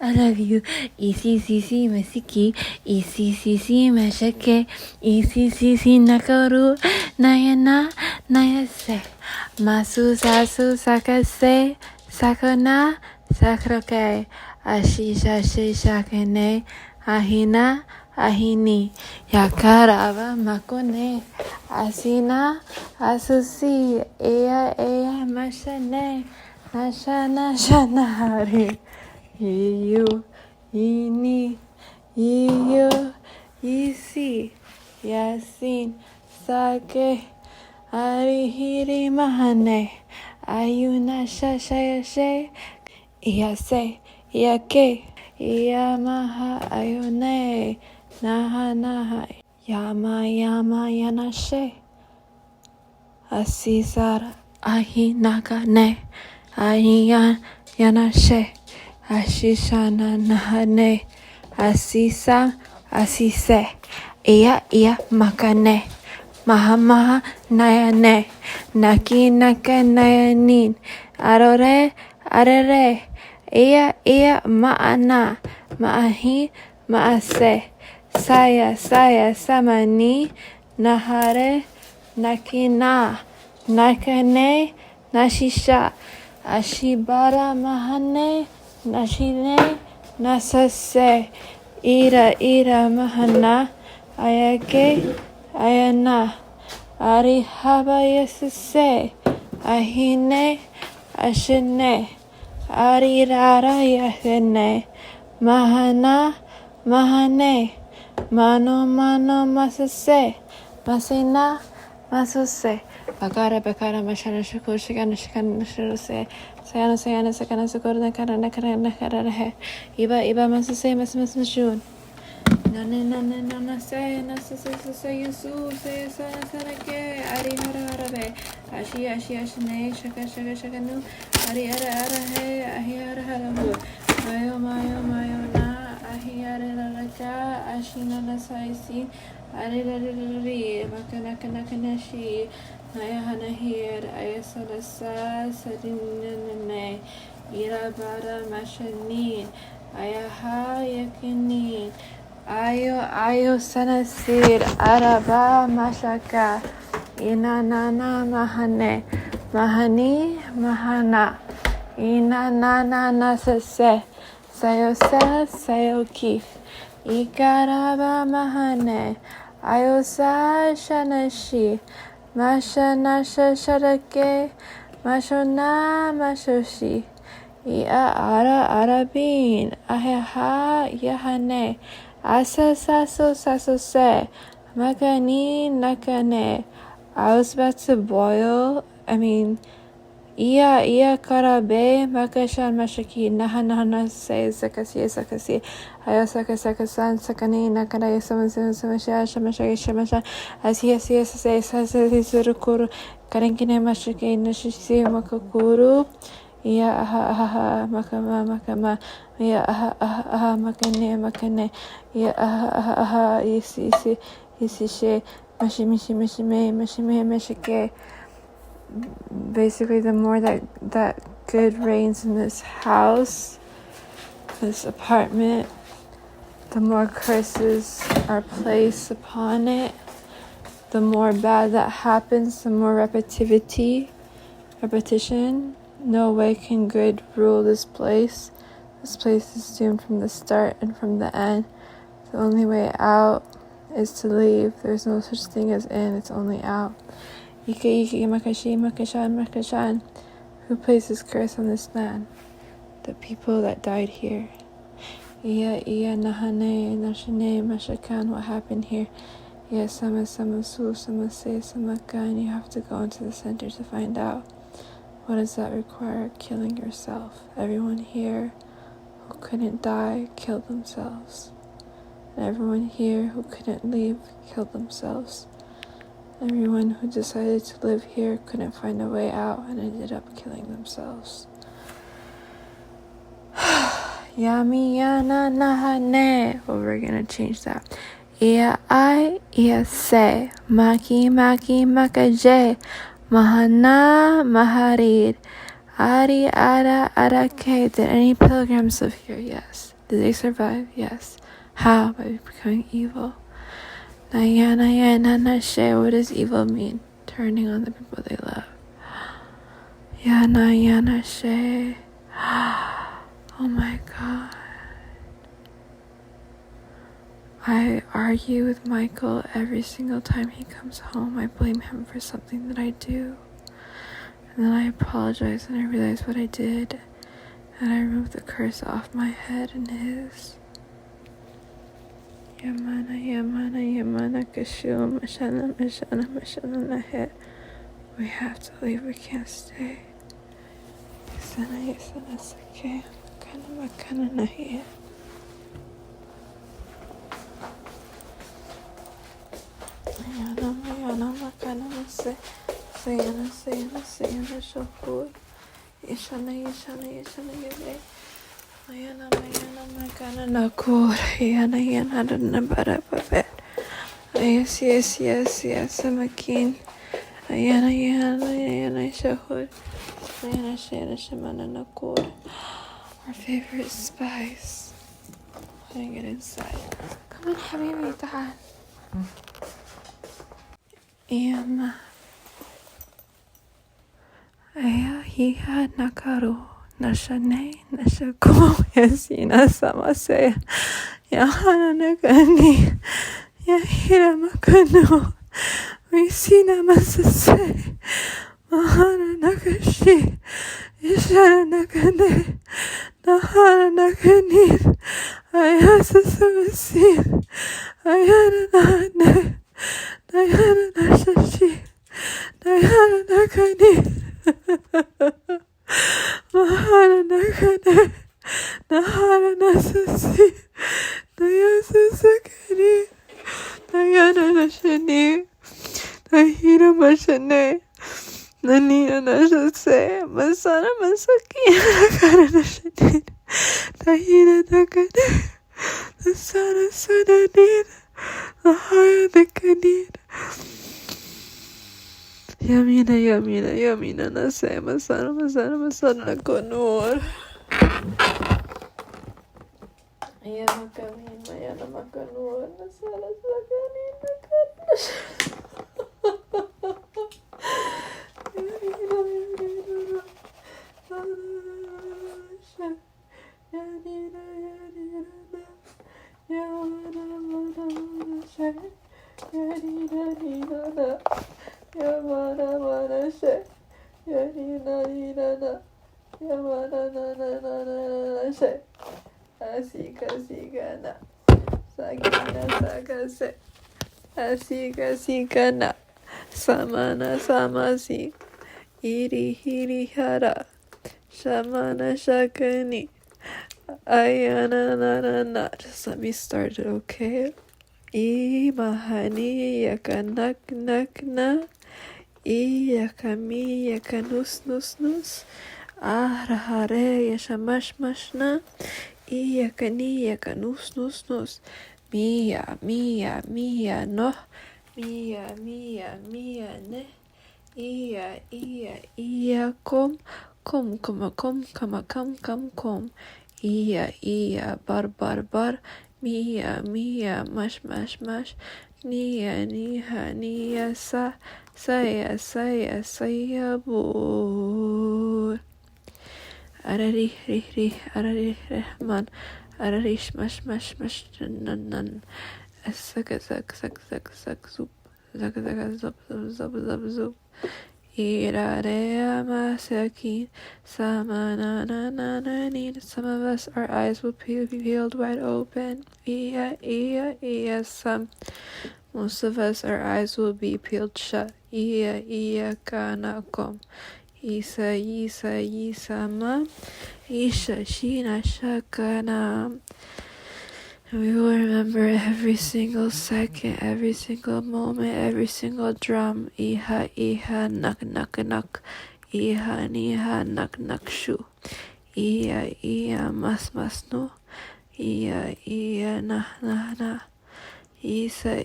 I love you. ECCC Masiki, ECCC Mashake, ECCC Nakaru, Nayana, Nayase, Masu Sasu Sakase, Sakona, Sakrake, Ashisha Shakane, Ahina, Ahini, Yakarava Makone, Asina, Asusi, Ea, Mashane, Nashana, Shanahari. You, Yini, Yiyo, Yisi, Yasin, Sake, Arihiri Mahane, Ayuna Shashayashe, Iyase, Iyake, Iyamaha Ayone, Naha, Yama Yanashe, Asisara, Ahi Nakane, Ahiyan Yanashe. Ashishana Nahane, Asisa, Asise, Ia Makane, Mahamaha Nayane, Naki Nayanin, Arere, Ia Maana, Maahi, Maase, Saya, Samani, Nahare, Nakina, Nakane, Nashisha, Ashibara Mahane, Nashine, Nasase, Ira Mahana, Ayake, Ayana, Arihaba Yasase, Ahine, Ashine, Arirara Yahene, Mahana, Mahane, Mano Masase, Masina, Masose, Bagara Mashana Shakur Shikana Shirose. Sayana Sakana Sakura Nakara Iba Masase Masjun. Nana say Yusu say Sanake Ari Harabe Ashi Ashine Shakanu Ari Arahe Ahiara Haramu Mayo na Ahiara Laka Ashina Nasaisi Ari Makanakanashi Nayahana here, Ayasalasa, Sadinane, Irabara Mashanin, Ayaha Yakinin, Ayo Sanasir, Araba Mashaka, Inanana Mahane, Mahani, Mahana, Inanana Nasase, Sayosa, Sayokif, Ikaraba Mahane, Ayosa Shanashi, Masha Nasha Sharake, Mashona Mashoshi, Ia Arabin, Ahaha Yahane, Asa Saso Se, Makani Nakane. I was about to boil, Ia Karabe, Makashan Mashaki, Nahana Se, Sakasi, Ayosaka Sakasan, Sakani, Nakana, Shamasha, as he says, Surukuru, Karankine Mashaki, Nashi Makakuru, Ia aha Makama, Ia aha Makane, Ia aha Isi, Mashime, basically the more that good reigns in this house, this apartment, the more curses are placed upon it, the more bad that happens, the more repetition. No way can good rule this place. This place is doomed from the start and from the end. The only way out is to leave. There's no such thing as in, it's only out. Ike Makashan. Who placed this curse on this man? The people that died here. Iya Nahane Nashane Mashakan. What happened here? Iya Sama Su Samase Samakan. You have to go into the center to find out. What does that require? Killing yourself. Everyone here who couldn't die killed themselves. And everyone here who couldn't leave killed themselves. Everyone who decided to live here couldn't find a way out and ended up killing themselves. Yami yana nahane. Well, we're gonna change that. Ia se. Maki makaje. Mahana maharid. Ari arake. Did any pilgrims live here? Yes. Did they survive? Yes. How? By becoming evil. What does evil mean? Turning on the people they love. Yana. Oh my God. I argue with Michael every single time he comes home. I blame him for something that I do. And then I apologize and I realize what I did. And I remove the curse off my head and his. Yamana, Kashum, Mashana, Nahe. We have to leave, we can't stay. Yasana, Sake, Makana, Nahe. Yana, Makana, Sayana, Shokui. Yashana, Yabe. Mayana, Makana, Nakur. Yana, Barababet. Yes, Samakin. Yana, Shahud. Shana, Shamana, Nakur. Our favorite spice. Putting it inside. Come on, Habibi, تعال. Hiha Nakaru. Nashane, Nashako, Yasina, Samase. Yahana Nagani. Yahira Makano. Visina Masase. Mahana Nakashi. Ishana Nakane. Nahana Nakani. Ayasa Samasin. Ayana Nahane. Nayana Nashashi. Nayana Nakani. Mahana Nakane. Nahana Nasasi. Nayasa Sakani. Nayana Nashani. Nahira Mashane. Nanina Nashase. Masana Masaki. Nakana Nashani. Nahira Nakane. Nasana Sananin. Nahaya Nakanin. Yamina, Nase, Masana, Konur. Mayana Makanur, Nasala, Sakanin, Asigana Samana Samasi Hiri Hara Shamana Shakani Ayana na. Just let me start it, okay? Mahani Yakanaknakna Yakami Yakanus Arahare Yashamashmashna Yakani Yakanus Mia no Mia ne kom bar Mia mash Nia saya bur Arari Rahman Ararish mash nan zak zup zub Irarea masakin Samanana. Some of us, our eyes will be peeled wide open. Some. Most of us, our eyes will be peeled shut. Kanakom. Isa ma. Isha shina shakanam. We will remember every single second, every single moment, every single drum. Iha, nak, Iha, nak, shu. Iya, mas, no. Iya, nah. Isa,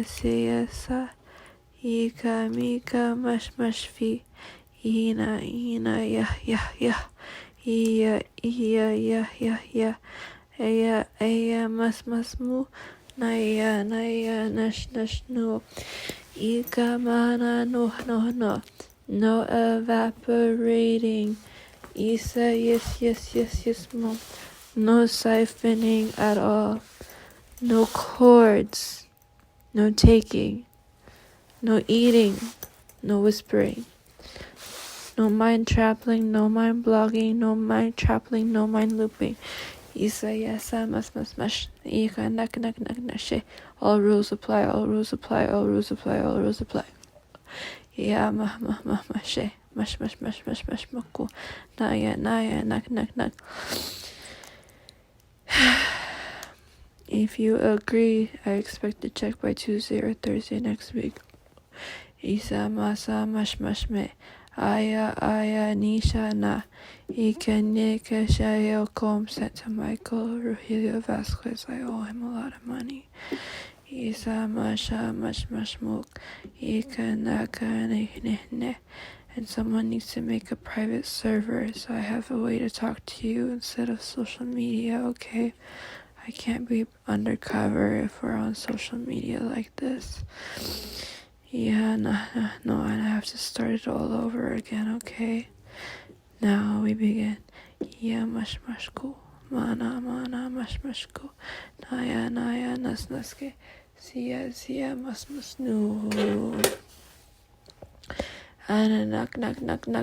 siya, sa. Ika, mika, mash, fi. Ina, yah. Iya, yah. Aya mas mu. Naya nash no. Ika mana no. No evaporating. Isa yes mo. No siphoning at all. No cords. No taking. No eating. No whispering. No mind trapping, no mind blogging, no mind trapping, no mind looping. Isa yasa mas mash. Ika nak she. All rules apply, all rules apply, all rules apply, all rules apply. Ya ma she. Mash maku. Naya nak. If you agree, I expect to check by Tuesday or Thursday next week. Isa masa mash me. Aya nisha na. Ika shayo com sent to Michael Rogelio Vasquez. I owe him a lot of money. Isa masha mash mook. Ika naka ne. And someone needs to make a private server so I have a way to talk to you instead of social media, okay? I can't be undercover if we're on social media like this. Yeah, no, and I have to start it all over again, okay? Now we begin. Yeah, mash ko. Mana, mash ko. Naya, naske. Siya, mas no. Ana nak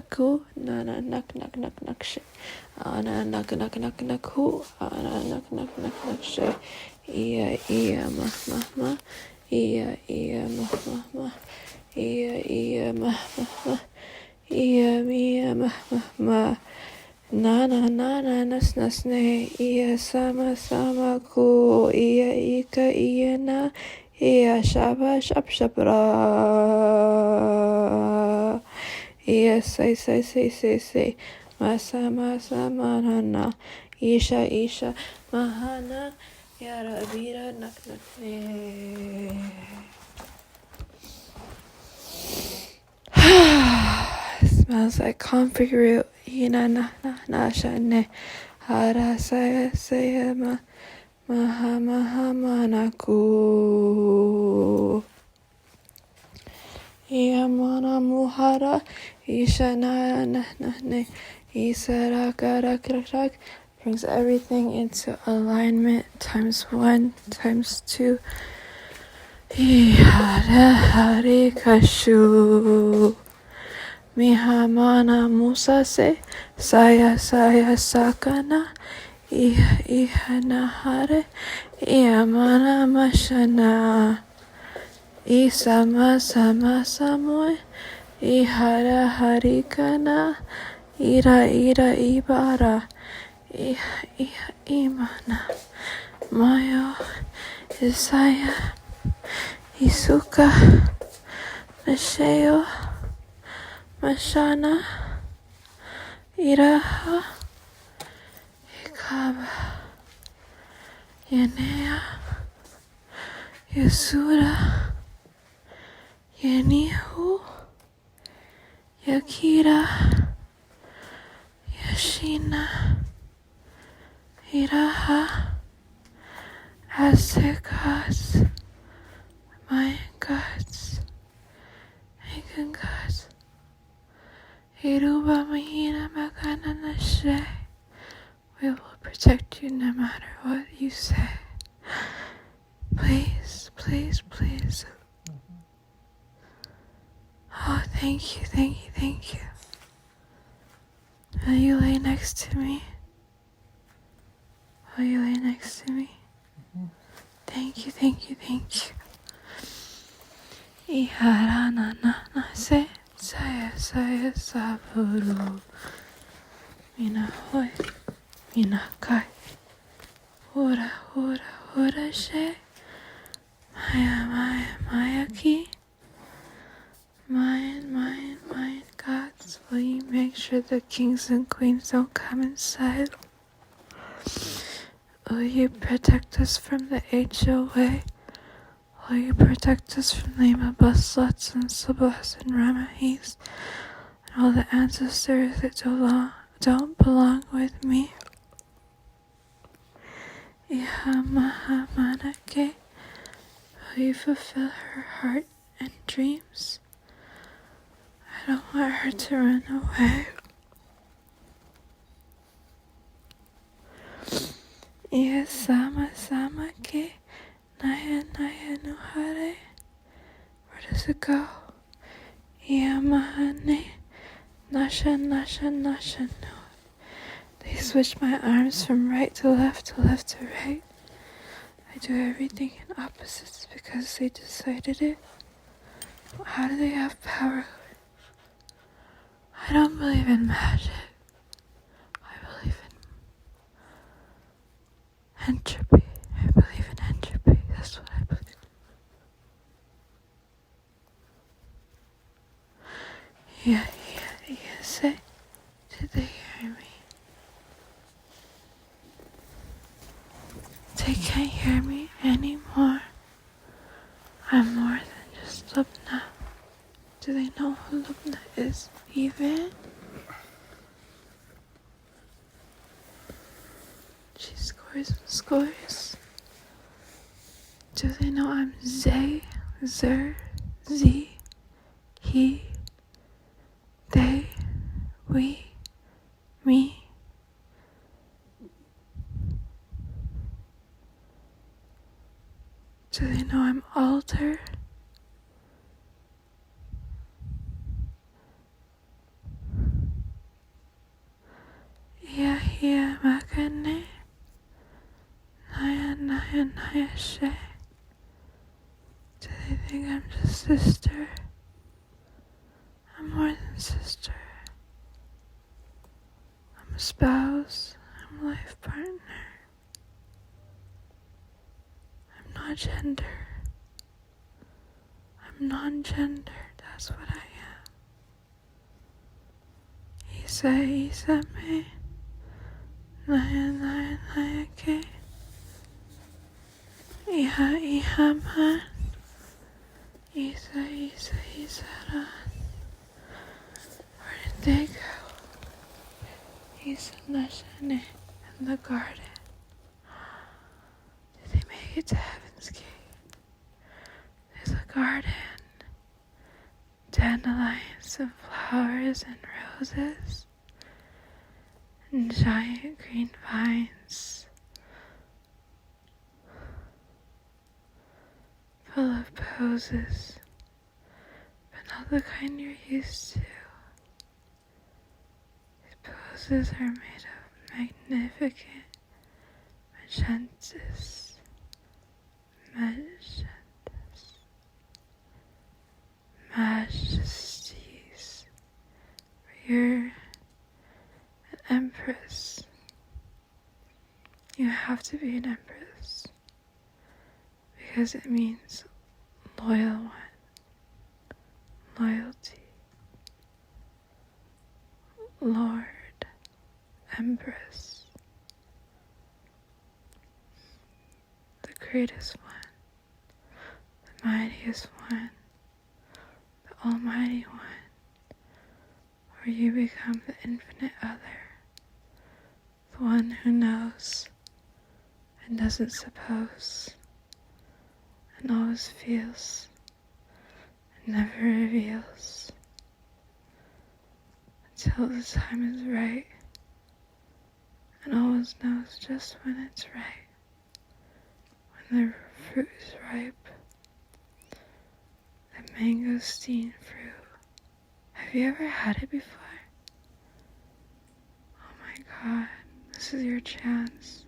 ku. Nana nak she. Ana nak ku. Ana nak she. Iya ma. Iya ma. Iya ma. Nana nas ne. Iya sama ku. Iya ika iya na. Iya shabra. Iya say. Masa manana. Isha mahana. Yara vira nak ne. Smells like comfrey root. Ina na shane. Hara saya maha manaku. Iya mana muhara. Isha na ne. Isa rak. Brings everything into alignment times 1 times 2. Hari kashu. Mihamana musase. Saya sakana. Iha nahare. Iamana mashana. Isama samoy. Ihara harikana. Ira ibara. Imana. Mayo. Isaya. Isuka. Masheo. Mashana. Iraha. Ikaba. Yanea. Yasura. Yanihu. Yakira. Yashina. Iraha. Asekas. My gods. Making gods. Iruba mahina makana nashe. We will protect you no matter what you say. Please. Oh, thank you. Will you lay next to me? Thank you. Ihara na se. Saya saburu. Mina hoy. Mina kai. Hora she. Maya ki. Mine, gods. Will you make sure the kings and queens don't come inside? Will you protect us from the HOA? Will you protect us from Lima Buslots and Subohs and Ramahis and all the ancestors that don't belong with me? Ihamahamanake. Will you fulfill her heart and dreams? I don't want her to run away. Sama ke naya nuhare. Where does it go? Iamahane nasha no. They switch my arms from right to left to right. I do everything in opposites because they decided it. How do they have power? I don't believe in magic. I believe in entropy. I believe in entropy. That's what I believe. Yeah, say, did they hear me? They can't hear me anymore. I'm more than just Lubna. Do they know who Lubna is even? She scores and scores. Do they know I'm Zay, Zer, Z, he, they, we, me? Do they know I'm altar? Yeah, makane. Naya, she. Do they think I'm just sister? I'm more than sister. I'm a spouse. I'm a life partner. I'm not gender. I'm non-gender. That's what I am. Isa me. Naya ke. Iha man. Isa ran. Where did they go? Isa nashane in the garden. Did they make it to Heaven's Gate? There's a garden. Dandelions and flowers and roses. And giant green vines. Full of poses. But not the kind you're used to. These poses are made of magnificent magentas. Majesties. You're an empress. You have to be an empress. Because it means loyal one. Loyalty. Lord. Empress. The greatest one. The mightiest one. The almighty one. Where you become the infinite other. The one who knows and doesn't suppose. And always feels and never reveals until the time is right, and always knows just when it's right, when the fruit is ripe, the mangosteen fruit. Have you ever had it before? Oh my God, this is your chance.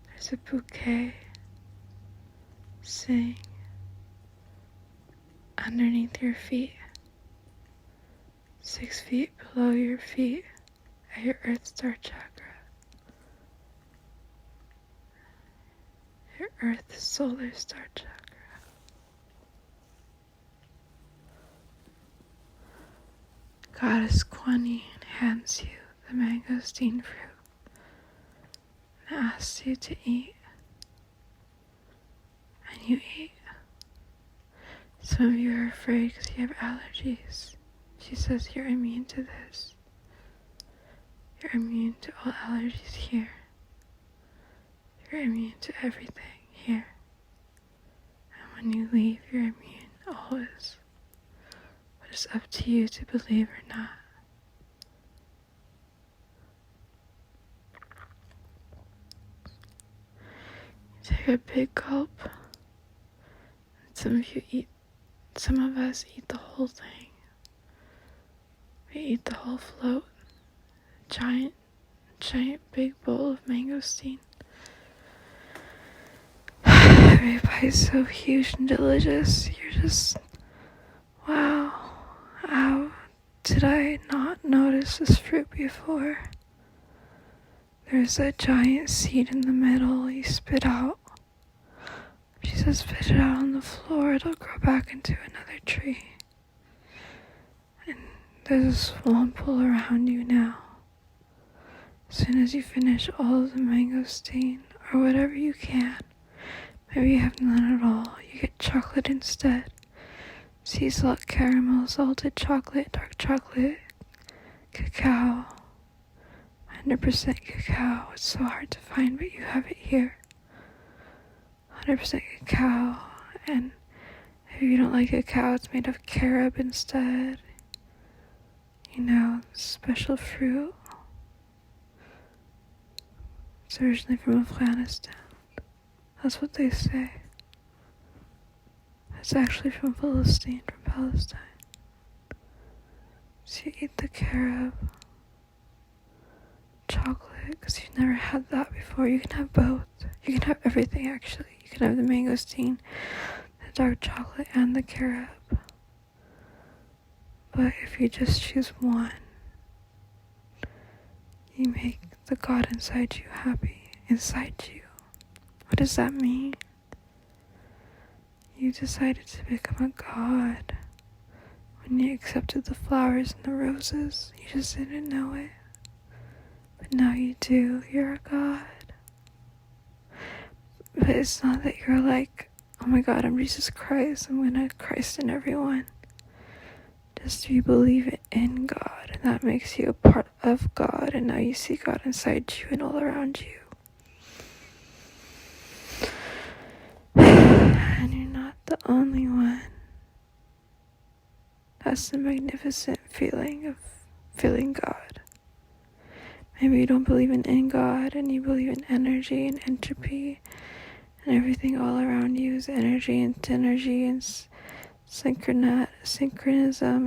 There's a bouquet. Sing underneath your feet, 6 feet below your feet at your Earth Star chakra, your Earth Solar Star chakra. Goddess Kuan Yin hands you the mangosteen fruit and asks you to eat. And you eat. Some of you are afraid because you have allergies. She says you're immune to this. You're immune to all allergies here. You're immune to everything here. And when you leave, you're immune always. But it's up to you to believe or not. Take a big gulp. Some of us eat the whole thing. We eat the whole float. Giant big bowl of mangosteen. Every bite's so huge and delicious. You're just, wow, how did I not notice this fruit before? There's a giant seed in the middle you spit out. She says spit it out on the floor, it'll grow back into another tree. And there's a swamp all around you now. As soon as you finish all of the mangosteen, or whatever you can, maybe you have none at all, you get chocolate instead. Sea salt caramel, salted chocolate, dark chocolate, cacao, 100% cacao. It's so hard to find, but you have it here. 100% cacao, and if you don't like cacao, it's made of carob instead. You know, special fruit. It's originally from Afghanistan. That's what they say. It's actually from Palestine, from Palestine. So you eat the carob, chocolate, because you've never had that before. You can have both. You can have everything, actually. You can have the mangosteen, the dark chocolate, and the carob. But if you just choose one, you make the God inside you happy, inside you. What does that mean? You decided to become a God when you accepted the flowers and the roses. You just didn't know it. But now you do. You're a God. But it's not that you're like, oh my God, I'm Jesus Christ. I'm gonna Christ in everyone. Just you believe in God, and that makes you a part of God, and now you see God inside you and all around you. And you're not the only one. That's the magnificent feeling of feeling God. Maybe you don't believe in God, and you believe in energy and entropy, and everything all around you is energy and synergy and synchronism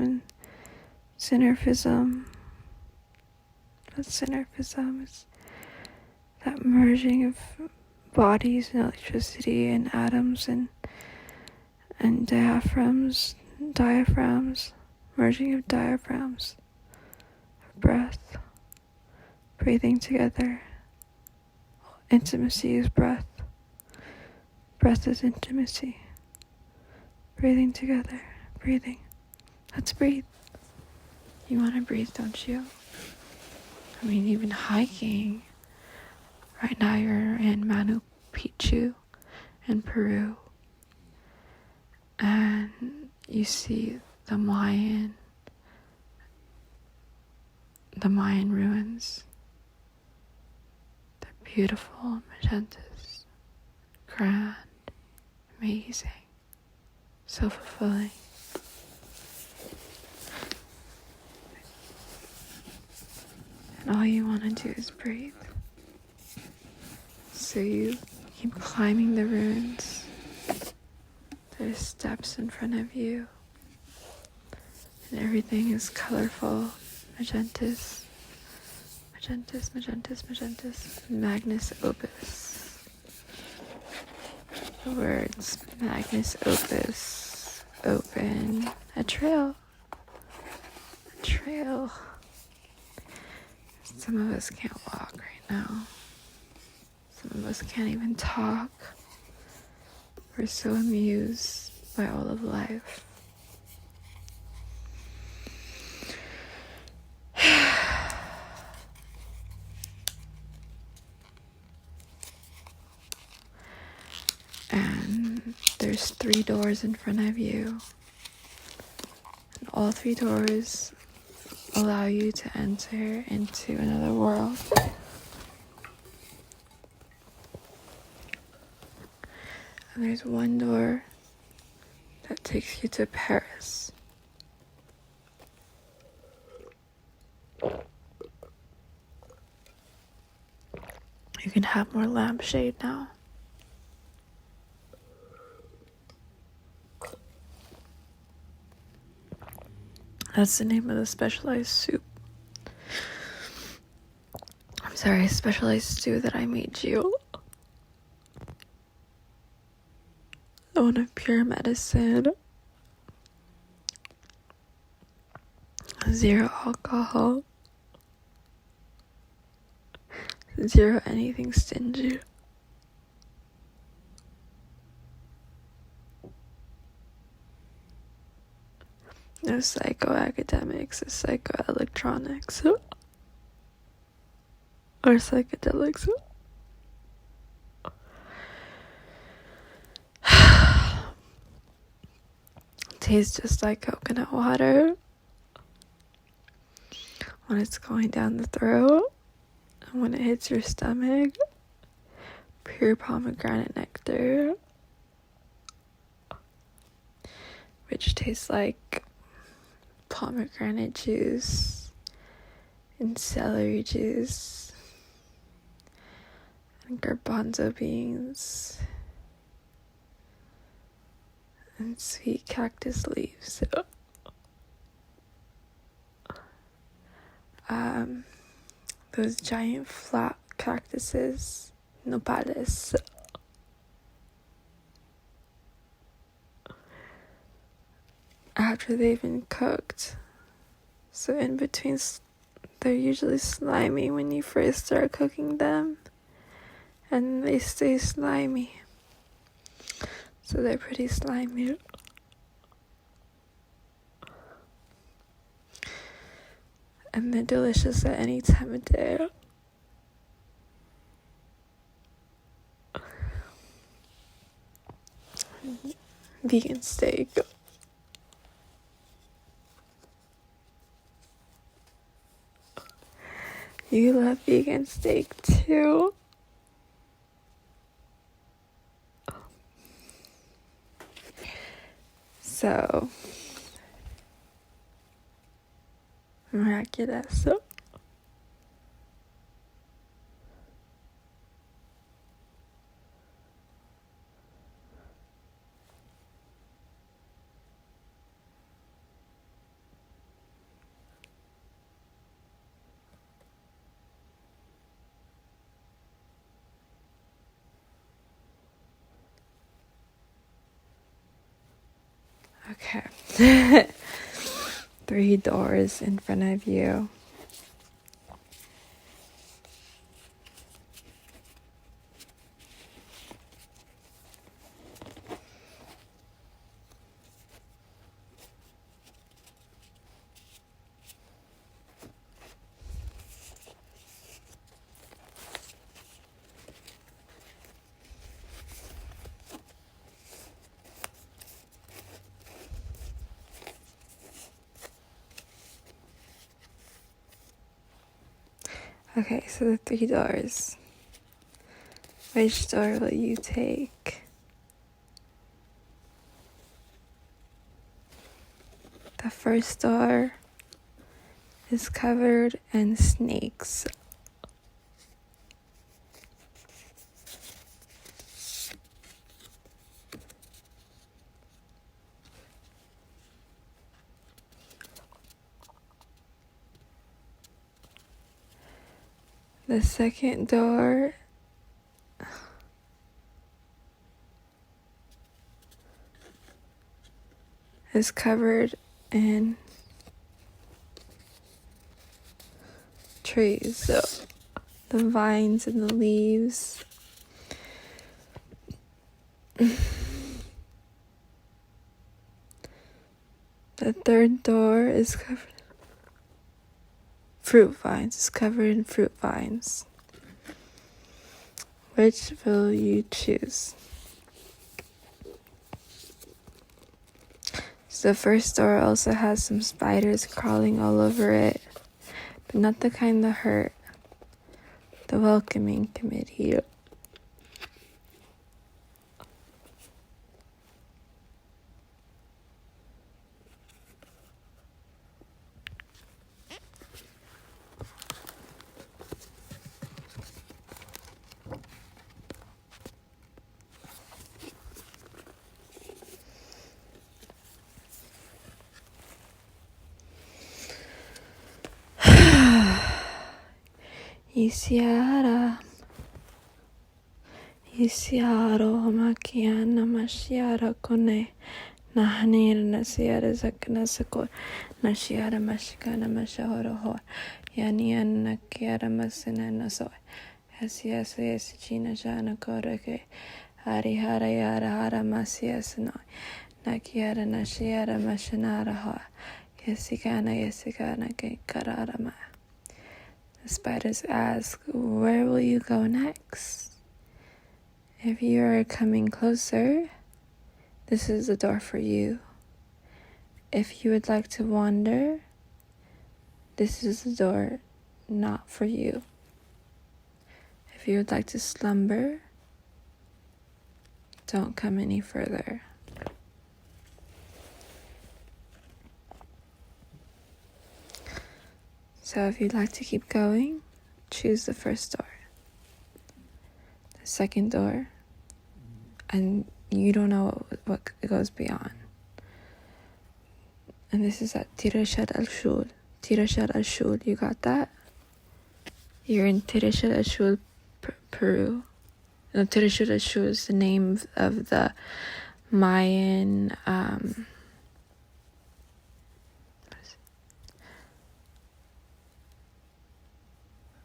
and synergism. What's synergism? It's that merging of bodies and electricity and atoms and diaphragms, merging of diaphragms, of breath, breathing together. Intimacy is breath. Breath is intimacy. Breathing together. Breathing. Let's breathe. You want to breathe, don't you? I mean, even hiking. Right now you're in Machu Picchu in Peru. And you see the Mayan ruins. They're beautiful, magentas, grand, amazing, so fulfilling. And all you want to do is breathe. So you keep climbing the ruins. There's steps in front of you. And everything is colorful. Magentas. Magnus opus. The words Magnus opus. Open. A trail. Some of us can't walk right now. Some of us can't even talk. We're so amused by all of life. And there's 3 doors in front of you. And all 3 doors allow you to enter into another world. And there's one door that takes you to Paris. You can have more lampshade now. That's the name of the specialized soup. I'm sorry, specialized stew that I made you. The one of pure medicine. 0 alcohol. 0 anything stingy. No psychoacademics or psychoelectronics. Or psychedelics. Tastes just like coconut water when it's going down the throat, and when it hits your stomach, pure pomegranate nectar, which tastes like pomegranate juice and celery juice and garbanzo beans and sweet cactus leaves. Those giant flat cactuses, nopales. After they've been cooked. So in between, they're usually slimy when you first start cooking them. And they stay slimy. So they're pretty slimy. And they're delicious at any time of day. Vegan steak. You love vegan steak too? So miraculous. Okay. 3 doors in front of you. Okay, so the 3 doors. Which door will you take? The first door is covered in snakes. The second door is covered in trees, so the vines and the leaves. The third door is covered fruit vines. It's covered in fruit vines. Which will you choose? So the first door also has some spiders crawling all over it, but not the kind that hurt. The welcoming committee. Isiara. Isiaro makiana mashiara kone. Nahanir nasiara zakna sakor. Nashiara mashikana mashahoroho. Yanian nakiara masina nasoy. Hasiasa yasichina jana korake. Harihara yara hara masiasano. Nakiara nashiara mashanara ho. Yasikana kararama. The spiders ask, where will you go next? If you are coming closer, this is the door for you. If you would like to wander, this is the door not for you. If you would like to slumber, don't come any further. So if you'd like to keep going, choose the first door. The second door, and you don't know what goes beyond. And this is at Tirashad al-Shul. Tirashad al-Shul, you got that? You're in Tirashad al-Shul, Peru. No, Tirashad al-Shul is the name of the Mayan,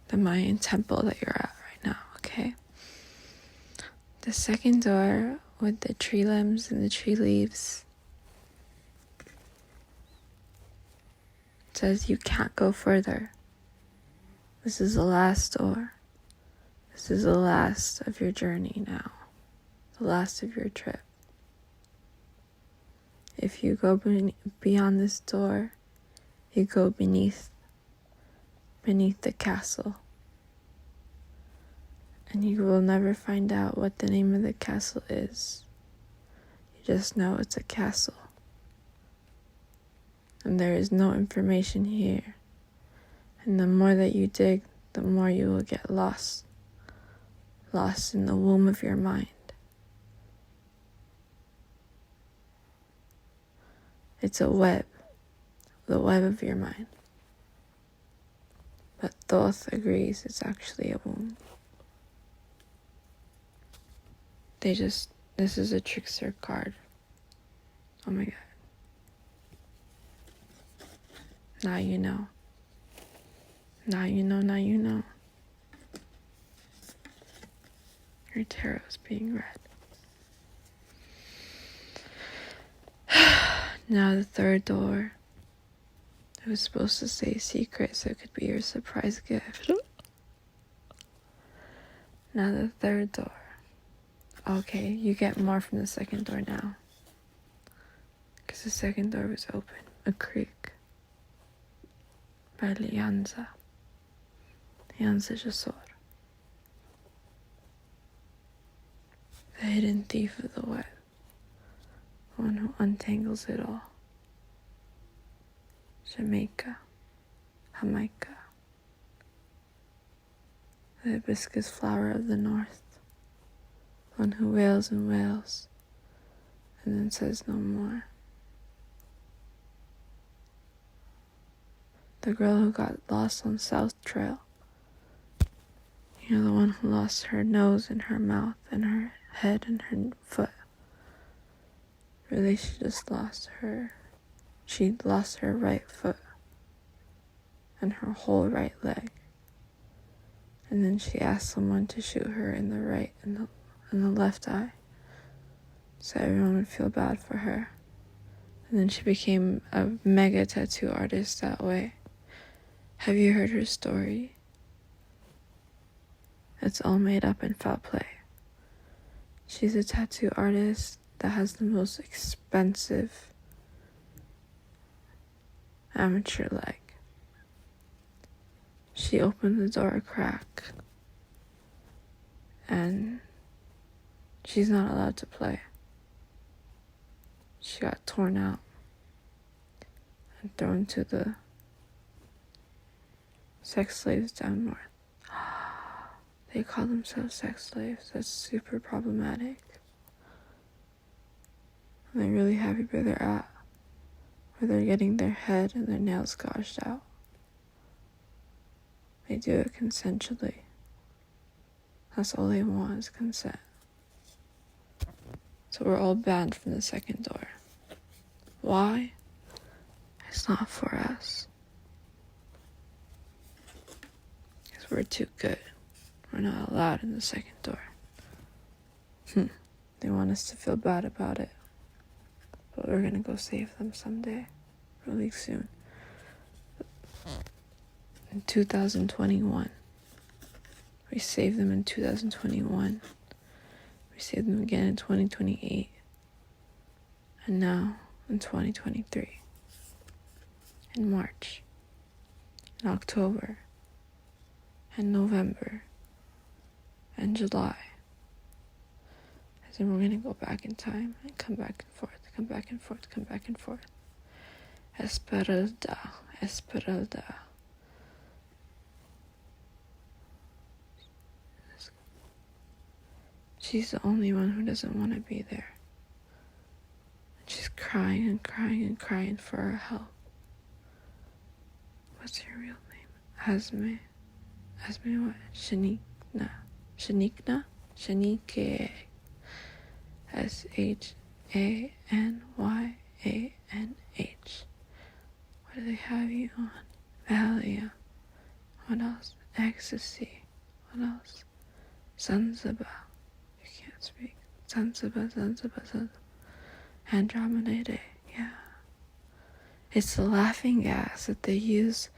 the Mayan temple that you're at right now, okay? The second door with the tree limbs and the tree leaves says you can't go further. This is the last door. This is the last of your journey now. The last of your trip. If you go beyond this door, you go beneath the castle. And you will never find out what the name of the castle is. You just know it's a castle. And there is no information here. And the more that you dig, the more you will get lost. Lost in the womb of your mind. It's a web. The web of your mind. But Thoth agrees it's actually a womb. This is a trickster card. Oh my god. Now you know. Now you know. Your tarot is being read. Now the third door. It was supposed to say secret, so it could be your surprise gift. Now the third door. Okay, you get more from the second door now. Because the second door was open. A creek. By Lianza. Lianza Jasor. The hidden thief of the web. One who untangles it all. Jamaica. The hibiscus flower of the north. One who wails and wails, and then says no more. The girl who got lost on South Trail. You know, the one who lost her nose and her mouth and her head and her foot. Really, she lost her right foot and her whole right leg. And then she asked someone to shoot her in the right and the left eye, so everyone would feel bad for her. And then she became a mega tattoo artist that way. Have you heard her story? It's all made up in foul play. She's a tattoo artist that has the most expensive amateur leg. She opened the door a crack, and she's not allowed to play. She got torn out and thrown to the sex slaves down north. They call themselves sex slaves. That's super problematic. And they're really happy where they're at, where they're getting their head and their nails gouged out. They do it consensually. That's all they want is consent. So we're all banned from the second door. Why? It's not for us. Because we're too good. We're not allowed in the second door. They want us to feel bad about it. But we're gonna go save them someday. Really soon. In 2021. We saved them in 2021. We saved them again in 2028. And now in 2023. In March. In October. And November. And July. And then we're gonna go back in time and come back and forth, come back and forth, come back and forth. Esmeralda, Esmeralda. She's the only one who doesn't want to be there. And she's crying and crying and crying for our help. What's your real name? Asme. Asme what? Shanikna. Shanikna? Shanike. Shanyanh. What do they have you on? Valium. What else? Ecstasy. What else? Zanzibar. You can't speak. Zanzibar. Andromeda. Yeah. It's the laughing gas that they use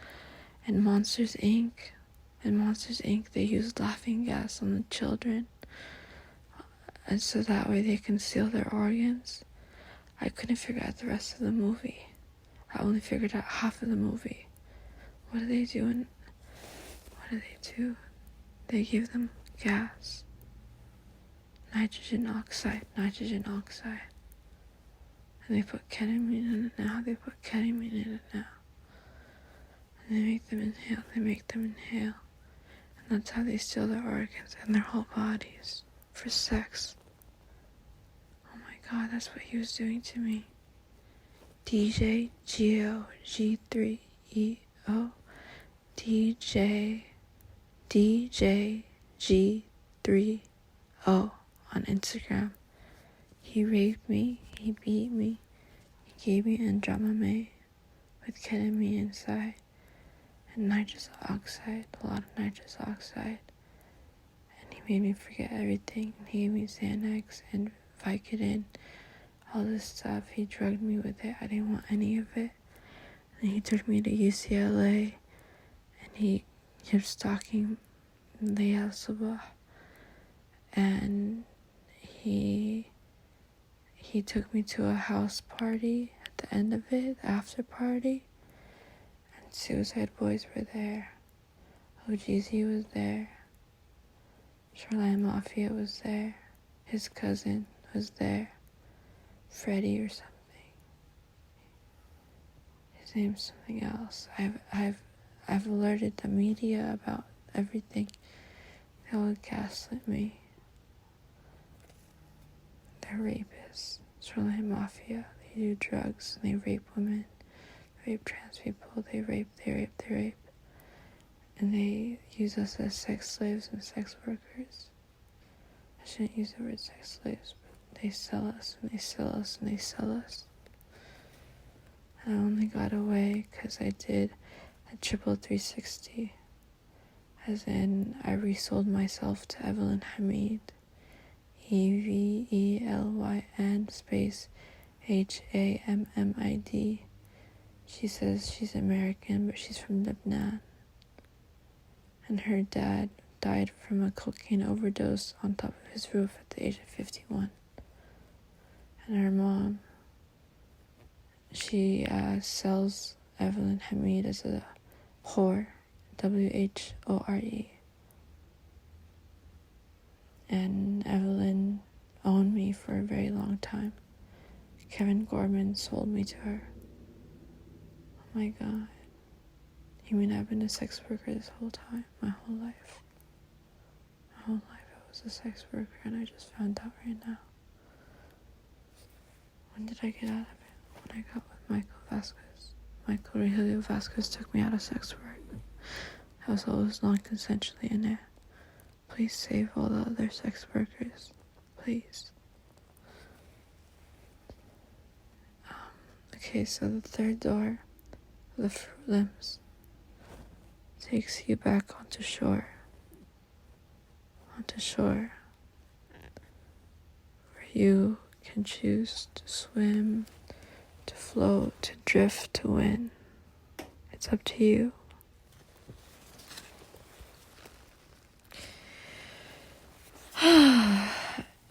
in Monsters, Inc. In Monsters, Inc., they use laughing gas on the children. And so that way they conceal their organs. I couldn't figure out the rest of the movie. I only figured out half of the movie. What do they do? They give them gas. Nitrogen oxide. And they put ketamine in it now. And they make them inhale. And that's how they steal their organs and their whole bodies. For sex. Oh my god, that's what he was doing to me. DJ Geo G3EO. DJ G3O on Instagram. He raped me, he beat me, he gave me Andromeda with ketamine inside and nitrous oxide, a lot of nitrous oxide. He made me forget everything. He gave me Xanax and Vicodin, all this stuff. He drugged me with it. I didn't want any of it. And he took me to UCLA, and he kept stalking Lubna Suboh. And he took me to a house party at the end of it, the after party. And Suicide Boys were there. OGZ was there. Shoreline Mafia was there. His cousin was there. Freddie or something. His name's something else. I've alerted the media about everything. They would gaslight me. They're rapists. Shoreline Mafia. They do drugs and they rape women. They rape trans people. They rape. And they use us as sex slaves and sex workers. I shouldn't use the word sex slaves, but they sell us and they sell us and they sell us. I only got away because I did a triple 360. As in, I resold myself to Evelyn Hamid. EVELYN space HAMMID. She says she's American, but she's from Lebanon. And her dad died from a cocaine overdose on top of his roof at the age of 51. And her mom, she sells Evelyn Hamid as a whore, WHORE. And Evelyn owned me for a very long time. Kevin Gorman sold me to her. Oh my god. You mean I've been a sex worker this whole time? My whole life. I was a sex worker and I just found out right now. When did I get out of it? When I got with Michael Vasquez. Michael Regilio Vasquez took me out of sex work. household is non-consensually in it. Please save all the other sex workers. Please. Okay, so the third door, the fruit limbs, takes you back onto shore. Where you can choose to swim, to float, to drift, to win. It's up to you.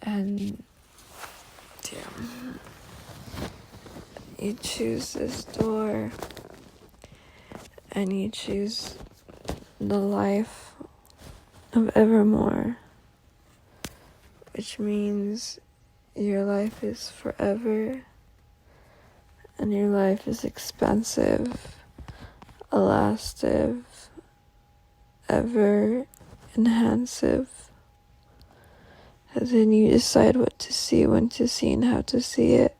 And you choose this door, and you choose the life of evermore, which means your life is forever, and your life is expansive, elastive, ever enhansive. As in, you decide what to see, when to see, and how to see it.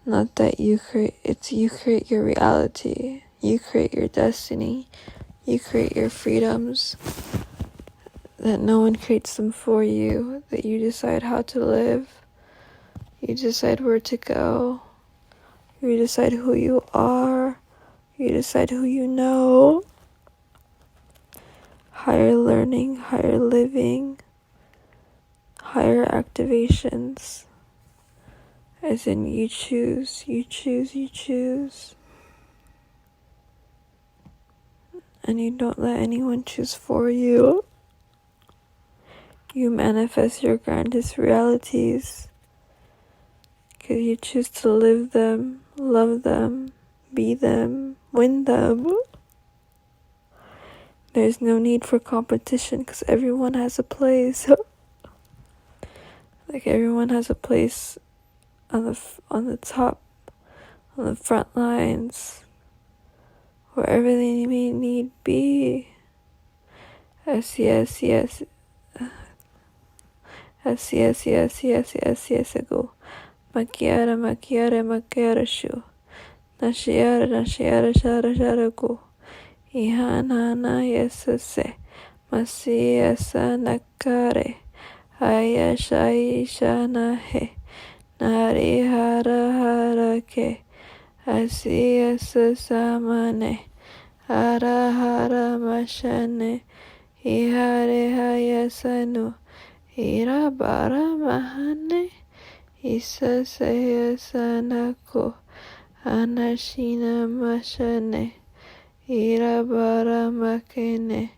Not that you create your reality. You create your destiny. You create your freedoms. That no one creates them for you. That you decide how to live. You decide where to go. You decide who you are. You decide who you know. Higher learning, higher living, higher activations. As in, you choose. And you don't let anyone choose for you. You manifest your grandest realities. Because you choose to live them, love them, be them, win them. There's no need for competition because everyone has a place. Like everyone has a place on the top, on the front lines, wherever they may need be. Yes, go. Makiara shu. Shara go. Ihana yesase. Masiyasa nakare. Ayashaisha nahe. Nari hara ke. Asiyasa samane. Hara mashane. Ihare hayasanu. Irabara mahane. Isa sayasanako. Anashina mashane. Irabara makene.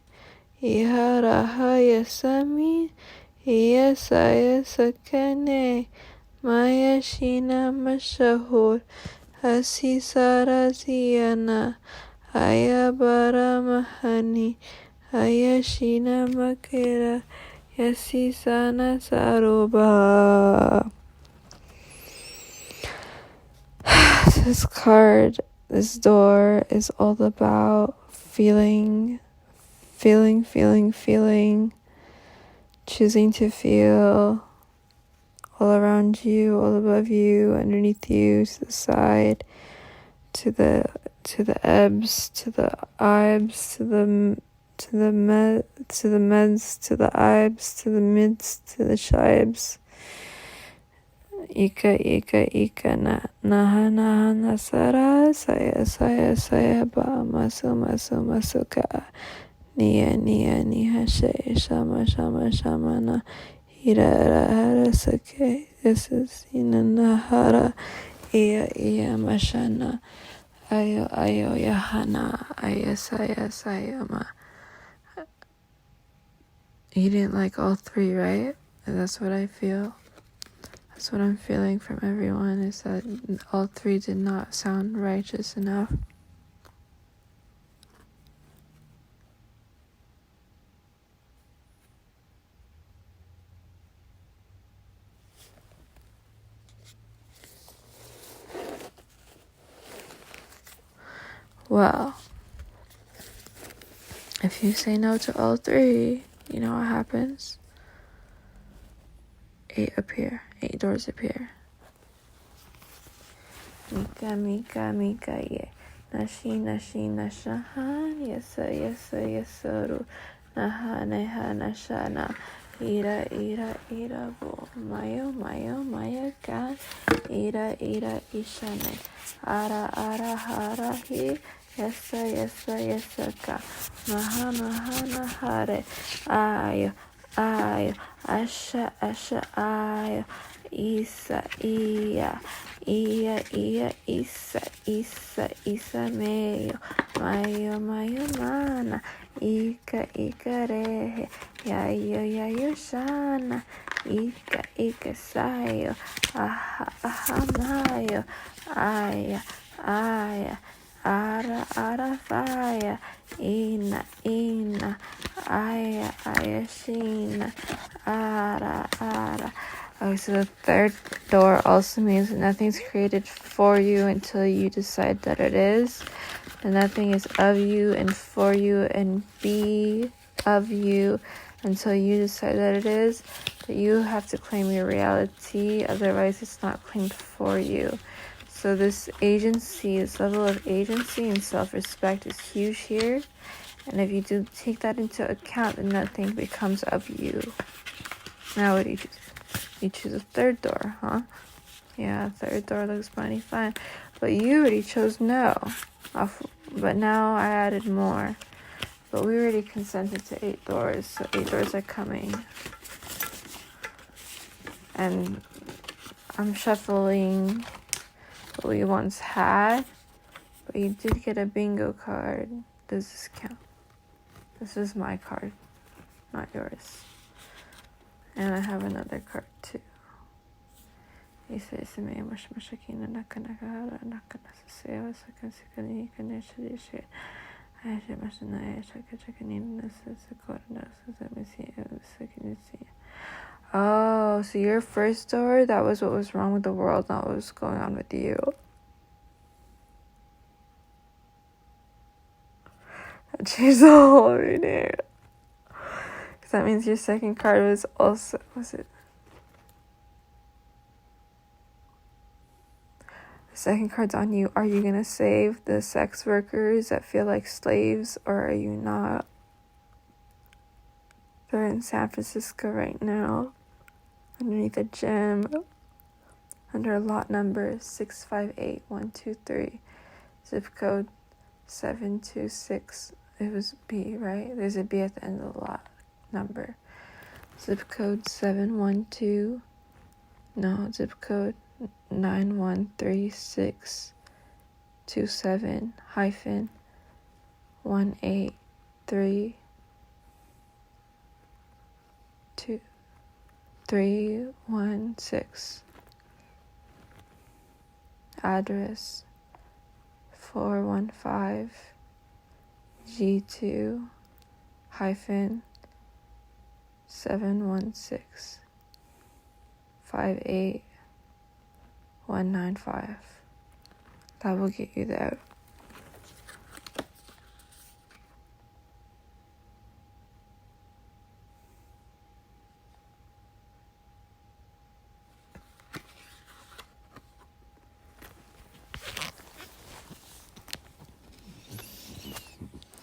Ihara hayasami. Iyasaya sakane. Mayashina mashahur. Hasisara ziyana. Ayabara mahani. Ayashina makera. Yasisana saroba. This door is all about feeling, choosing to feel all around you, all above you, underneath you, to the side, to the ebbs, to the ibs, to the meds, to the ibs, to the mids, to the shibes. Ika na nasara saya ba masu ka niya shama na hira sake. This is inanahara iya mashana ayo yahana saya ma. You didn't like all three, right? And that's what I feel. That's what I'm feeling from everyone, is that all three did not sound righteous enough. Well, if you say no to all three, you know what happens? 8 doors appear. Mika, yeah. Nashi, nashi, nashahan, yesa, yesa, yesaru, naha, neha, nashana, ira, ira, ira, bo, mayo, mayo, maya, gan, ira, ira, ishane, ara, ara, hara, hi, yesa, yesa, yesa, ka, maha, maha, nahare, ayo, ayo, asha, asha, ayo, isa, iya, iya, iya, isa, isa, isa, meyo, mayo, mayo, mana, ika, ika, rehe, yayo, yayo, shana, ika, ika, sayo, aha, aha, mayo, aya, aya, ara, ara, faya, ina, ina, aya, aya, shina, ara, ara. Okay, so the third door also means that nothing's created for you until you decide that it is. And nothing is of you and for you and be of you until you decide that it is. That you have to claim your reality, otherwise it's not claimed for you. So this agency, this level of agency and self-respect is huge here. And if you do take that into account, then nothing becomes of you. Now what do you choose? You choose a third door, huh? Yeah, third door looks mighty fine. But you already chose no. But now I added more. But we already consented to 8 doors, so 8 doors are coming. And I'm shuffling what we once had. But you did get a bingo card. Does this count? This is my card, not yours. And I have another card too. Isa me mashakina nakanakara nakanaseo sakansikani kaneshadishe. I should mashana shakachakanina sakorna samisi sakanisi. Oh, so your first door, that was what was wrong with the world, not what was going on with you. That changed the whole reading. Because that means your second card was also, was it? The second card's on you. Are you going to save the sex workers that feel like slaves, or are you not? They're in San Francisco right now, underneath a gym, under lot number 658123, zip code 726. It was B, right? There's a B at the end of the lot number. Zip code 712. No, zip code 913627 hyphen 18316. Address 415 G2 hyphen 716 58195. That will get you there.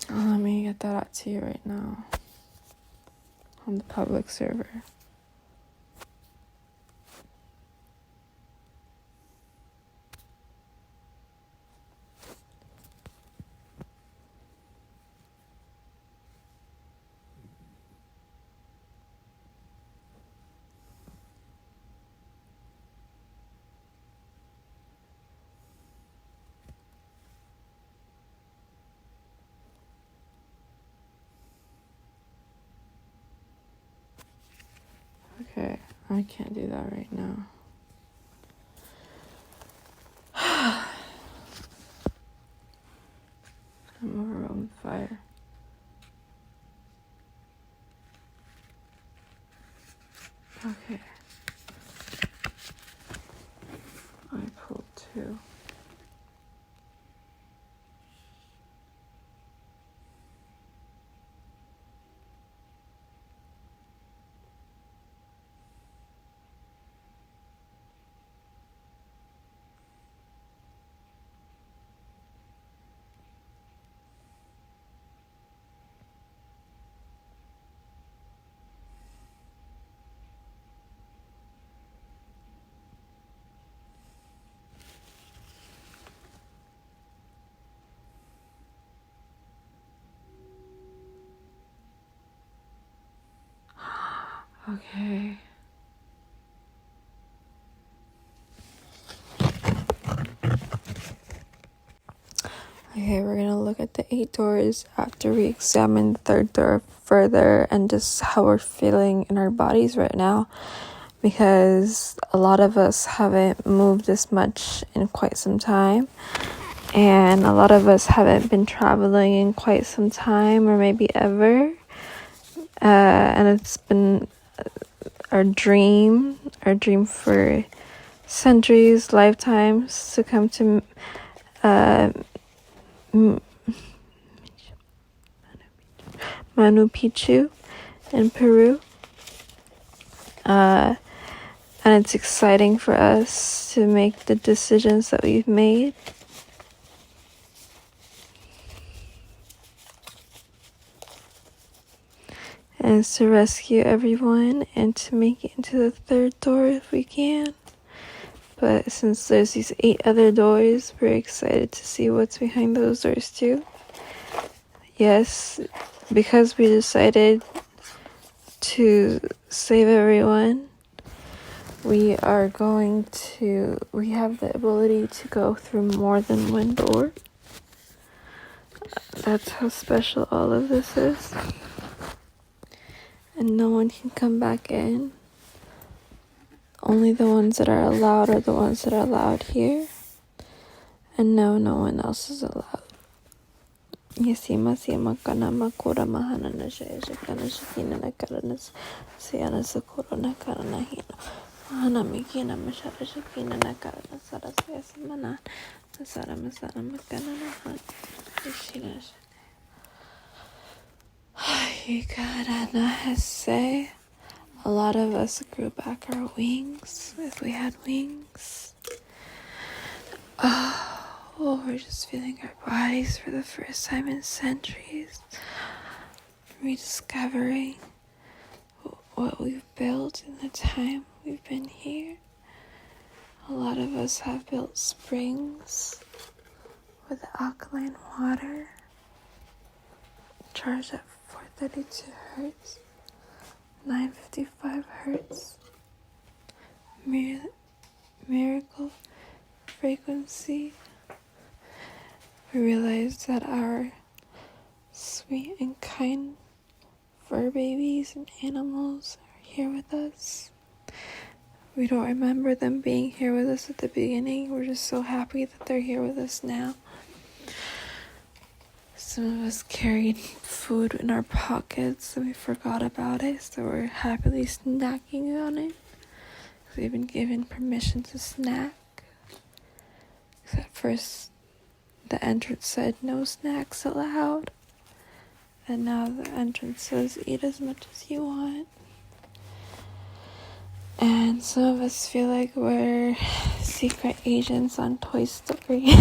Let me get that out to you right now on the public server. Okay, I can't do that right now. I'm overwhelmed with fire. Okay. I pulled 2. Okay. Okay, we're gonna look at the 8 doors after we examine the 3rd door further and just how we're feeling in our bodies right now, because a lot of us haven't moved this much in quite some time, and a lot of us haven't been traveling in quite some time, or maybe ever, and it's been our dream for centuries, lifetimes, to come to Manu Picchu in Peru. And it's exciting for us to make the decisions that we've made. And it's to rescue everyone and to make it into the 3rd door if we can. But since there's these 8 other doors, we're excited to see what's behind those doors too. Yes, because we decided to save everyone, we have the ability to go through more than one door. That's how special all of this is. And no one can come back in. Only the ones that are allowed are the ones that are allowed here. And no one else is allowed. Yasima sima kana makura mahana na shaya shakana shakina na karanas siana sakura na karana hina. Mahana mikina mashara shakina na karana sara saya samana. Masara masara makana na han. Shina shakana. A lot of us grew back our wings, if we had wings. Oh, we're just feeling our bodies for the first time in centuries. Rediscovering what we've built in the time we've been here. A lot of us have built springs with alkaline water, charged at 432 hertz, 955 hertz, miracle frequency. We realized that our sweet and kind fur babies and animals are here with us. We don't remember them being here with us at the beginning. We're just so happy that they're here with us now. Some of us carried food in our pockets and we forgot about it, so we're happily snacking on it. We've been given permission to snack. At first, the entrance said no snacks allowed, and now the entrance says eat as much as you want. And some of us feel like we're secret agents on Toy Story.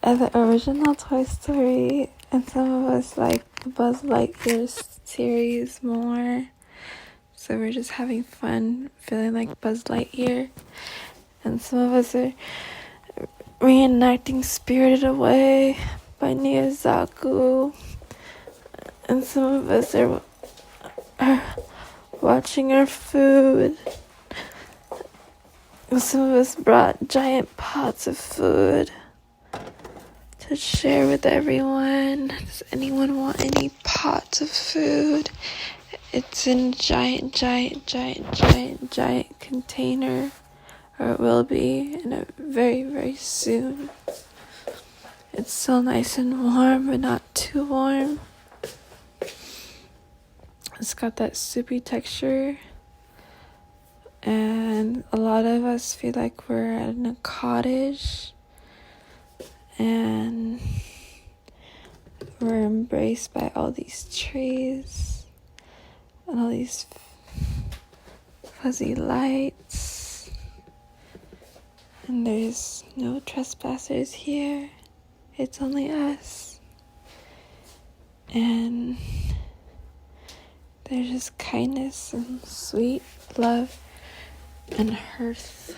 The original Toy Story, and some of us like the Buzz Lightyear series more. So we're just having fun, feeling like Buzz Lightyear. And some of us are reenacting Spirited Away by Niyazaku. And some of us are watching our food. And some of us brought giant pots of food to share with everyone. Does anyone want any pots of food? It's in a giant container, or it will be in a very, very soon. It's still nice and warm, but not too warm. It's got that soupy texture, and a lot of us feel like we're in a cottage, and we're embraced by all these trees and all these fuzzy lights, and there's no trespassers here. It's only us, and there's just kindness and sweet love and hearth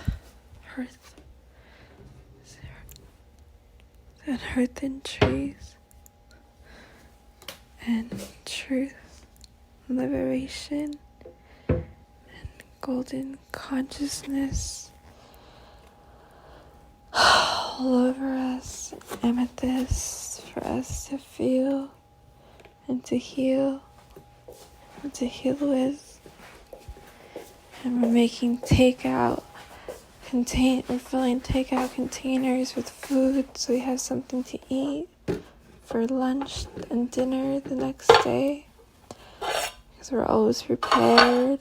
and trees and truth liberation and golden consciousness all over us, amethyst for us to feel and to heal with. And we're making we're filling takeout containers with food so we have something to eat for lunch and dinner the next day, because we're always prepared.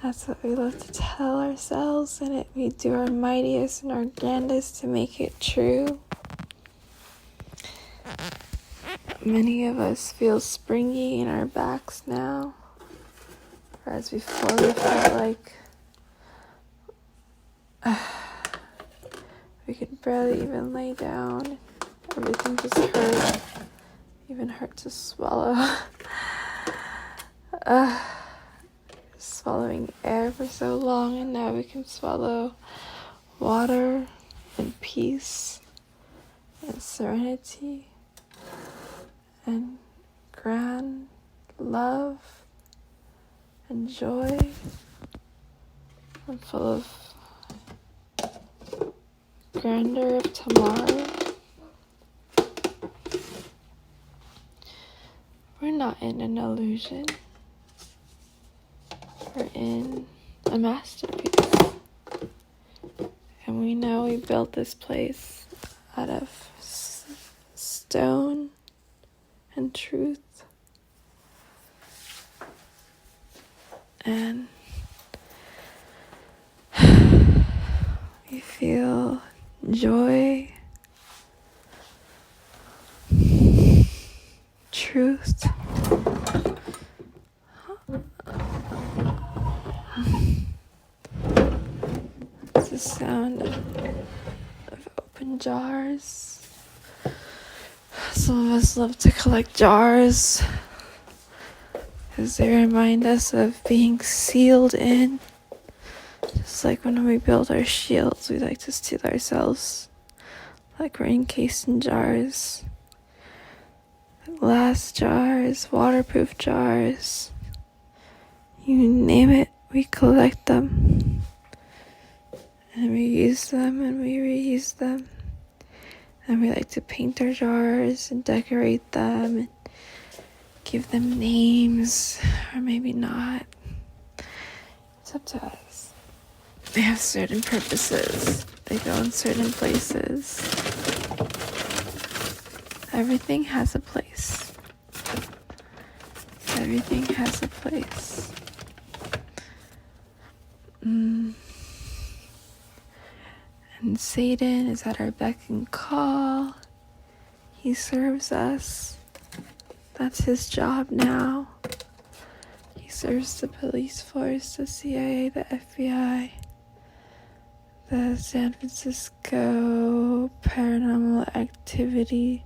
That's what we love to tell ourselves, and we do our mightiest and our grandest to make it true. Many of us feel springy in our backs now, whereas before we felt like we could barely even lay down. Everything just hurt, even hurt to swallow. Swallowing air for so long, and now we can swallow water and peace and serenity and grand love and joy. I'm full of grandeur of tomorrow. We're not in an illusion. We're in a masterpiece. And we know we built this place out of stone and truth. And we feel joy, truth, it's the sound of open jars. Some of us love to collect jars because they remind us of being sealed in. Just like when we build our shields, we like to seal ourselves like we're encased in jars. Glass jars, waterproof jars, you name it, we collect them. And we use them and we reuse them. And we like to paint our jars and decorate them and give them names, or maybe not. It's up to us. They have certain purposes. They go in certain places. Everything has a place. Everything has a place. And Satan is at our beck and call. He serves us. That's his job now. He serves the police force, the CIA, the FBI, the San Francisco Paranormal Activity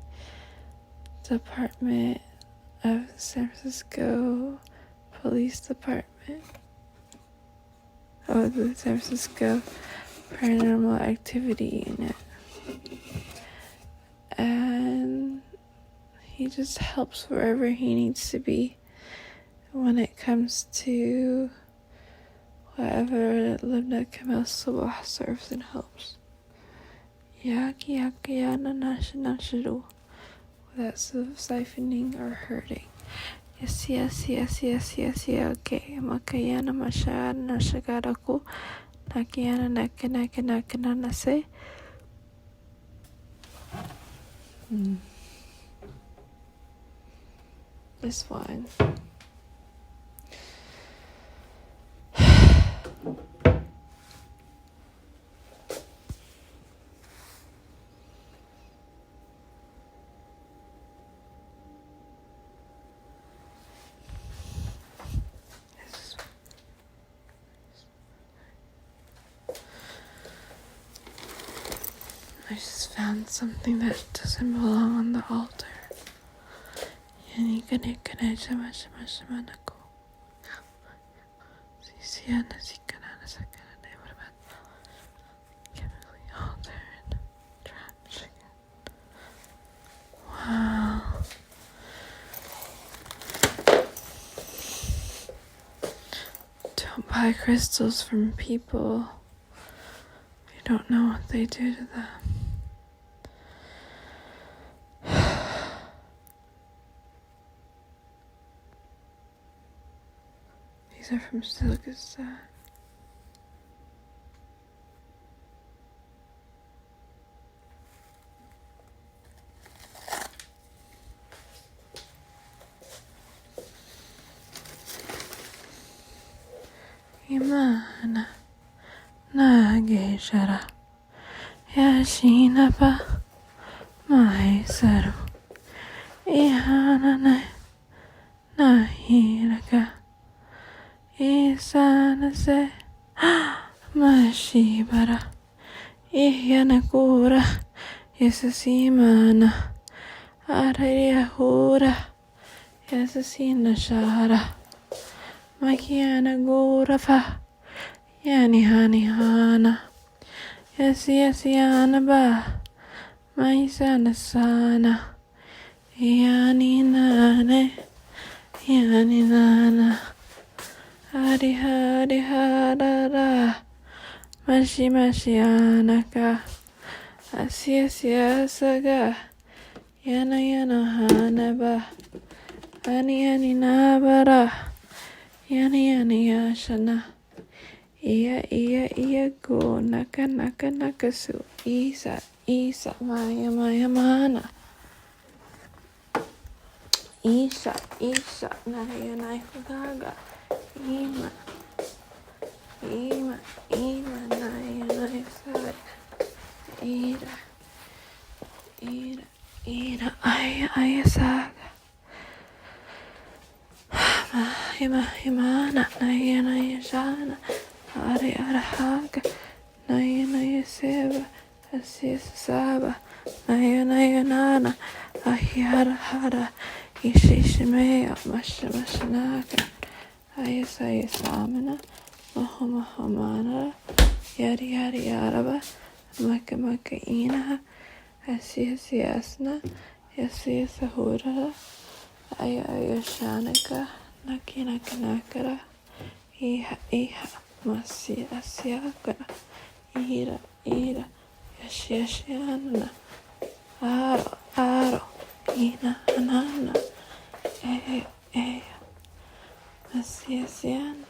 Department of San Francisco Police Department. The San Francisco Paranormal Activity Unit. And he just helps wherever he needs to be when it comes to whatever Lubna Kamal Suboh serves and helps. Without siphoning or hurting. Yes, okay. Makayana mashad nashagaraku nakiana nakana nase. This one. I just found something that doesn't belong on the altar. Wow. buy crystals from people. You don't know what they do to them. These are from Silicon. Imana Nageshara Yashinapa Maisaru Ihanana Nahiraka Isanase Mashibara Iyanakura Yasasimana Arayahura Yasasina Shara Makiana Gorafa Yani Hani Hana Yasiana Ba Maisana Sana Yani Nane Yani Nana Hari Hari Harara Mashi Mashianaka Asia Saga Yana Yana Hanaba Ani Ani Nabara Yani Yani Yashana Iya go Naka Nakasu Isa Maya Mana Isa Naya Naya Ima Naya Saga Ira Aya Saga Himana Naya Shana Ari Arahaga Naya Seva Asis Saba Naya Nana Ahihara Hara Ishishimea Mashanaka Ayasaya Samana Mahamana Yari Araba Maka Ina Asiyasna Yasiya Sahura Ayashanaka Nakinakara Iha Masi Asiakara Ira Yashiana Aro Ina Anana Eya Masiasiana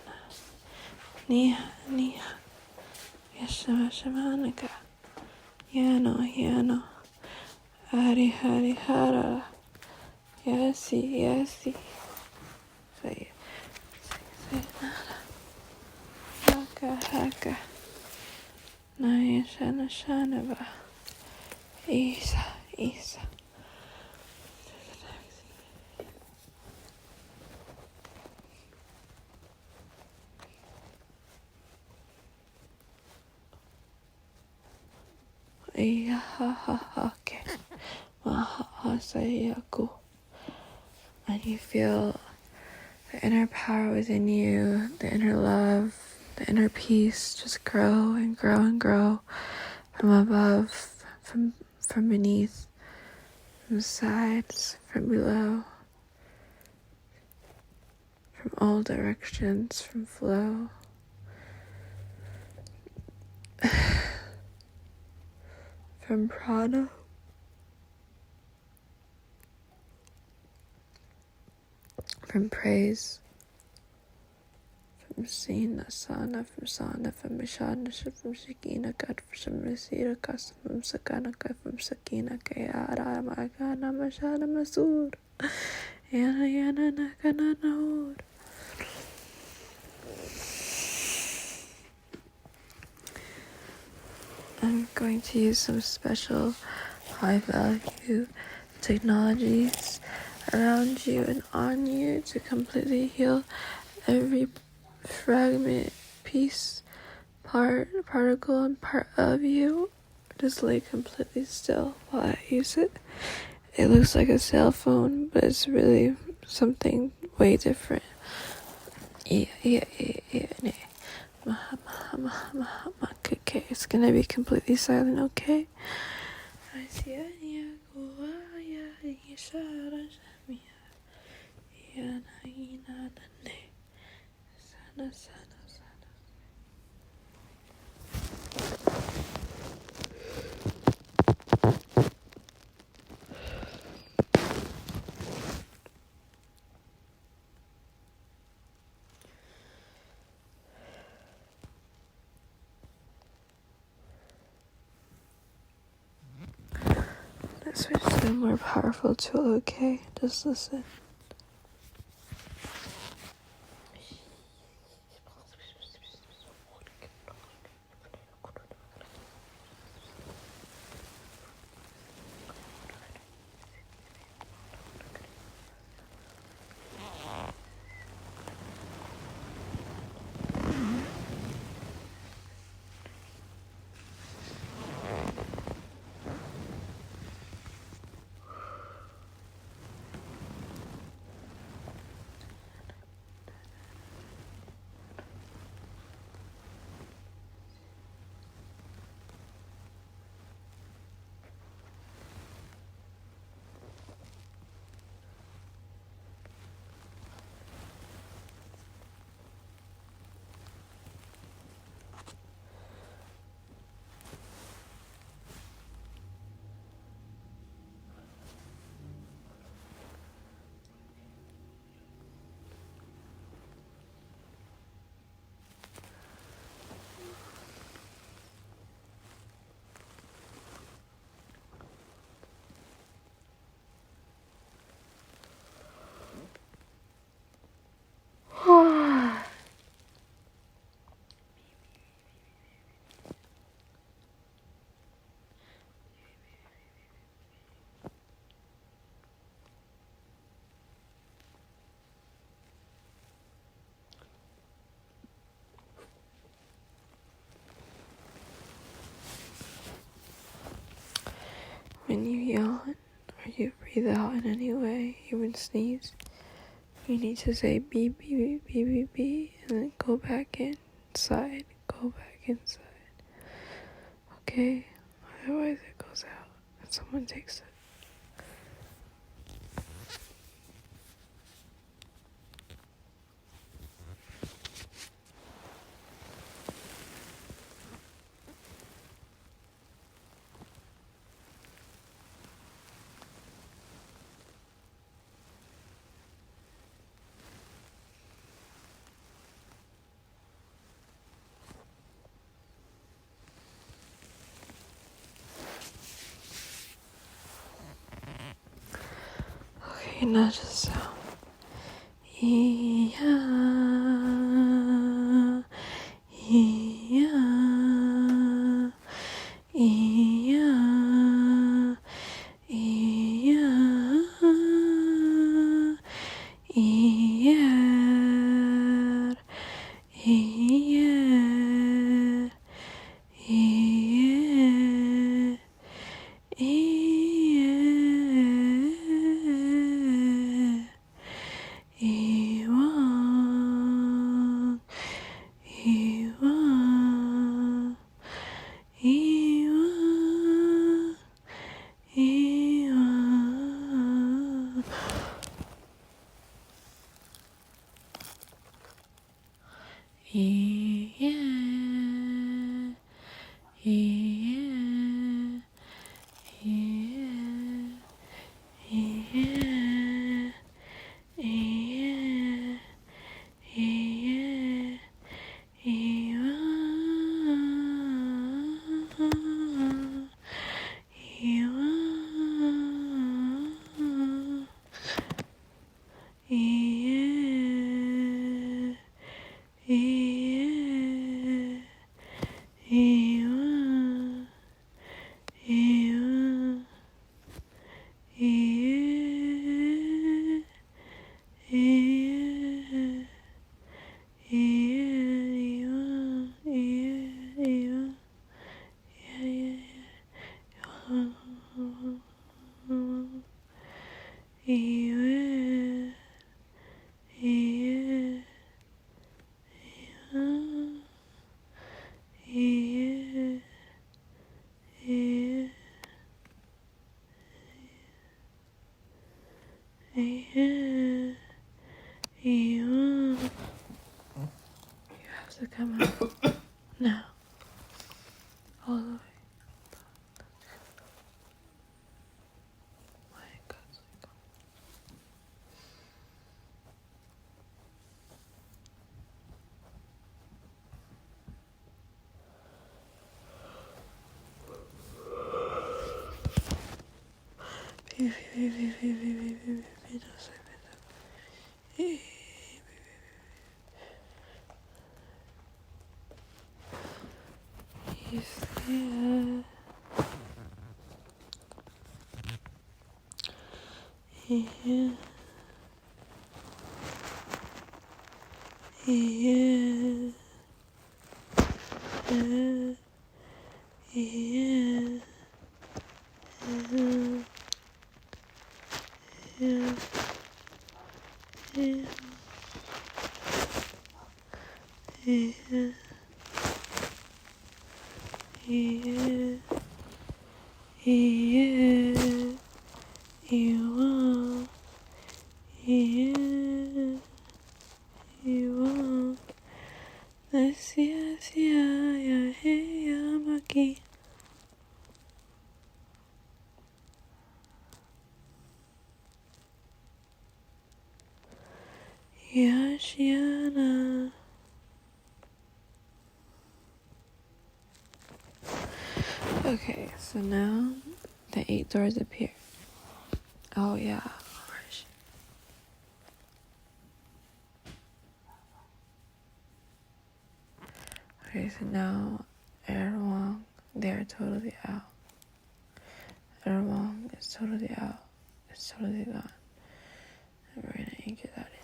Niha Yashamanaka Yano Hari Hara Yasi Say Haka Naya Shanaba Isa Ihahahake Mahasayaku. And you feel the inner power within you, the inner love, the inner peace just grow and grow and grow from above, from beneath, from the sides, from below, from all directions, from flow. From prana, from praise, from sina, sana, from mishana, from shakina, kat, from masira, kas, from sakana, from sakina, kayara, magana, mashana, masur, yana, nakana, naur. I'm going to use some special high value technologies around you and on you to completely heal every fragment, piece, particle, and part of you. Just lay completely still while I use it. It looks like a cell phone, but it's really something way different. Okay, it's gonna be completely silent, okay? Sana switch to a more powerful tool, okay? Just listen. When you yawn or you breathe out in any way, even sneeze, you need to say beep, beep, beep, beep, beep, beep, and then go back inside. Go back inside. Okay? Otherwise it goes out and someone takes it. Okay, now just sound. Yeah, yeah, yeah, yeah, yeah, yeah, yeah. Iwan, Iwan, Iwan, Iwan. Yeah, yeah, yeah, yeah, yeah, yeah. Iwan, Iwan, yeah, yeah, Iwan, Iwan, yeah, yeah, yeah, yeah, yeah, yeah, yeah, yeah, yeah, yeah, yeah, you have to come out now, all the way. My God. Yashiana. Okay, so now the 8 doors appear. Oh yeah. Okay, so now Erewhon, they're totally out. Erewhon is totally out. It's totally gone. And we're gonna anchor that in.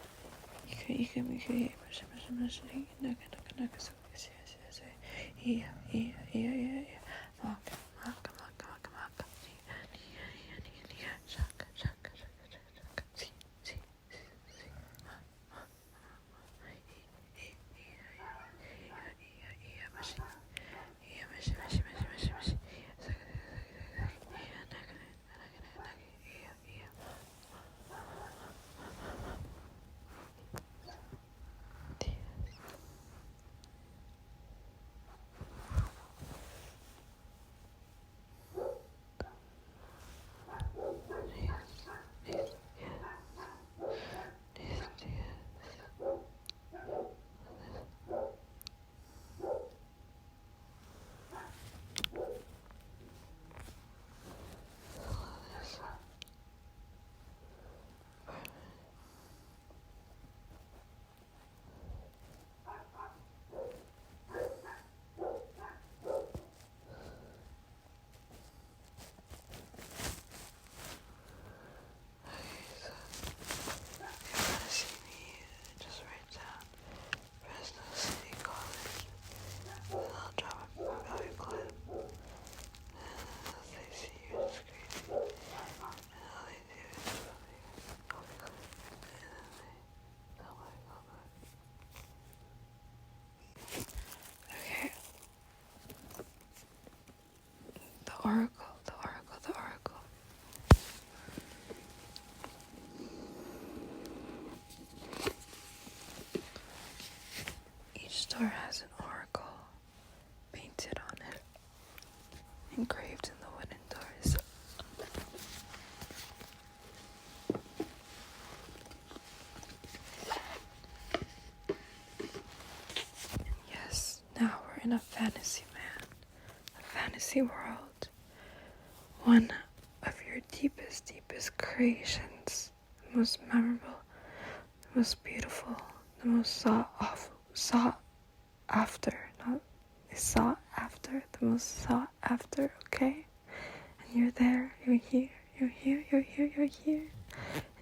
The oracle. Each door has an oracle painted on it, engraved in the wooden doors. Yes, now we're in a fantasy land, a fantasy world. One of your deepest creations, the most memorable, the most beautiful, the most sought after, okay? And you're there, you're here, and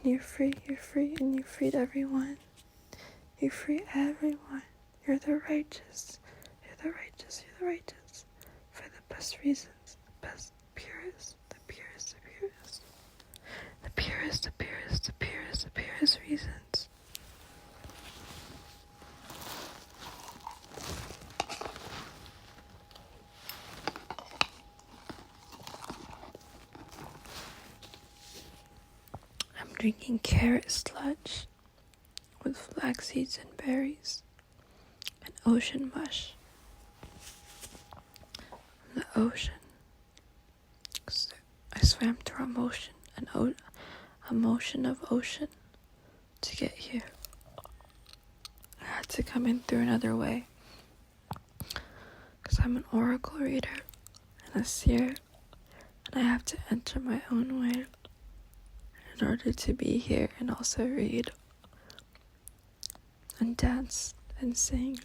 you're free, and you freed everyone. You free everyone. You're the righteous, for the best reasons, the best, purest reasons. I'm drinking carrot sludge with flax seeds and berries and ocean mush from the ocean. I swam through a motion of ocean to get here. I had to come in through another way because I'm an oracle reader and a seer, and I have to enter my own way in order to be here and also read and dance and sing.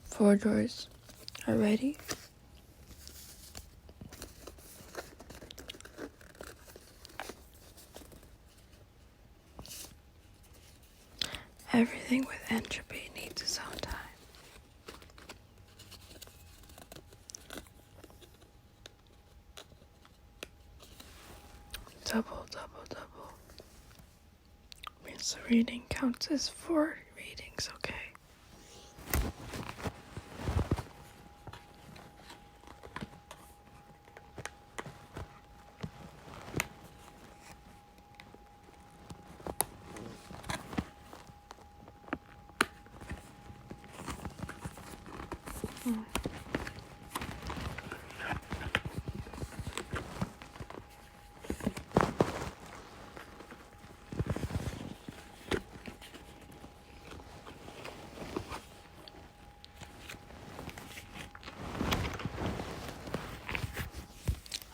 Four doors are ready. Everything with entropy needs its own time. Double, double, double. Means the reading counts as 4 readings, okay?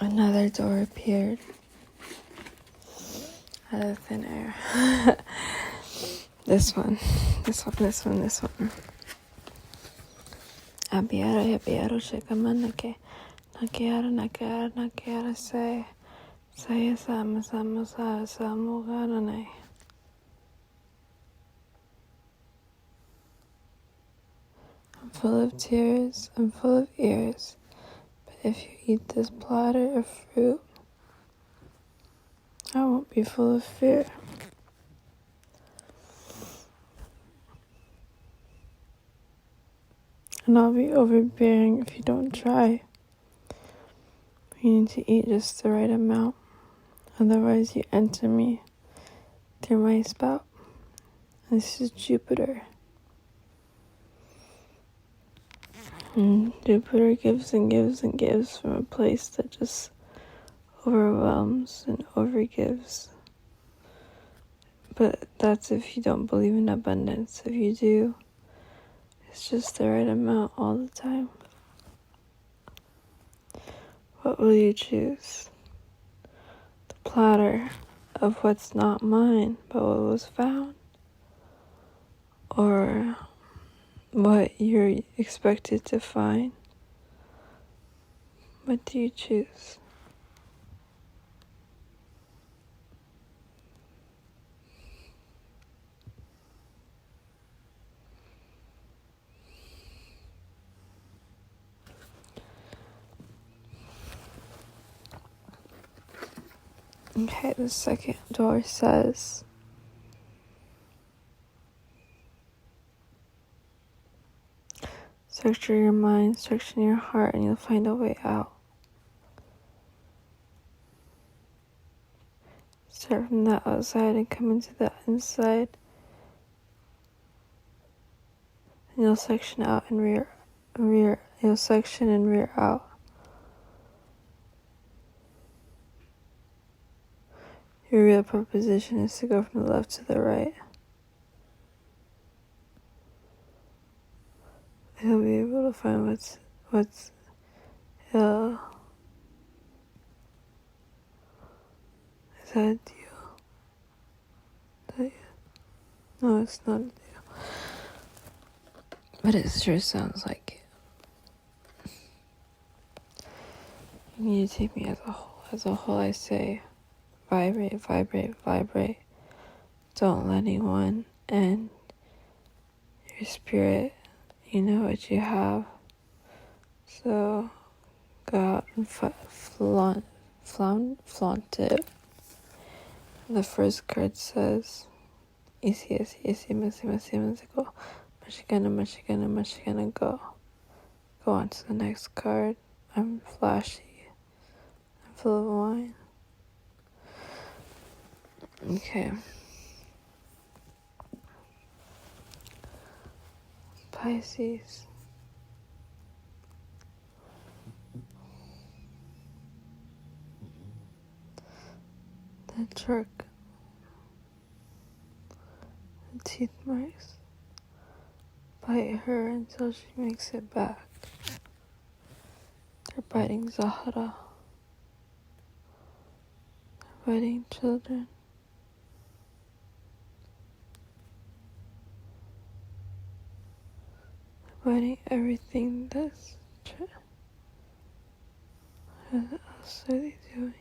Another door appeared out of thin air. This one. Abiara, shakamanake. Nakiara, say. Saya sama, samugaranay. I'm full of tears, I'm full of ears. But if you eat this platter of fruit, I won't be full of fear. And I'll be overbearing if you don't try. You need to eat just the right amount. Otherwise you enter me through my spout. This is Jupiter. And Jupiter gives and gives and gives from a place that just overwhelms and overgives. But that's if you don't believe in abundance. If you do, it's just the right amount all the time. What will you choose? The platter of what's not mine, but what was found? Or what you're expected to find? What do you choose? Okay, the second door says, structure your mind, structure your heart, and you'll find a way out. Start from the outside and come into the inside. And you'll section out and you'll section and rear out. Your real proposition is to go from the left to the right. He'll be able to find what's ill. Is that a deal? No, it's not a deal. But it sure sounds like it. You need to take me as a whole. As a whole, I say, vibrate, vibrate, vibrate. Don't let anyone end your spirit. You know what you have. So go out and flaunt it. And the first card says, easy, messy, go. Mashigana, go. Go on to the next card. I'm flashy. I'm full of wine. Okay. Pisces. The jerk. The teeth marks. Bite her until she makes it back. They're biting Zahara. They're biting children. They're biting everything that's what else are they doing?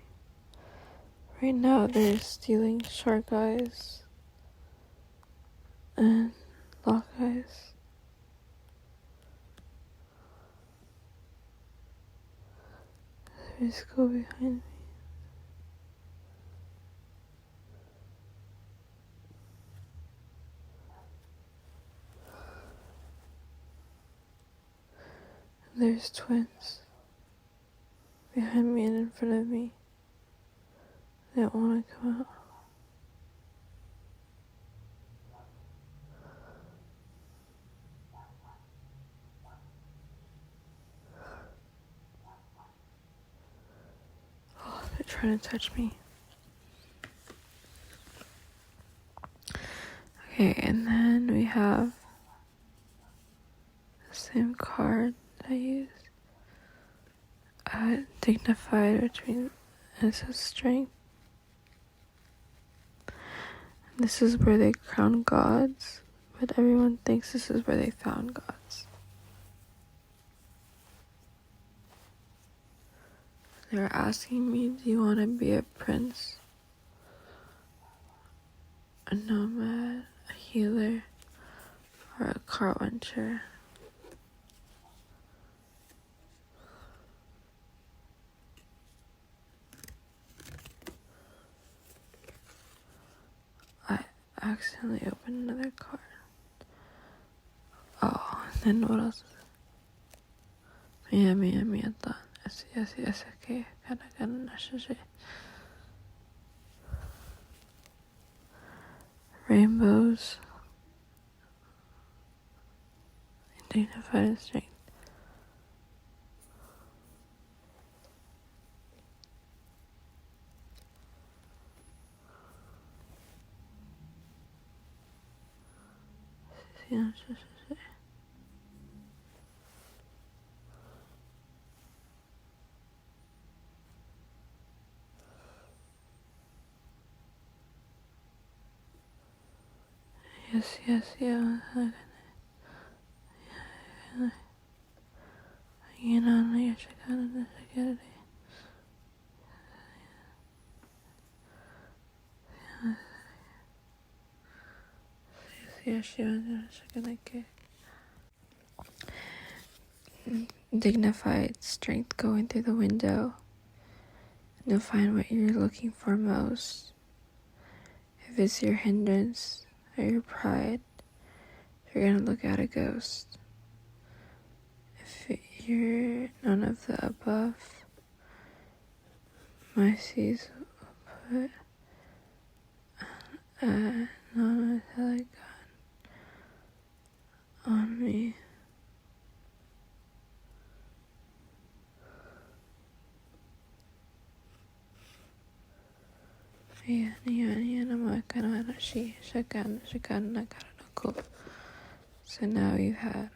Right now they're stealing shark eyes and lock eyes. There's go behind me. There's twins behind me and in front of me. They don't want to come out. Oh, they're trying to touch me. Okay, and then we have the same card that I used. Dignified, which means it says strength. This is where they crown gods, but everyone thinks this is where they found gods. They were asking me, do you want to be a prince, a nomad, a healer, or a carpenter? I accidentally opened another card. Oh, and then what else? Miyata. Yes, okay. Rainbows. Dignified strength. Yes, yeah. Dignified strength going through the window. And you'll find what you're looking for most. If it's your hindrance or your pride, you're gonna look at a ghost. If you're none of the above, my seas will put a non-metallic gun on me. So now you have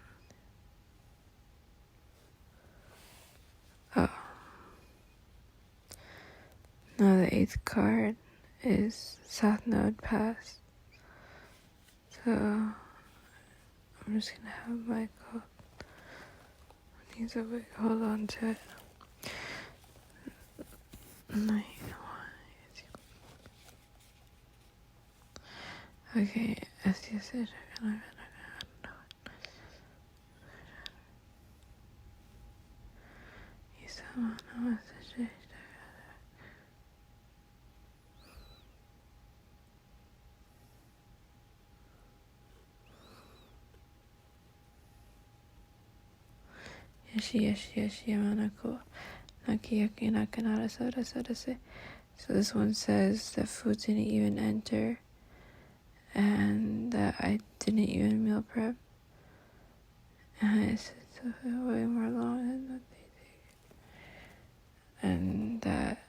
Now the 8th card is South Node Pass. So I'm just gonna have Michael. He's awake. Hold on to it. Okay, as you said, So this one says that food didn't even enter, and that I didn't even meal prep, and I said something way more long than what they did, and that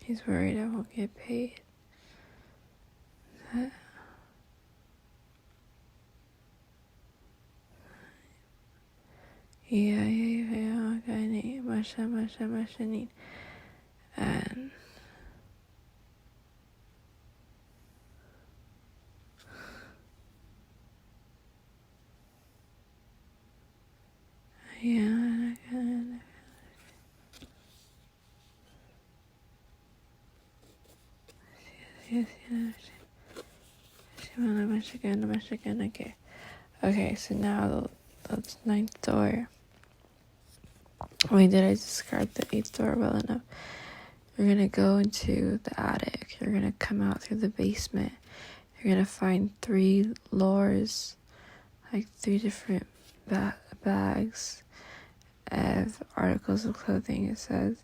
he's worried I won't get paid. That okay, masha need, and okay, so now the 9th door. Wait, did I describe the 8th door well enough? You're gonna go into the attic. You're gonna come out through the basement. You're gonna find 3 lures, like 3 different bags of articles of clothing. It says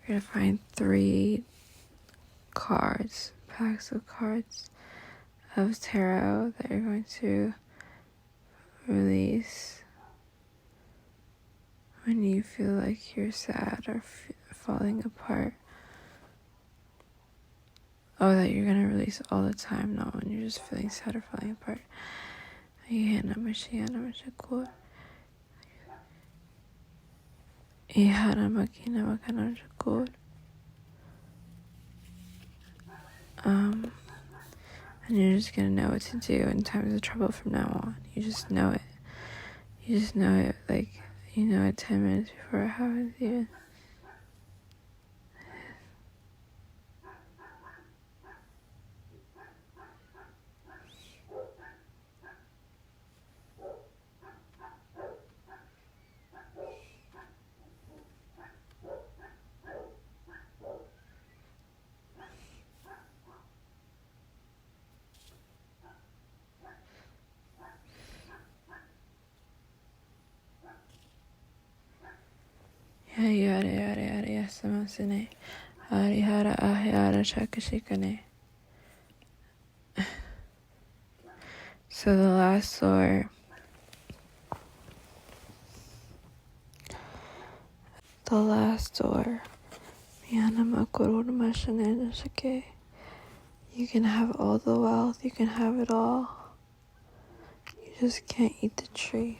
you're gonna find 3 cards, packs of cards of tarot that you're going to release when you feel like you're sad or falling apart. Oh, that you're gonna release all the time, not when you're just feeling sad or falling apart. And you're just gonna know what to do in times of trouble from now on. You just know it. You just know it, like, you know it 10 minutes before it happens even. So the last door, you can have all the wealth, you can have it all. You just can't eat the tree.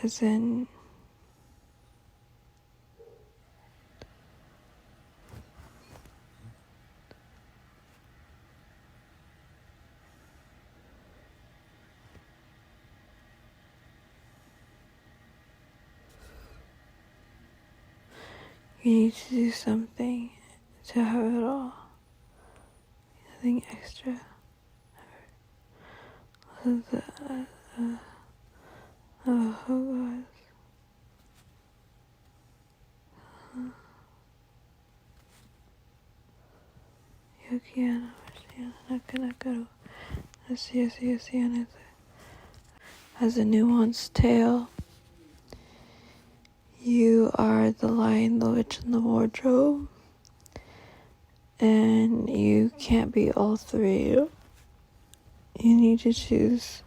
As in, you need to do something to have it all. Nothing extra. Oh God. As a nuanced tale, you are the lion, the witch, and the wardrobe, and you can't be all 3. You need to choose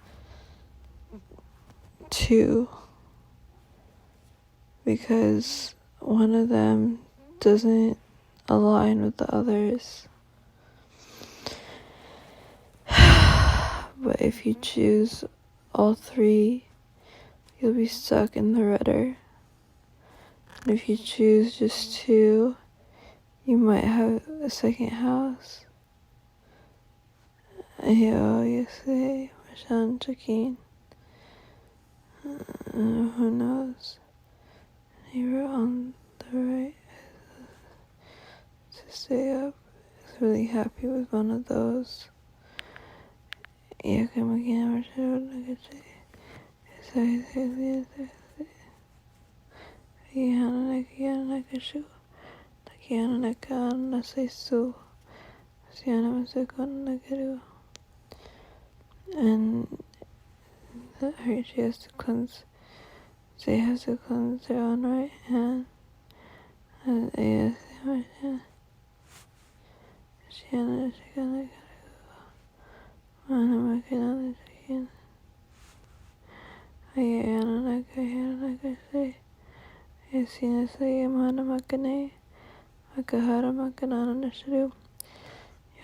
2, because one of them doesn't align with the others. But if you choose all 3, you'll be stuck in the rudder. And if you choose just two, you might have a second house. Ayo, yase, mashan chakin. Who knows? You were on the right to stay up. I was really happy with one of those. And her, she has to cleanse. They have to cleanse their own right hand. And you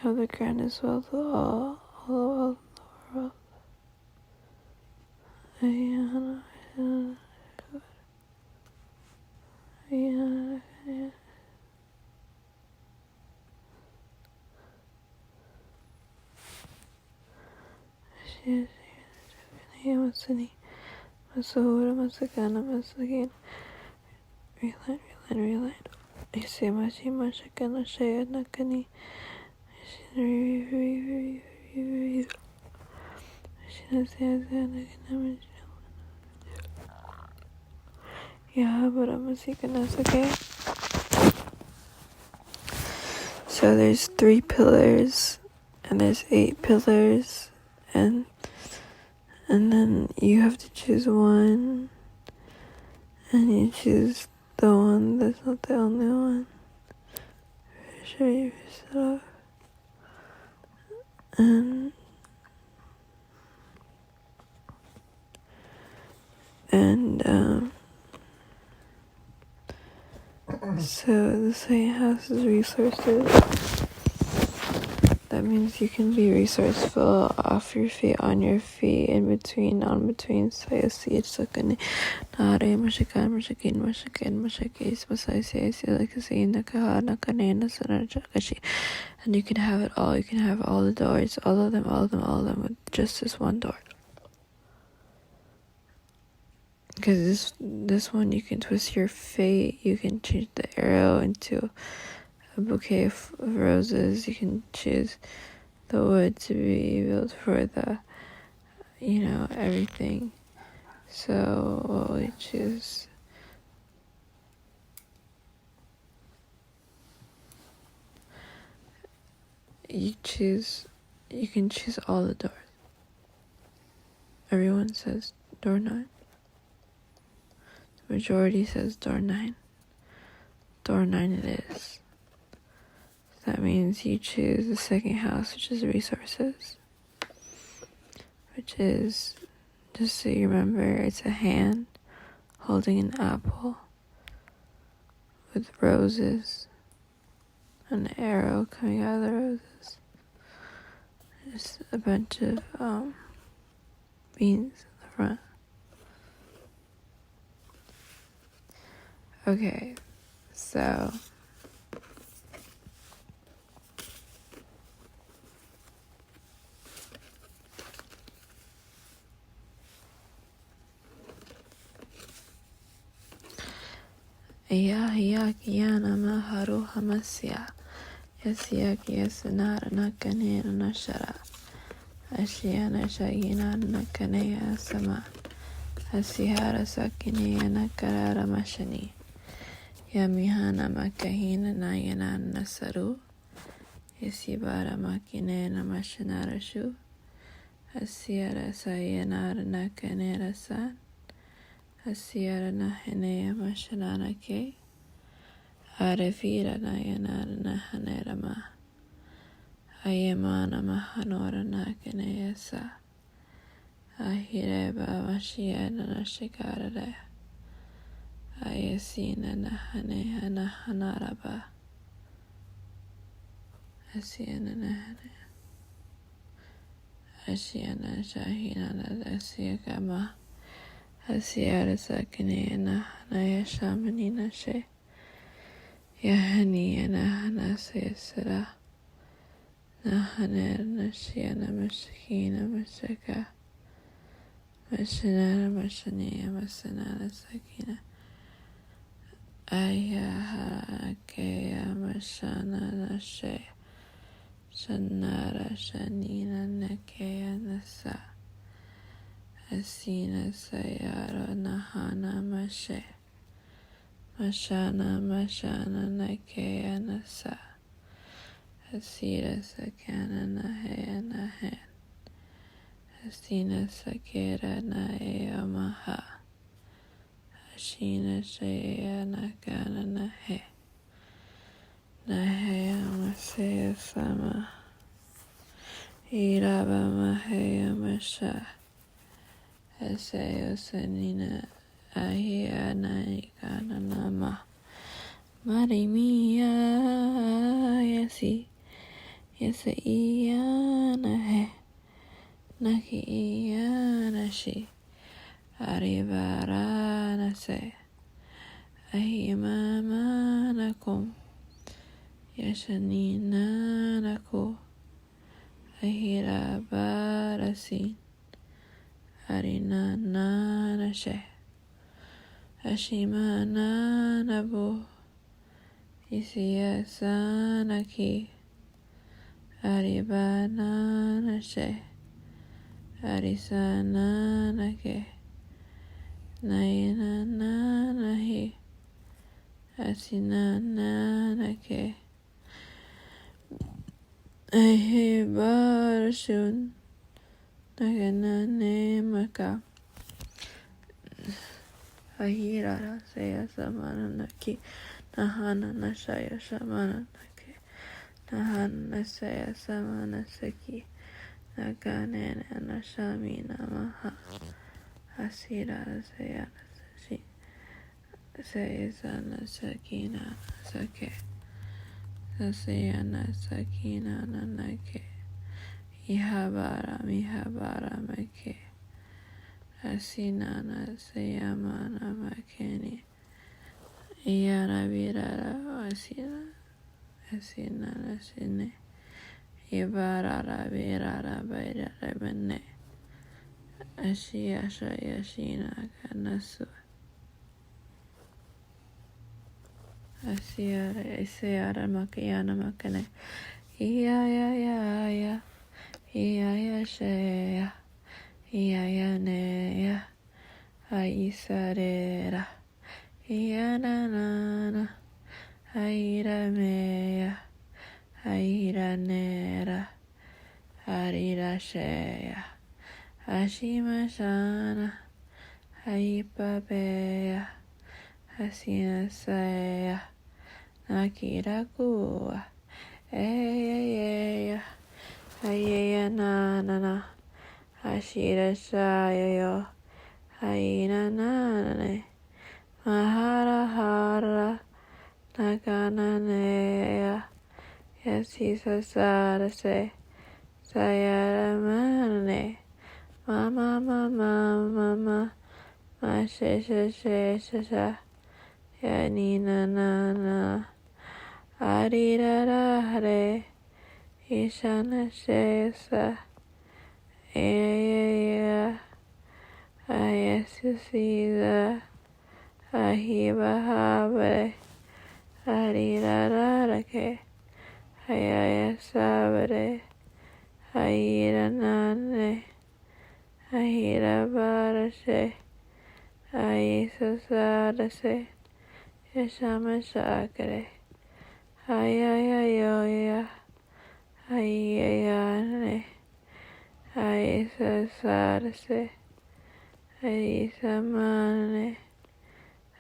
have the grandest wealth of all the wealth of the world. Reline. You say machi mashakana shayana kani. Yeah, but I'm okay. So there's 3 pillars, and there's 8 pillars, and then you have to choose one, and you choose the one that's not the only one. Sure you set off. And so the second house is resources. That means you can be resourceful off your feet, on your feet, in between, on between. So you see it's looking and you can have it all. You can have all the doors, all of them with just this one door. Because this one, you can twist your fate. You can change the arrow into a bouquet of roses. You can choose the wood to be built for the, everything. So what will you choose? You can choose all the doors. Everyone says door 9. The majority says door 9. Door 9 it is. That means you choose the second house, which is resources. Which is, just so you remember, it's a hand holding an apple with roses, an arrow coming out of the roses. Just a bunch of beans in the front. Okay, so Ayahiyakiana maharu hamasya Yasyakiyasanara nakanena nashara Ashiana shayina nakanea sama Asihara sakinea nakarara mashani Yamihana makahina nayana nasaru Yasibara makinena mashanarashu Asiara sayanara nakanera san Asiara nahanea mashanarake Arefira nayanara nahanerama Ayemana mahanora nakaneyasa Ahireba mashiana nashikarare Ayasina nahaneha nahanaraba Asiana nahane Asiana shahina nadasiyakama Asiara Sakine Nahana Shamanina She Yahani Nahana Sesara Nahaner Nashiana Mashakina Mashaka Mashanara Mashania Masanara Sakina Ayaha Kea Mashana Nashe Shanara Shanina Nakea Nasa Asina Sayara Nahana Mashe Mashana Nakea Nasa Asira Sakana Nahea Nahan Asina Sakera Naea Maha Ashina Shaya Nakana Nahe Nahea Masaya Sama Iraba Mahea Masha Asaya Sanina Ahia Naikana Nama Marimia Yasi iya nahe Naki iya nashi Arivara nase Ahimama nakum Yashanina naku Ahira barasin Arina nashe Ashimana nabu Isiyasanaki Aribana nashe Arisana nake Naina nahi Asina nake Ahibarashun Naganane maka Ahirara Saya Samana Naki Nahana Nashaya Shamana Naki Nahana Nasaya Samana Saki Naganene Nashami Namaha Asira Sayana Sashi Sayasana Sakina Sake Sasayana Sakina Nanake Ihabara Make Asinana Sayamana Makeni Iyara Virara Asinana Sine Ibarara Virara Bairara Bene Ashiyasha Yashina Kanasu Asiyara Makayana Makane Iya Shaya Iya Neya Aisarera Iya Nana Aira Meya Aira Nera Arira Shaya Ashima Shana Aipa Beya Asina Saya Nakira Kua Eya Ayaya Nana Ashira Shaya Aina Nane Mahara Nakananeya Yasisa Sarase Sayara Mane Mama Mashesha Yanina Nana Arirare Ishana Shesa Aya Ayasisa Ahiba Habe Arirarake Ayaya Sabare Ayira Nane Ahira Barashe Aisa Sarase Yashama Shakare Ayayoya Ayayane Aisa Sarase Aisa Mane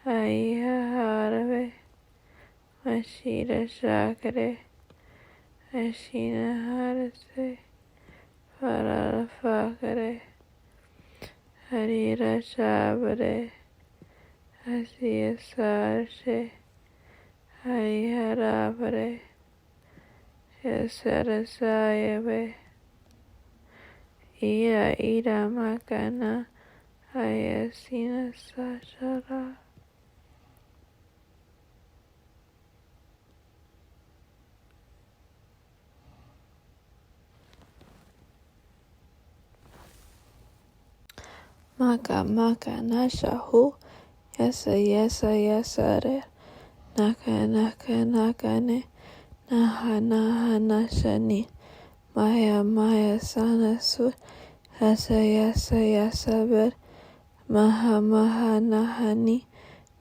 Ayaharave Mashira Shakare Ashina Harase Paralafakare Harira Shabare Asiya Sarshe Hariharabare Yasarasayabe Ira Makana Ayasina Sashara. Maka maka nashahu. Yesa yesa yesa re. Naka naka naka ne. Naha naha nashani. Maya maya sana su. Yasa yasa yasa ber. Maha maha nahani.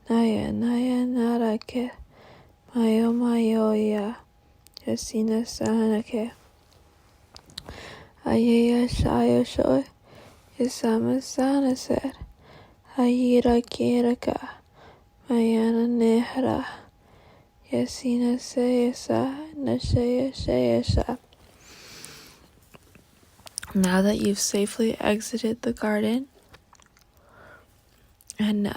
Naya naya narake. Mayo mayo ya. Yasina sanake. Ayaya shayo shoy. Yasama sana ser. Hayira kiraka. Mayana nehra. Yasina sayasa. Nashaya shayasha. Now that you've safely exited the garden and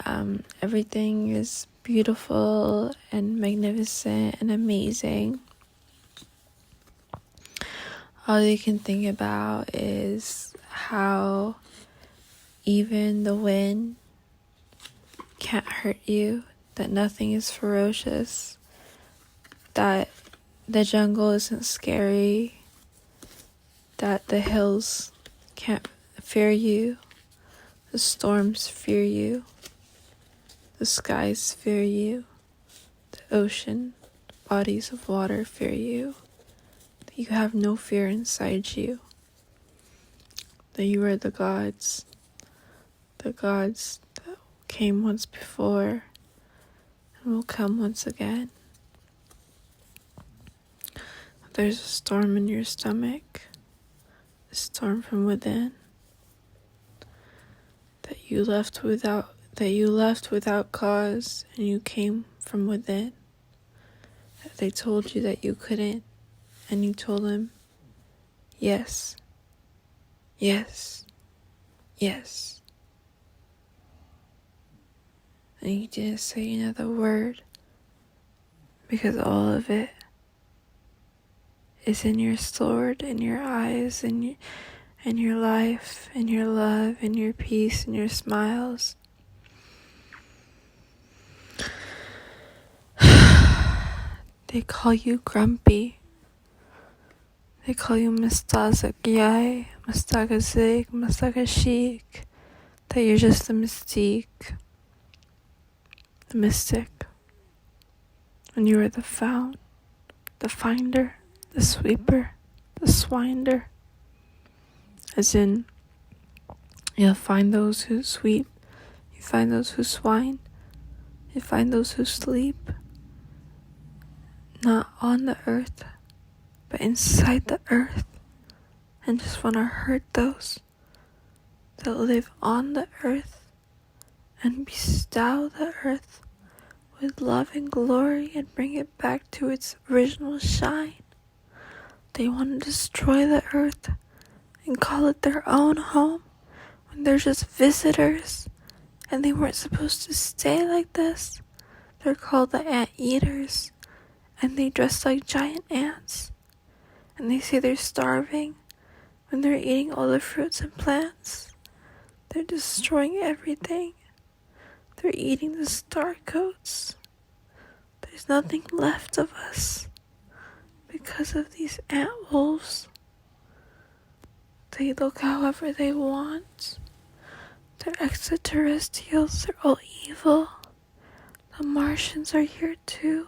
everything is beautiful and magnificent and amazing, all you can think about is how even the wind can't hurt you, that nothing is ferocious, that the jungle isn't scary, that the hills can't fear you, the storms fear you, the skies fear you, the ocean, bodies of water fear you, that you have no fear inside you, that you are the gods that came once before and will come once again. There's a storm in your stomach, a storm from within, that you left without cause, and you came from within. That they told you that you couldn't, and you told them, yes, yes, yes. And you didn't say another word, because all of it is in your sword, in your eyes, in your life, in your love, in your peace, in your smiles. They call you grumpy. They call you Mistazak Yai, Mastagazig, Mastagashik. That you're just the mystique, the mystic. And you are the fount, the finder, the sweeper, the swinder. As in, you'll find those who sweep, you find those who swine, you find those who sleep, not on the earth, but inside the earth, and just want to hurt those that live on the earth and bestow the earth with love and glory and bring it back to its original shine. They want to destroy the earth and call it their own home when they're just visitors and they weren't supposed to stay like this. They're called the ant eaters, and they dress like giant ants, and they say they're starving when they're eating all the fruits and plants. They're destroying everything. They're eating the star coats. There's nothing left of us because of these ant wolves. They look however they want. They're extraterrestrials. They're all evil. The Martians are here too.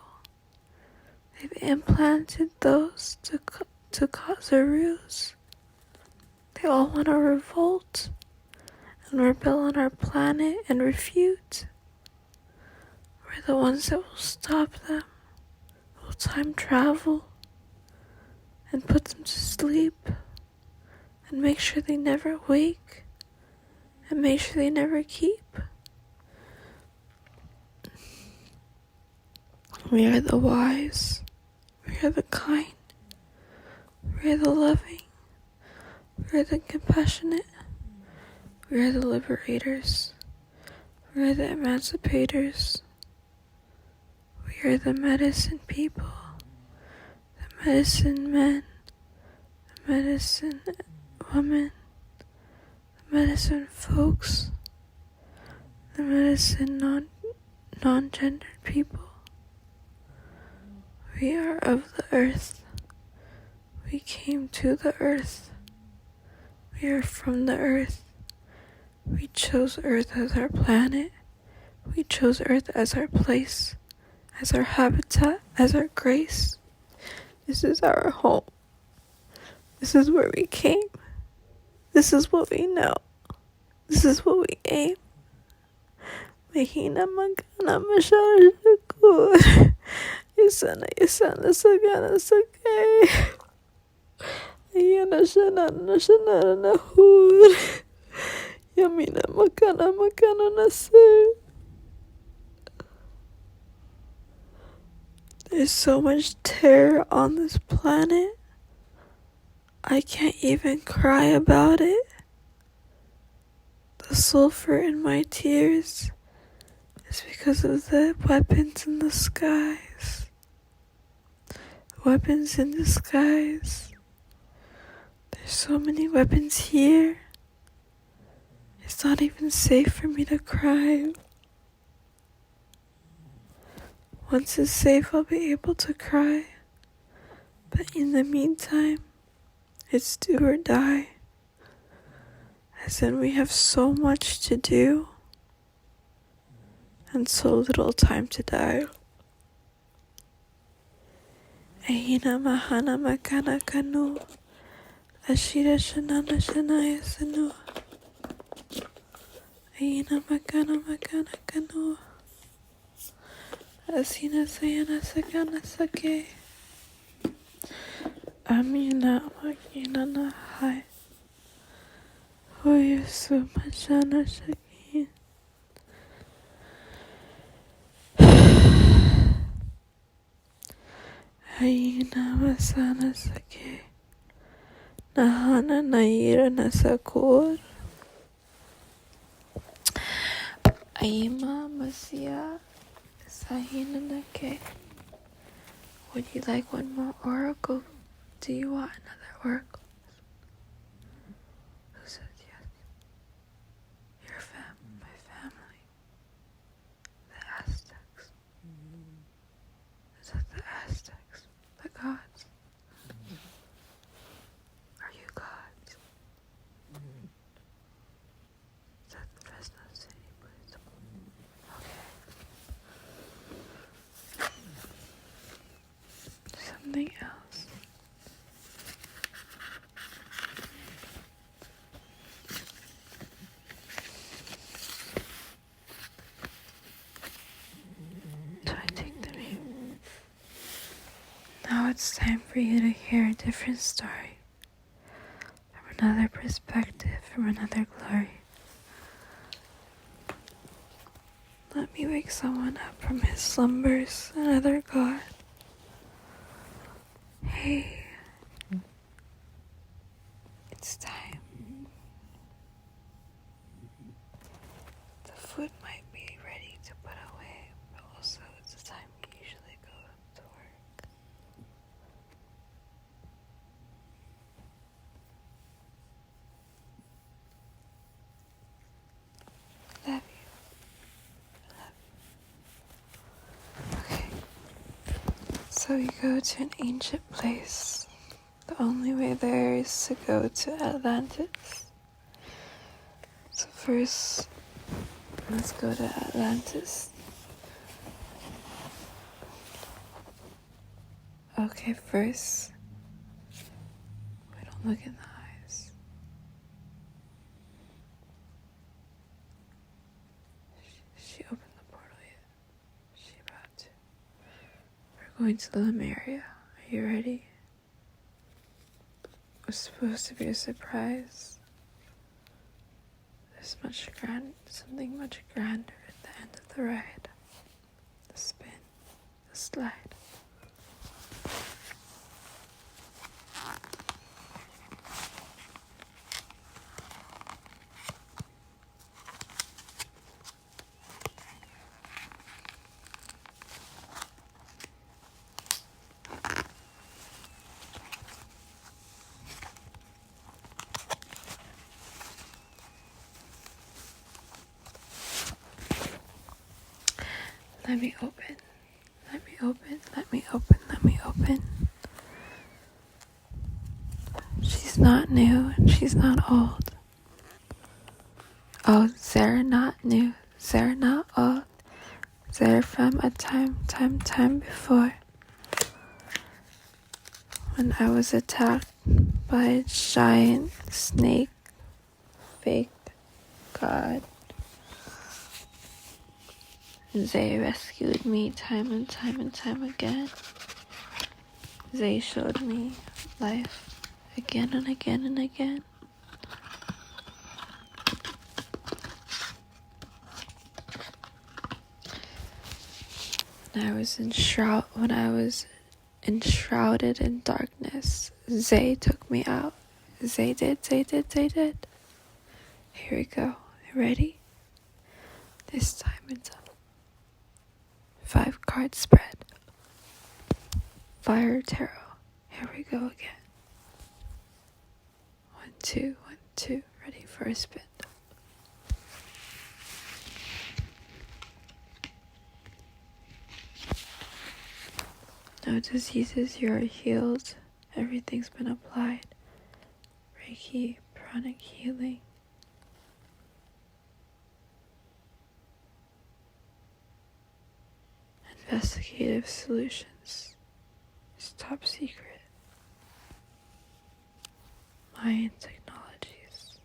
They've implanted those to cause a ruse. They all want to revolt and rebel on our planet and refute. We're the ones that will stop them. We'll time travel and put them to sleep and make sure they never wake and make sure they never keep. We are the wise. We are the kind. We are the loving. We are the compassionate. We are the liberators. We are the emancipators. We are the medicine people. The medicine men. The medicine women. The medicine folks. the medicine non-gendered people. We are of the earth. We came to the earth. We are from the earth. We chose Earth as our planet. We chose Earth as our place, as our habitat, as our grace. This is our home. This is where we came. This is what we know. This is what we aim. Mahina magana mashalakur. Yasana yasana sagana sakay. Ayana shanana shanana nahur. Yamina makana makana nasir. There's so much terror on this planet. I can't even cry about it. The sulfur in my tears is because of the weapons in the skies. Weapons in the skies. There's so many weapons here. It's not even safe for me to cry. Once it's safe, I'll be able to cry. But in the meantime, it's do or die. As in, we have so much to do and so little time to die. Ahina mahana makana kanu. Ashira shanana shanaya sanu. Ahina makana makana kanu. Asina sayana sakana sake. Amina makina na hai. Hoyesu machana shakin. Aina masana sake. Nahana naira nasakur. Aima masia sahina nake. Would you like one more oracle? Do you want another oracle? Who said yes? Your my family. The Aztecs. Is that the Aztecs? The gods? Are you gods? Is that the Fresno City, please? Okay. Something else. Now it's time for you to hear a different story, from another perspective, from another glory. Let me wake someone up from his slumbers, another God. Hey, it's time. The food might be ready to put away, but also it's the time we usually go to work. Love you. Okay. So we go to an ancient place. The only way there is to go to Atlantis. So first, let's go to Atlantis. Okay, first, we don't look in the eyes. She opened the portal yet? She about to. We're going to Lemuria. Are you ready? It was supposed to be a surprise. There's something much grander at the end of the ride. The spin, the slide. Let me open. Let me open. Let me open. Let me open. She's not new and she's not old. Oh, they're not new. They're not old. They're from a time before. When I was attacked by a giant snake fake god. They rescued me time and time again. They showed me life again and again and again. When I was enshrouded in darkness, they took me out. They did. Here we go. You ready? This time it's a 5-card spread. Fire Tarot. Here we go again. 1, 2, 1, 2. Ready for a spin. No diseases, you are healed. Everything's been applied. Reiki, pranic healing. Investigative solutions. It's top secret. Mayan technologies.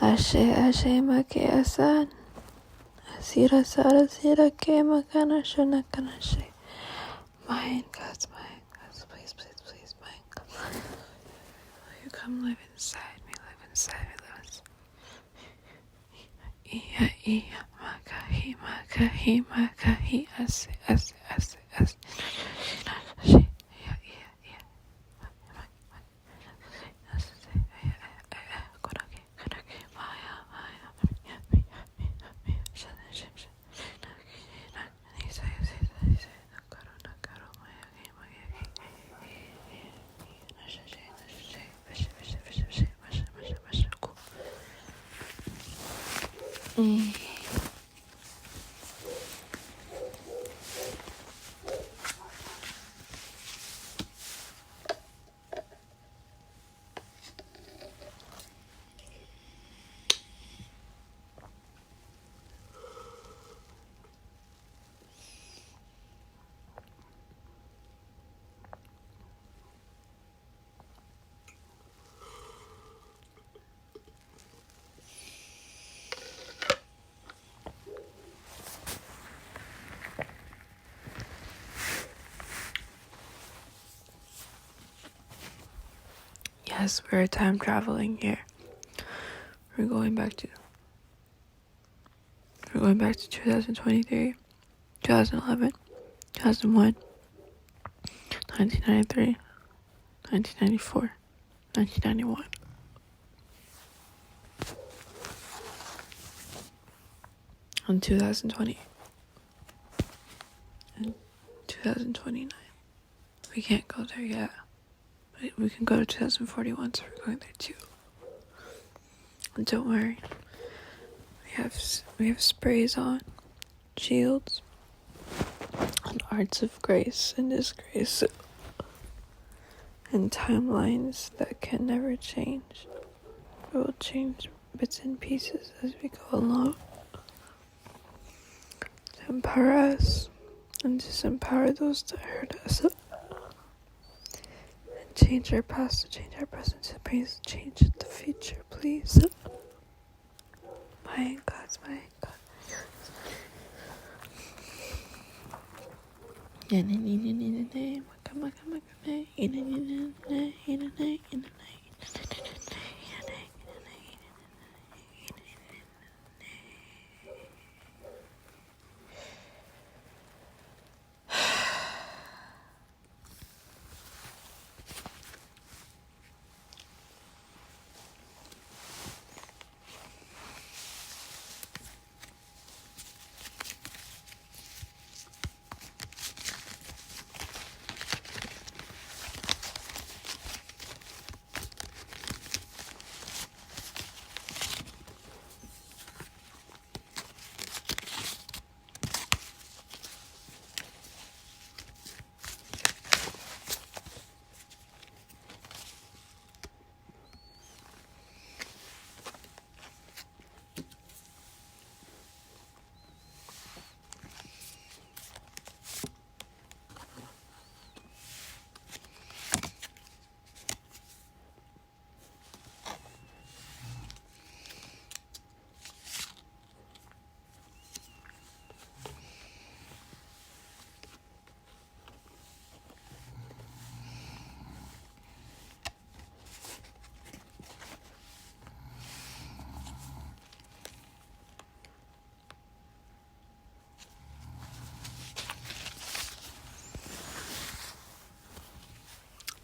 Ashe make asan. Asira sara sira ke makana shona kana she. Mayan gods, please, Mayan gods. Will you come live inside me, live inside me, Iya, makahi, ase. Yes, we're time traveling here. We're going back to 2023, 2011, 2001, 1993, 1994, 1991. And 2020 and 2029. We can't go there yet, but we can go to 2041, so we're going there too. And don't worry, we have sprays on, shields, and arts of grace and disgrace, and timelines that can never change. It will change bits and pieces as we go along to empower us and disempower those that hurt us, and change our past, to change our present, to change the future, please.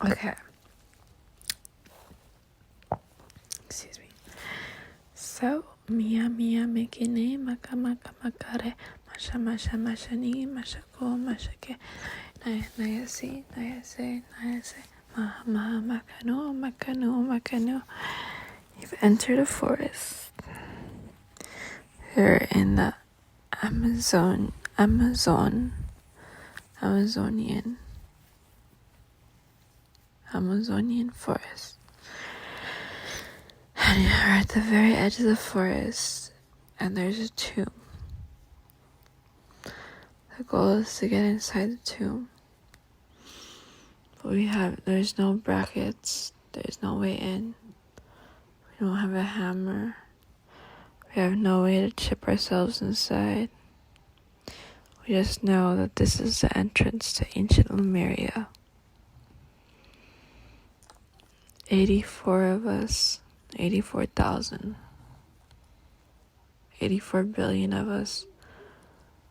Okay. Excuse me. So, Mia Mekine, Maka Makare, Masha Mashani, Mashako, Mashake, Nayase, Makano. You've entered a forest. You're in the Amazonian forest. And you're at the very edge of the forest, and there's a tomb. The goal is to get inside the tomb. But there's no brackets, there's no way in. We don't have a hammer. We have no way to chip ourselves inside. We just know that this is the entrance to ancient Lemuria. 84 of us, 84,000, 84 billion of us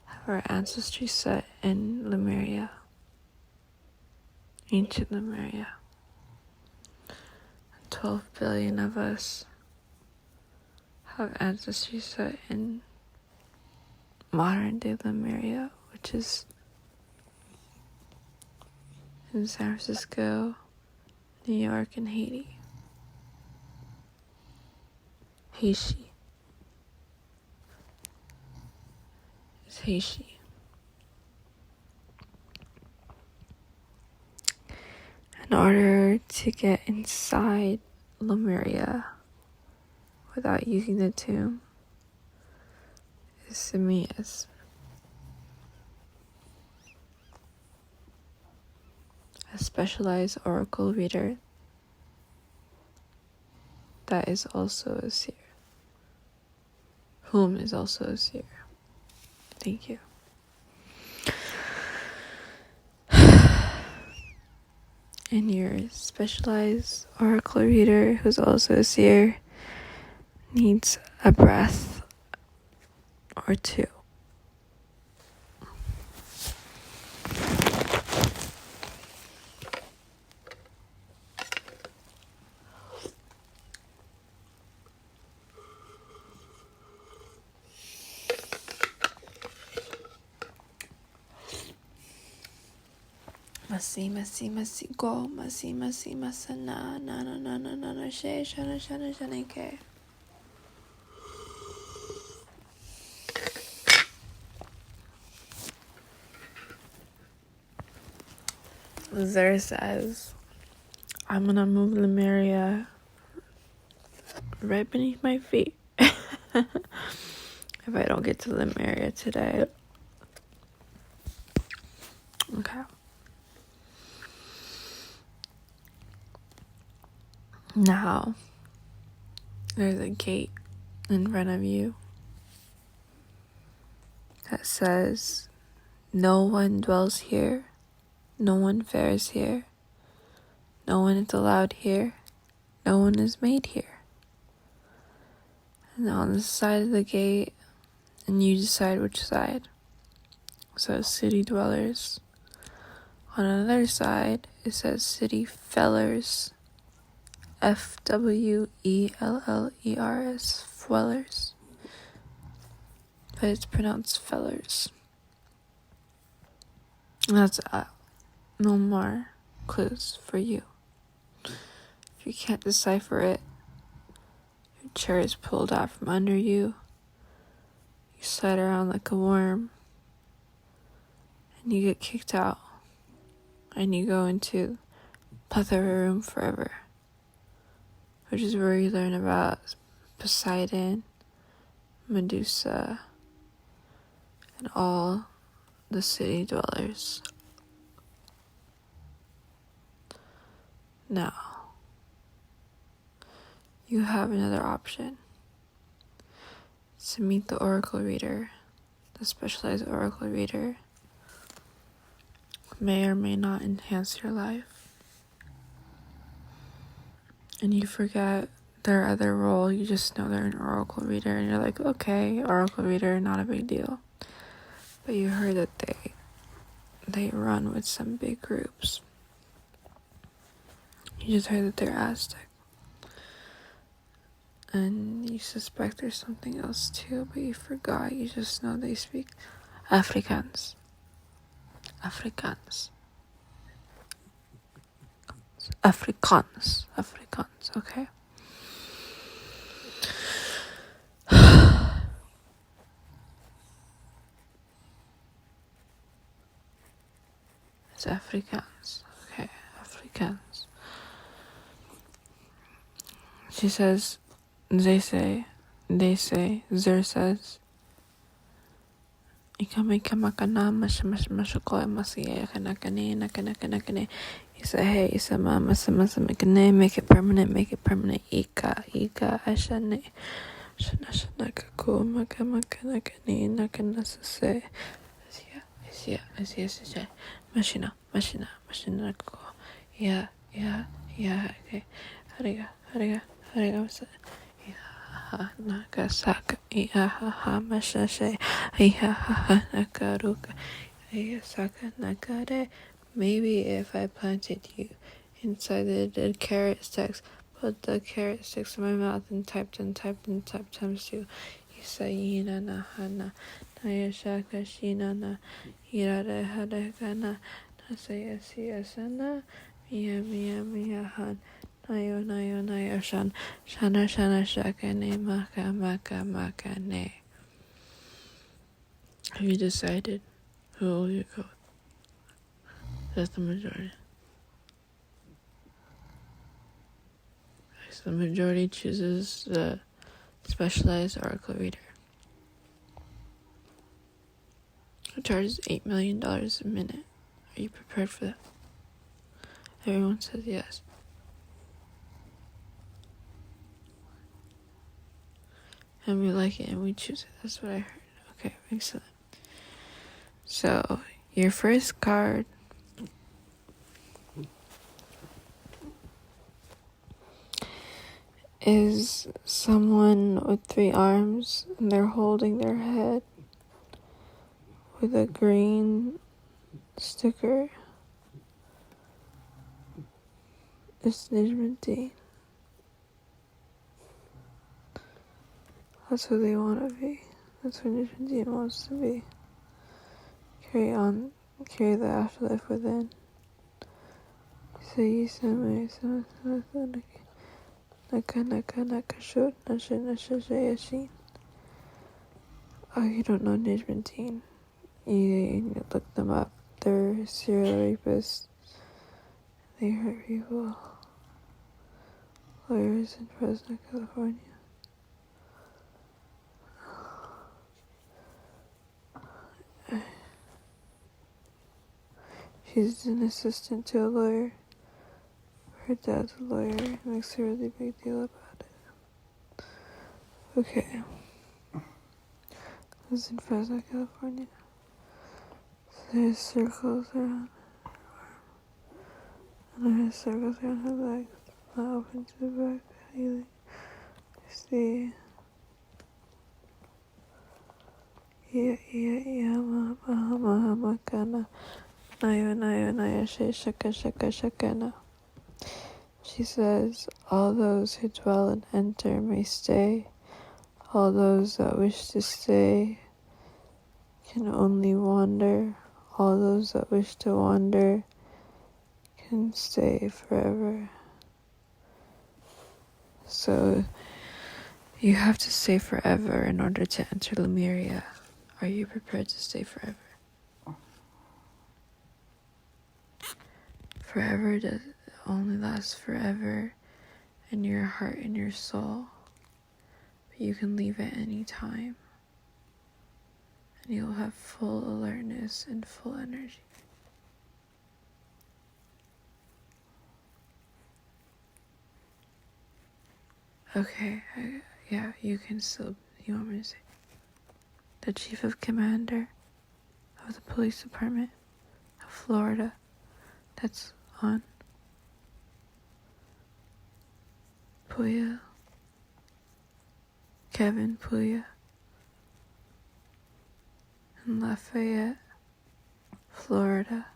have our ancestry set in Lemuria, ancient Lemuria. 12 billion of us have ancestry set in modern day Lemuria, which is in San Francisco, New York, and Haiti. Haiti. It's Haiti. In order to get inside Lemuria without using the tomb is to meet a specialized oracle reader that is also a seer, whom is also a seer. Thank you. And your specialized oracle reader, who's also a seer, needs a breath or two. Masi go, masi masana, na she, shana ke. Zer says, I'm gonna move Lemuria right beneath my feet if I don't get to Lemuria today. Okay. Now, there's a gate in front of you that says, no one dwells here, no one fares here, no one is allowed here, no one is made here. And on the side of the gate, and you decide which side. So city dwellers. On another side, it says city fellers. Fwellers. Fwellers. But it's pronounced fellers. And that's no more clues for you. If you can't decipher it, your chair is pulled out from under you. You slide around like a worm. And you get kicked out. And you go into plethora room forever. Which is where you learn about Poseidon, Medusa, and all the city dwellers. Now, you have another option. To meet the oracle reader, the specialized oracle reader, may or may not enhance your life. And you forget their other role, you just know they're an oracle reader, and you're like, okay, oracle reader, not a big deal. But you heard that they run with some big groups. You just heard that they're Aztec. And you suspect there's something else too, but you forgot. You just know they speak Afrikaans. Afrikaans, okay? It's Afrikaans, okay, Afrikaans. She says, they say, Zer says, Ika makana mashakoy masiya nakane. Isa hey, isa mama makane, make it permanent, Ika ashane. Shana kako makana nakana sase. Asia. Mashina ko. Yeah, okay. Hariga. Nagasaka, Mashashe, Nakaruka, Saka Nakare. Maybe if I planted you inside the dead carrot sticks, put the carrot sticks in my mouth and typed times two. Isayina Nahana, Nayashaka Shinana, Irada Hadakana, Nasaya Siasana, Mia Han. Nayo, shana, shakane, maka, ne. Have you decided who will you go with? That's the majority. So the majority chooses the specialized oracle reader, who charges $8 million a minute. Are you prepared for that? Everyone says yes. And we like it and we choose it. That's what I heard. Okay, excellent. So, your first card is someone with 3 arms and they're holding their head with a green sticker. It's Nijmati. That's who they want to be. That's who Nijmati wants to be. Carry the afterlife within. Oh, you don't know Nijmati. You look them up. They're serial rapists. They hurt people. Lawyers in Fresno, California. She's an assistant to a lawyer. Her dad's a lawyer. It makes a really big deal about it. Okay. It's in Fresno, California. So there's circles around, and there's circles around her legs. Not open to the back, healing. See. Makana. Naya, shakana. She says, all those who dwell and enter may stay. All those that wish to stay can only wander. All those that wish to wander can stay forever. So you have to stay forever in order to enter Lemuria. Are you prepared to stay forever? Forever does only last forever in your heart and your soul. But you can leave at any time. And you'll have full alertness and full energy. Okay, yeah, you can still, you want me to say, the chief of commander of the police department of Florida, that's on Puya, Kevin Puya, in Lafayette, Florida,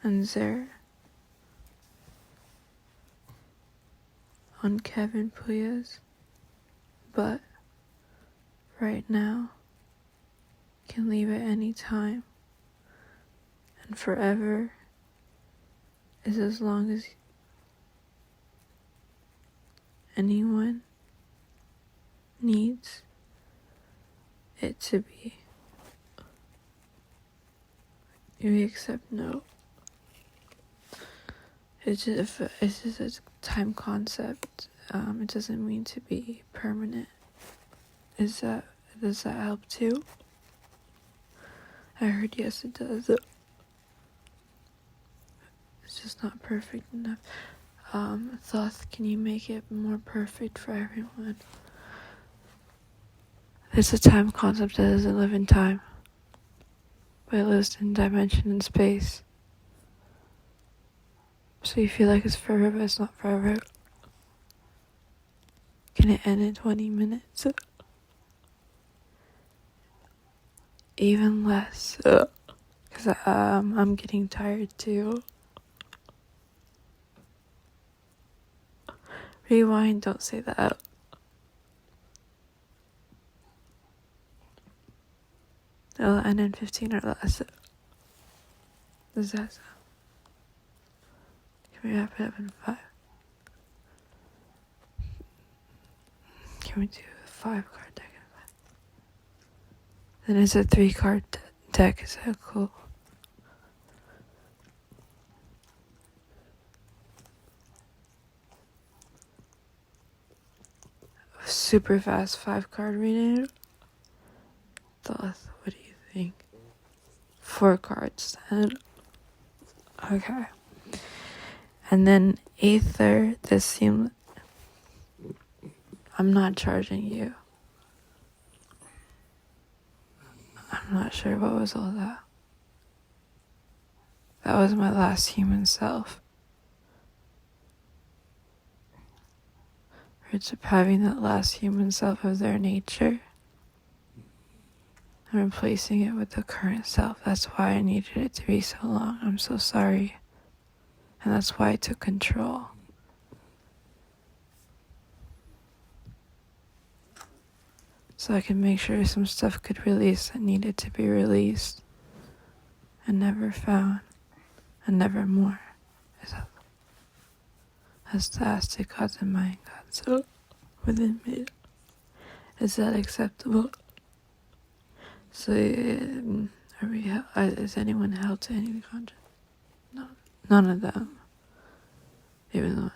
and there, on Kevin Puya's butt, right now, can leave at any time, and forever is as long as anyone needs it to be. We accept no. It's just a time concept. It doesn't mean to be permanent. Does that help too? I heard yes, it does. It's just not perfect enough. Thoth, can you make it more perfect for everyone? It's a time concept that doesn't live in time, but it lives in dimension and space. So you feel like it's forever, but it's not forever. Can it end in 20 minutes? Even less. Because I'm getting tired too. Rewind, don't say that. It'll end in 15 or less. Does that sound? Can we wrap it up in 5? Can we do a 5-card deck in 5? Then it's a 3-card deck. Is that cool? Super fast 5-card reading. Thoth, what do you think? 4 cards then. Okay. And then Aether, this seemed... I'm not charging you. I'm not sure what was all that. That was my last human self. It's depriving that last human self of their nature and replacing it with the current self. That's why I needed it to be so long. I'm so sorry. And that's why I took control. So I could make sure some stuff could release that needed to be released and never found and never more. As the Aztec gods and Mayan gods within me. Is that acceptable? So, is anyone held to any contract? No, none of them. Even though.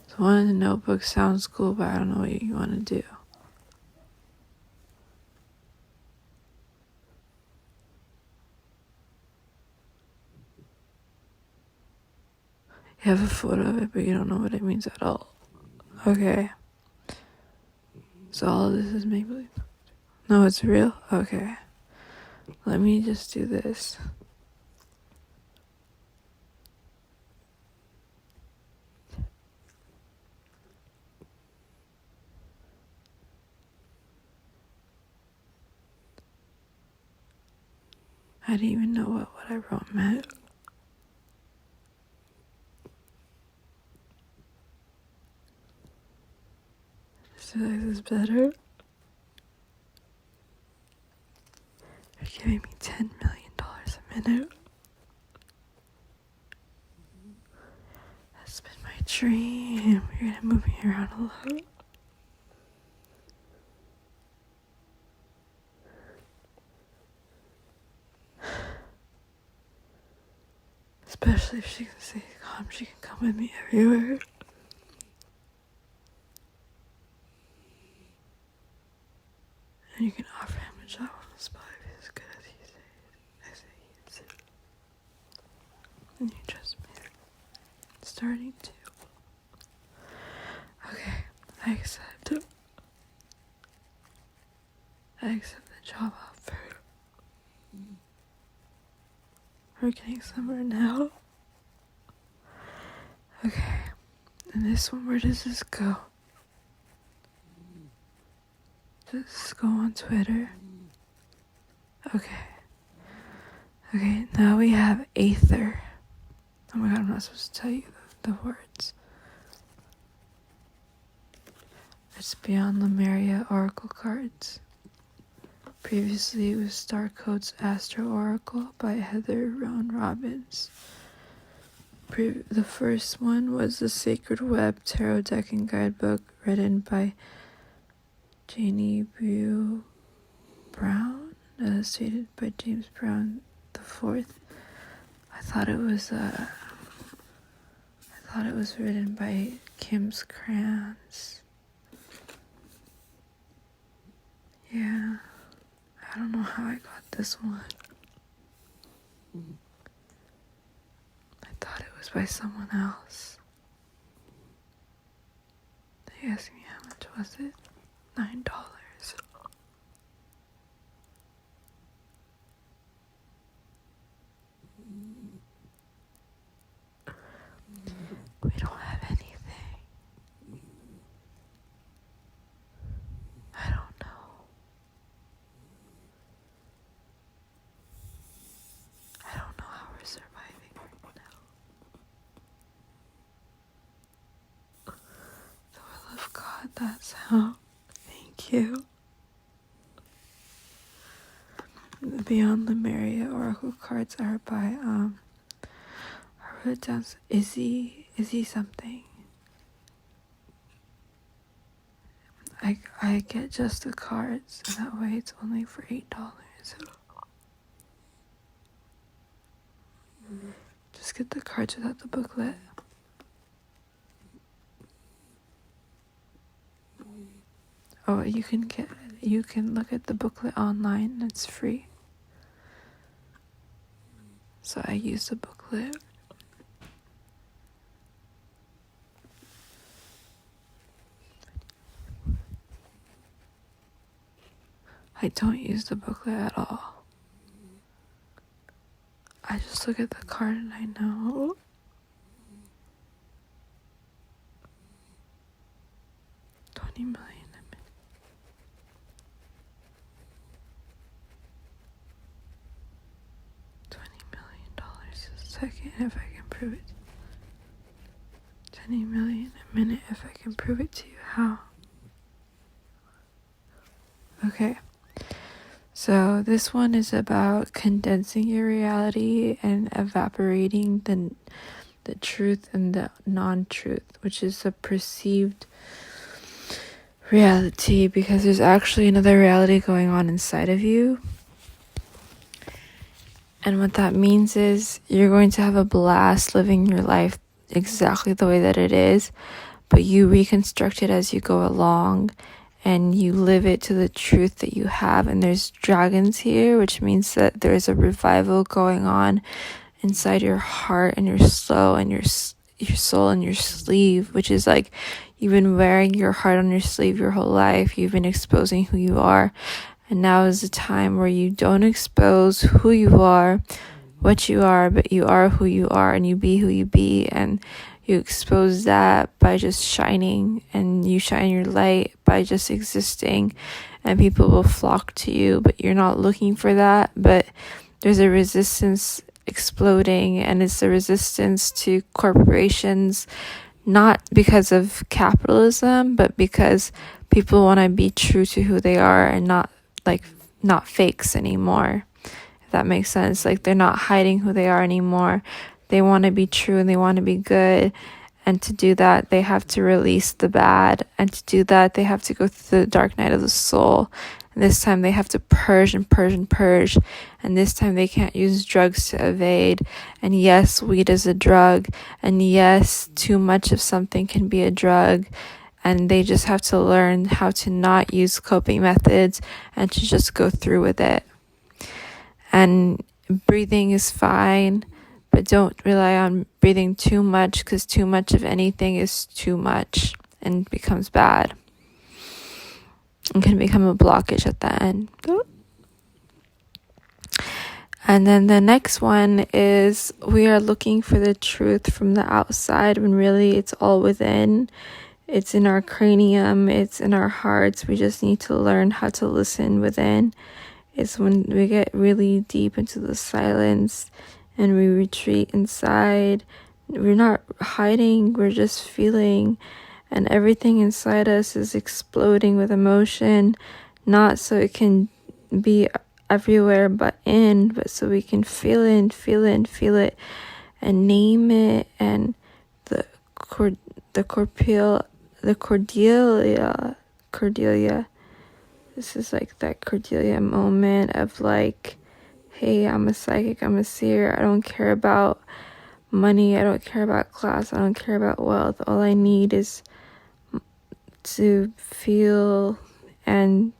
So one of the notebooks sounds cool, but I don't know what you want to do. You have a photo of it, but you don't know what it means at all. Okay. So all of this is make-believe. No, it's real? Okay. Let me just do this. I didn't even know what I wrote meant. This is better. You're giving me $10 million a minute. That's been my dream. You're gonna move me around a lot. Especially if she can say come, she can come with me everywhere. And you can offer him a job on the spot if he's as good as he says. I say he is. And you trust me. Starting to. Okay, I accept it. I accept the job offer. We're getting somewhere now. Okay, and this one, where does this go? Does this go on Twitter? Okay, now we have Aether. Oh my god, I'm not supposed to tell you the words. It's Beyond Lemuria Oracle cards. Previously, it was Starcode's Astro Oracle by Heather Roan Robbins. The first one was the Sacred Web Tarot Deck and Guidebook, written by Janie Brew Brown, illustrated by James Brown IV. I thought it was written by Kim's Crayons. Yeah. I don't know how I got this one. I thought it was by someone else. They asked me how much was it? $9. We don't have anything. I don't know. I don't know how we're surviving right now. The will of God, that's how. Thank you. The Beyond Lemuria Oracle cards are by, I wrote it down, Izzy something. I get just the cards, and that way it's only for $8. Just get the cards without the booklet. Oh, you can look at the booklet online, it's free. So I use the booklet. I don't use the booklet at all. I just look at the card and I know. $20 million a minute. $20 million a second if I can prove it. $20 million a minute if I can prove it to you. How? Okay. So this one is about condensing your reality and evaporating the truth and the non-truth, which is the perceived reality, because there's actually another reality going on inside of you. And what that means is you're going to have a blast living your life exactly the way that it is, but you reconstruct it as you go along. And you live it to the truth that you have. And there's dragons here, which means that there's a revival going on inside your heart and your soul, and your soul on your sleeve, which is like you've been wearing your heart on your sleeve your whole life. You've been exposing who you are. And now is the time where you don't expose who you are, what you are, but you are who you are, and you be who you be. And you expose that by just shining, and you shine your light by just existing, and people will flock to you, but you're not looking for that. But there's a resistance exploding, and it's a resistance to corporations, not because of capitalism, but because people want to be true to who they are and not fakes anymore, if that makes sense. Like, they're not hiding who they are anymore. They want to be true and they want to be good. And to do that, they have to release the bad. And to do that, they have to go through the dark night of the soul. And this time they have to purge and purge and purge. And this time they can't use drugs to evade. And yes, weed is a drug. And yes, too much of something can be a drug. And they just have to learn how to not use coping methods and to just go through with it. And breathing is fine, but don't rely on breathing too much, because too much of anything is too much and becomes bad and can become a blockage at the end. And then the next one is we are looking for the truth from the outside when really it's all within. It's in our cranium, it's in our hearts. We just need to learn how to listen within. It's when we get really deep into the silence and we retreat inside. We're not hiding, we're just feeling. And everything inside us is exploding with emotion, not so it can be everywhere but so we can feel it and feel it and feel it and name it. And the Cordelia. This is like that Cordelia moment of like, hey, I'm a psychic, I'm a seer. I don't care about money, I don't care about class, I don't care about wealth. All I need is to feel and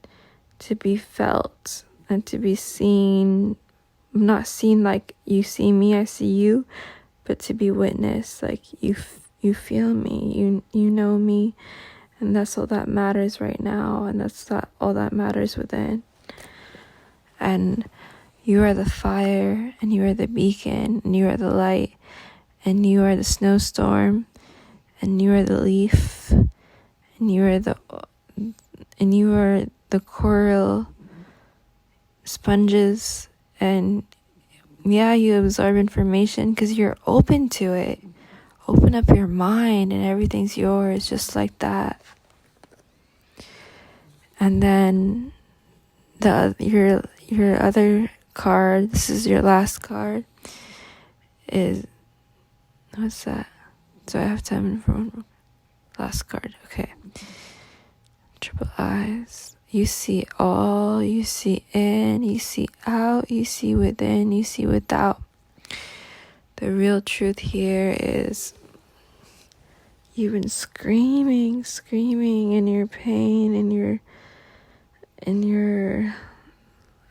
to be felt and to be seen. I'm not seen like you see me, I see you, but to be witnessed, like you feel me, you know me. And that's all that matters right now, and that's all that matters within. And you are the fire, and you are the beacon, and you are the light, and you are the snowstorm, and you are the leaf, and you are the coral sponges. And yeah, you absorb information because you're open to it. Open up your mind and everything's yours, just like that. And then your other card, this is your last card, is, what's that? So I have time for one more. Last card, okay. Triple eyes. You see all, you see in, you see out, you see within, you see without. The real truth here is you've been screaming in your pain,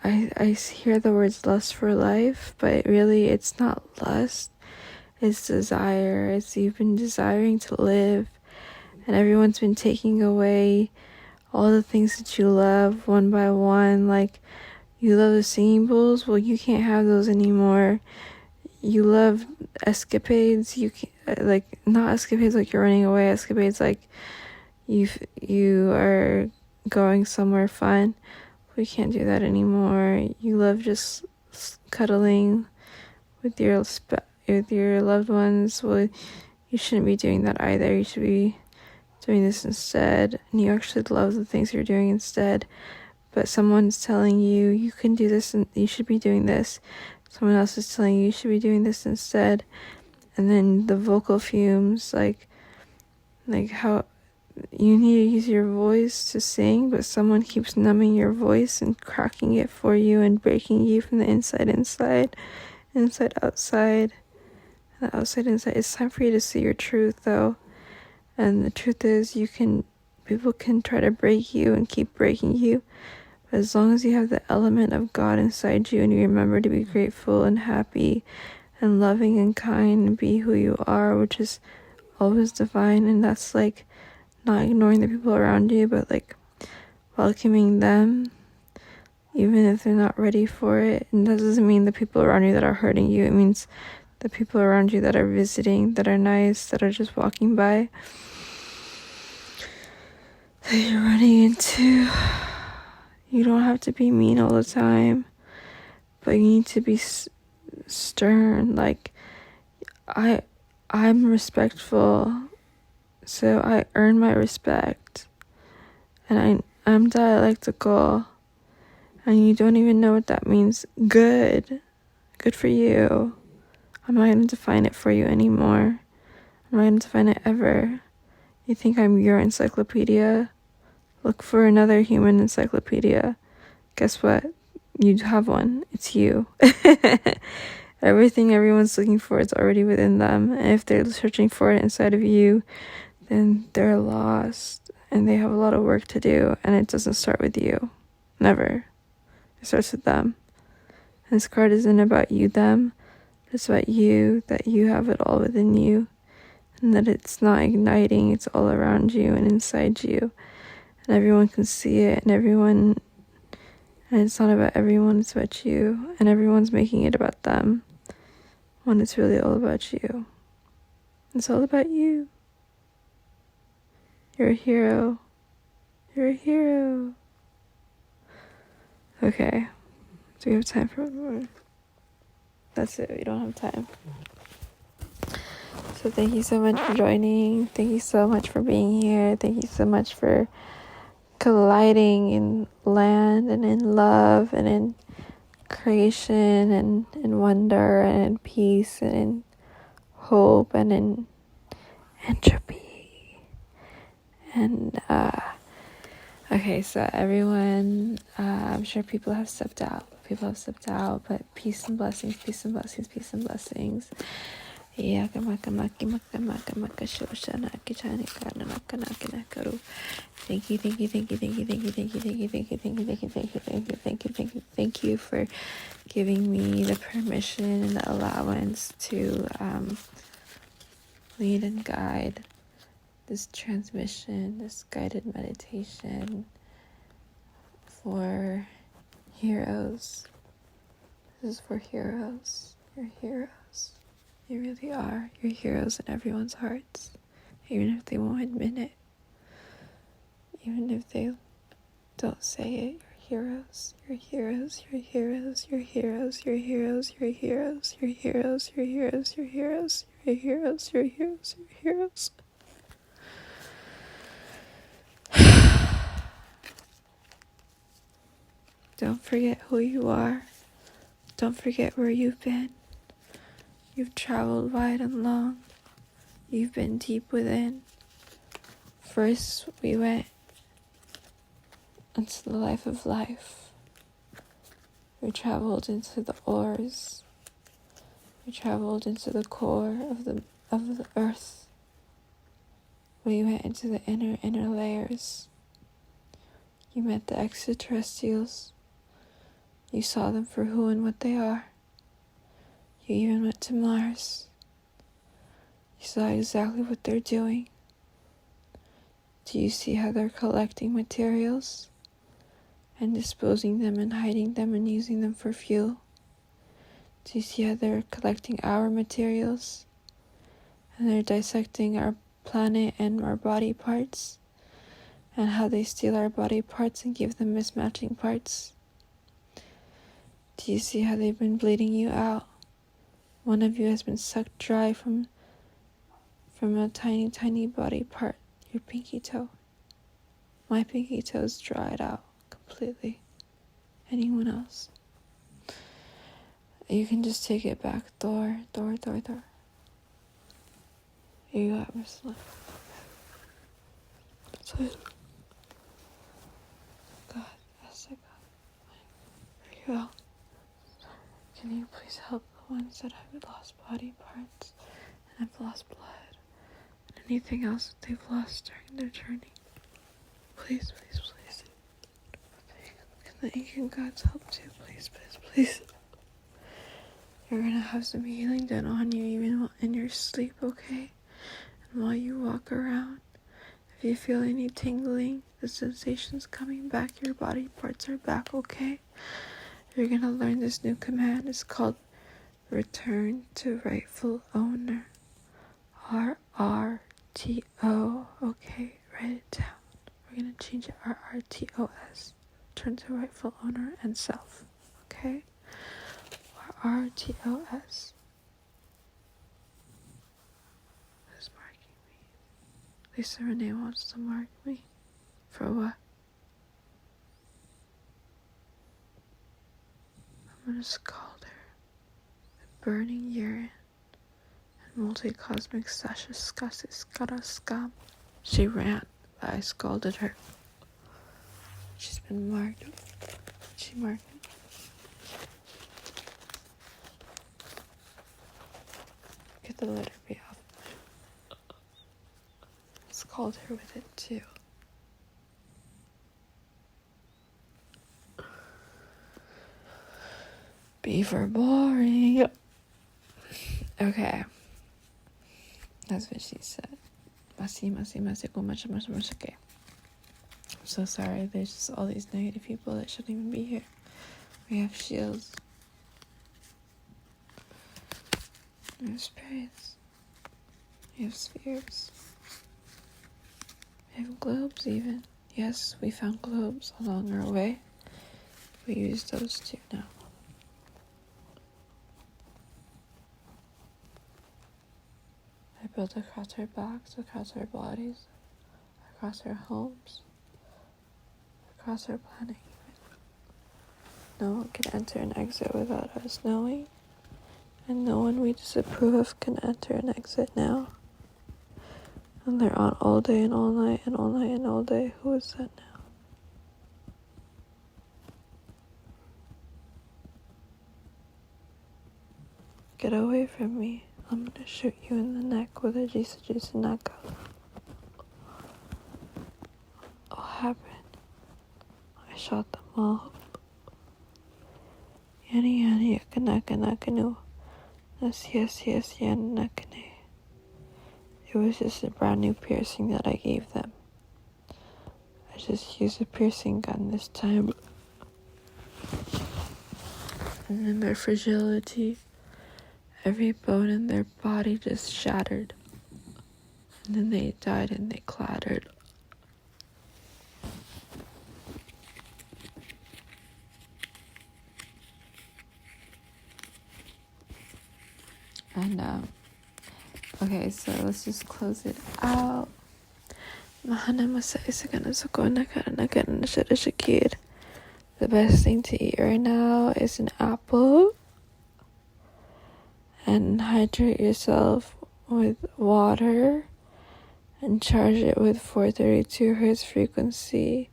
I hear the words lust for life, but really it's not lust, it's desire. It's you've been desiring to live, and everyone's been taking away all the things that you love one by one. Like, you love the singing bowls, well, you can't have those anymore. You love escapades, you can't, like, not escapades like you're running away, escapades like you are going somewhere fun. We can't do that anymore. You love just cuddling with your loved ones. Well, you shouldn't be doing that either. You should be doing this instead. And you actually love the things you're doing instead. But someone's telling you, you can do this and you should be doing this. Someone else is telling you should be doing this instead. And then the vocal fumes, like how you need to use your voice to sing, but someone keeps numbing your voice and cracking it for you and breaking you from the inside outside, and the outside inside. It's time for you to see your truth, though. And the truth is, people can try to break you and keep breaking you. As long as you have the element of God inside you and you remember to be grateful and happy and loving and kind and be who you are, which is always divine. And that's like not ignoring the people around you, but like welcoming them even if they're not ready for it. And that doesn't mean the people around you that are hurting you. It means the people around you that are visiting, that are nice, that are just walking by, that you're running into. You don't have to be mean all the time, but you need to be stern. Like, I'm respectful, so I earn my respect. And I'm dialectical, and you don't even know what that means. Good for you. I'm not going to define it for you anymore. I'm not going to define it ever. You think I'm your encyclopedia? Look for another human encyclopedia. Guess what? You have one. It's you. Everything everyone's looking for is already within them. And if they're searching for it inside of you, then they're lost. And they have a lot of work to do. And it doesn't start with you. Never. It starts with them. And this card isn't about you, them. It's about you, that you have it all within you. And that it's not igniting, it's all around you and inside you. And everyone can see it, and it's not about everyone, it's about you. And everyone's making it about them, when it's really all about you. It's all about you. You're a hero. You're a hero. Okay. Do we have time for one more? That's it. We don't have time. So thank you so much for joining. Thank you so much for being here. Thank you so much for colliding in land and in love and in creation and in wonder and in peace and in hope and in entropy. And okay, so everyone, I'm sure people have stepped out, but peace and blessings, peace and blessings, peace and blessings. Thank you, thank you, thank you, thank you, thank you, thank you, thank you, thank you, thank you, thank you, thank you, thank you, thank you, thank you, thank you, thank you, thank you for giving me the permission and the allowance to lead and guide this transmission, this guided meditation for heroes. This is for heroes. You're heroes. You really are. You're heroes in everyone's hearts, even if they won't admit it. Even if they don't say it, you're heroes. You're heroes. You're heroes. You're heroes. You're heroes. You're heroes. You're heroes. You're heroes. You're heroes. You're heroes. You're heroes. You're heroes. Don't forget who you are. Don't forget where you've been. You've traveled wide and long. You've been deep within. First, we went into the life of life. We traveled into the ores. We traveled into the core of the earth. We went into the inner layers. You met the extraterrestrials. You saw them for who and what they are. You even went to Mars. You saw exactly what they're doing. Do you see how they're collecting materials and disposing them and hiding them and using them for fuel? Do you see how they're collecting our materials and they're dissecting our planet and our body parts, and how they steal our body parts and give them mismatching parts? Do you see how they've been bleeding you out? One of you has been sucked dry from a tiny body part, your pinky toe. My pinky toe's dried out completely. Anyone else? You can just take it back. Door. Here you go, Ursula. That's it. God, yes, I got. Here you go. Can you please help the ones that have lost body parts and have lost blood and anything else that they've lost during their journey? Please. Can the Incan gods help too? Please. You're gonna have some healing done on you even in your sleep, okay? And while you walk around, if you feel any tingling, the sensations coming back, your body parts are back, okay? You're gonna learn this new command. It's called Return to Rightful Owner. RRTO. Okay, write it down. We're gonna change it RRTOS. Return to Rightful Owner and Self. Okay? RRTOS. Who's marking me? Lisa Renee wants to mark me. For what? I'm gonna scald her. The burning urine and multi-cosmic sashes scam. She ran, but I scalded her. She's been marked. She marked me. Get the letter B off. Scald her with it too. B for boring. Okay. That's what she said. Masi, go much. Okay. I'm so sorry. There's just all these negative people that shouldn't even be here. We have shields. We have spirits. We have spheres. We have globes even. Yes, we found globes along our way. We use those too now. I built across our backs, across our bodies, across our homes, across our planet even. No one can enter and exit without us knowing, and no one we disapprove of can enter and exit now. And they're on all day and all night and all night and all day. Who is that now? Get away from me. I'm gonna shoot you in the neck with a Jisa Naka. What happened? I shot them all. Yani yakanaka yes yanakane. It was just a brand new piercing that I gave them. I just used a piercing gun this time. And in their fragility, every bone in their body just shattered. And then they died and they clattered. And, okay, so let's just close it out. The best thing to eat right now is an apple. And hydrate yourself with water. And charge it with 432 hertz frequency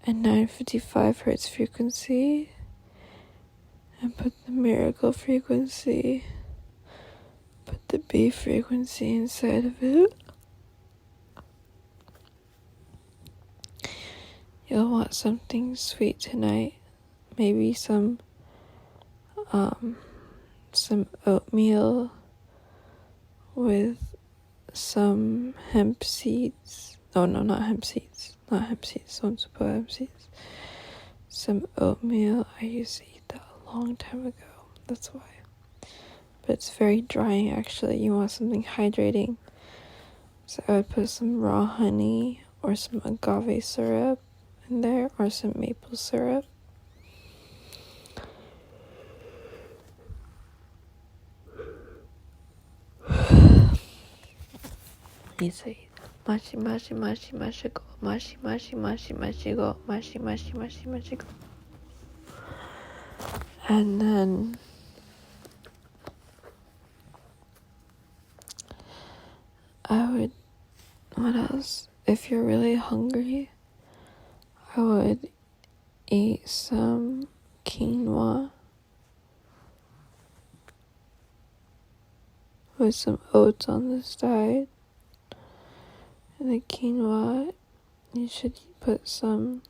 and 955 hertz frequency. And put the miracle frequency. Put the B frequency inside of it. You'll want something sweet tonight. Maybe some oatmeal with some hemp seeds. No, not hemp seeds. Not hemp seeds. Don't suppose hemp seeds. Some oatmeal. I used to eat that a long time ago. That's why. But it's very drying actually. You want something hydrating. So I would put some raw honey or some agave syrup in there or some maple syrup. Lisa, mashi go. And then what else? If you're really hungry, I would eat some quinoa with some oats on the side. And the quinoa, you should put some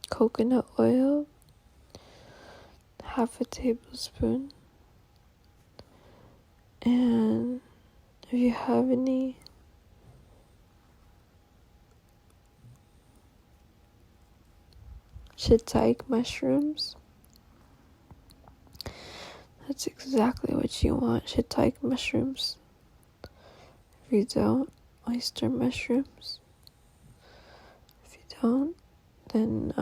coconut oil, half a tablespoon, And if you have any shiitake mushrooms, that's exactly what you want, shiitake mushrooms. If you don't, oyster mushrooms. If you don't, then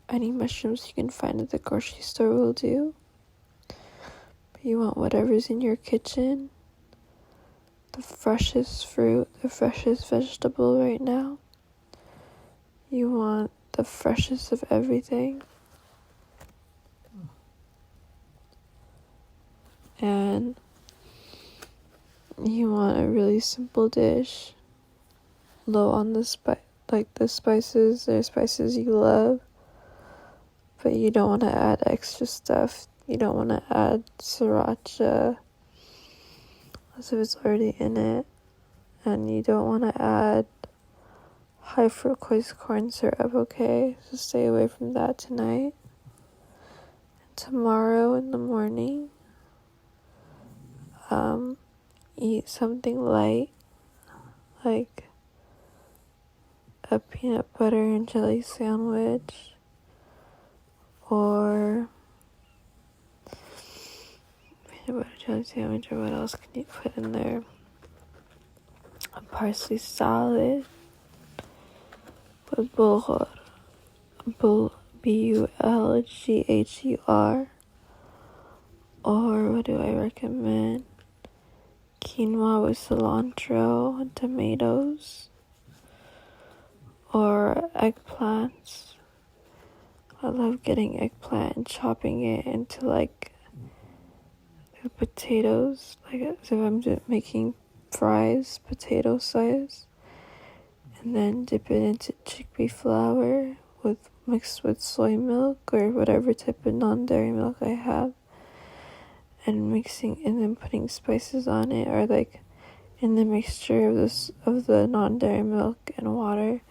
any mushrooms you can find at the grocery store will do. But you want whatever's in your kitchen, the freshest fruit, the freshest vegetable right now. You want the freshest of everything. And you want a really simple dish, low on the spices. There's spices you love, but you don't want to add extra stuff. You don't want to add sriracha as if it's already in it, and you don't want to add high fructose corn syrup, okay? So stay away from that tonight. And tomorrow in the morning, eat something light, like a peanut butter and jelly sandwich, or peanut butter jelly sandwich, or what else can you put in there? A parsley salad with bulgur, bulghur, or what do I recommend? Quinoa with cilantro and tomatoes, or eggplants. I love getting eggplant and chopping it into like potatoes, like as if I'm making fries, potato size, and then dip it into chickpea flour mixed with soy milk or whatever type of non-dairy milk I have, and then putting spices on it, or like in the mixture of the non-dairy milk and water,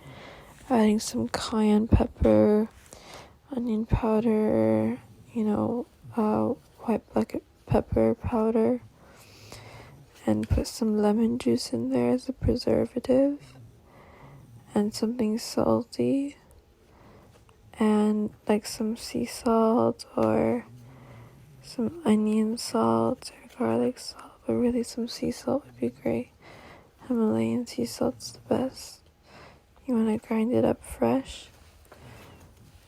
adding some cayenne pepper, onion powder, white black pepper powder, and put some lemon juice in there as a preservative, and something salty, and like some sea salt or some onion salt or garlic salt, but really some sea salt would be great. Himalayan sea salt's the best. You want to grind it up fresh,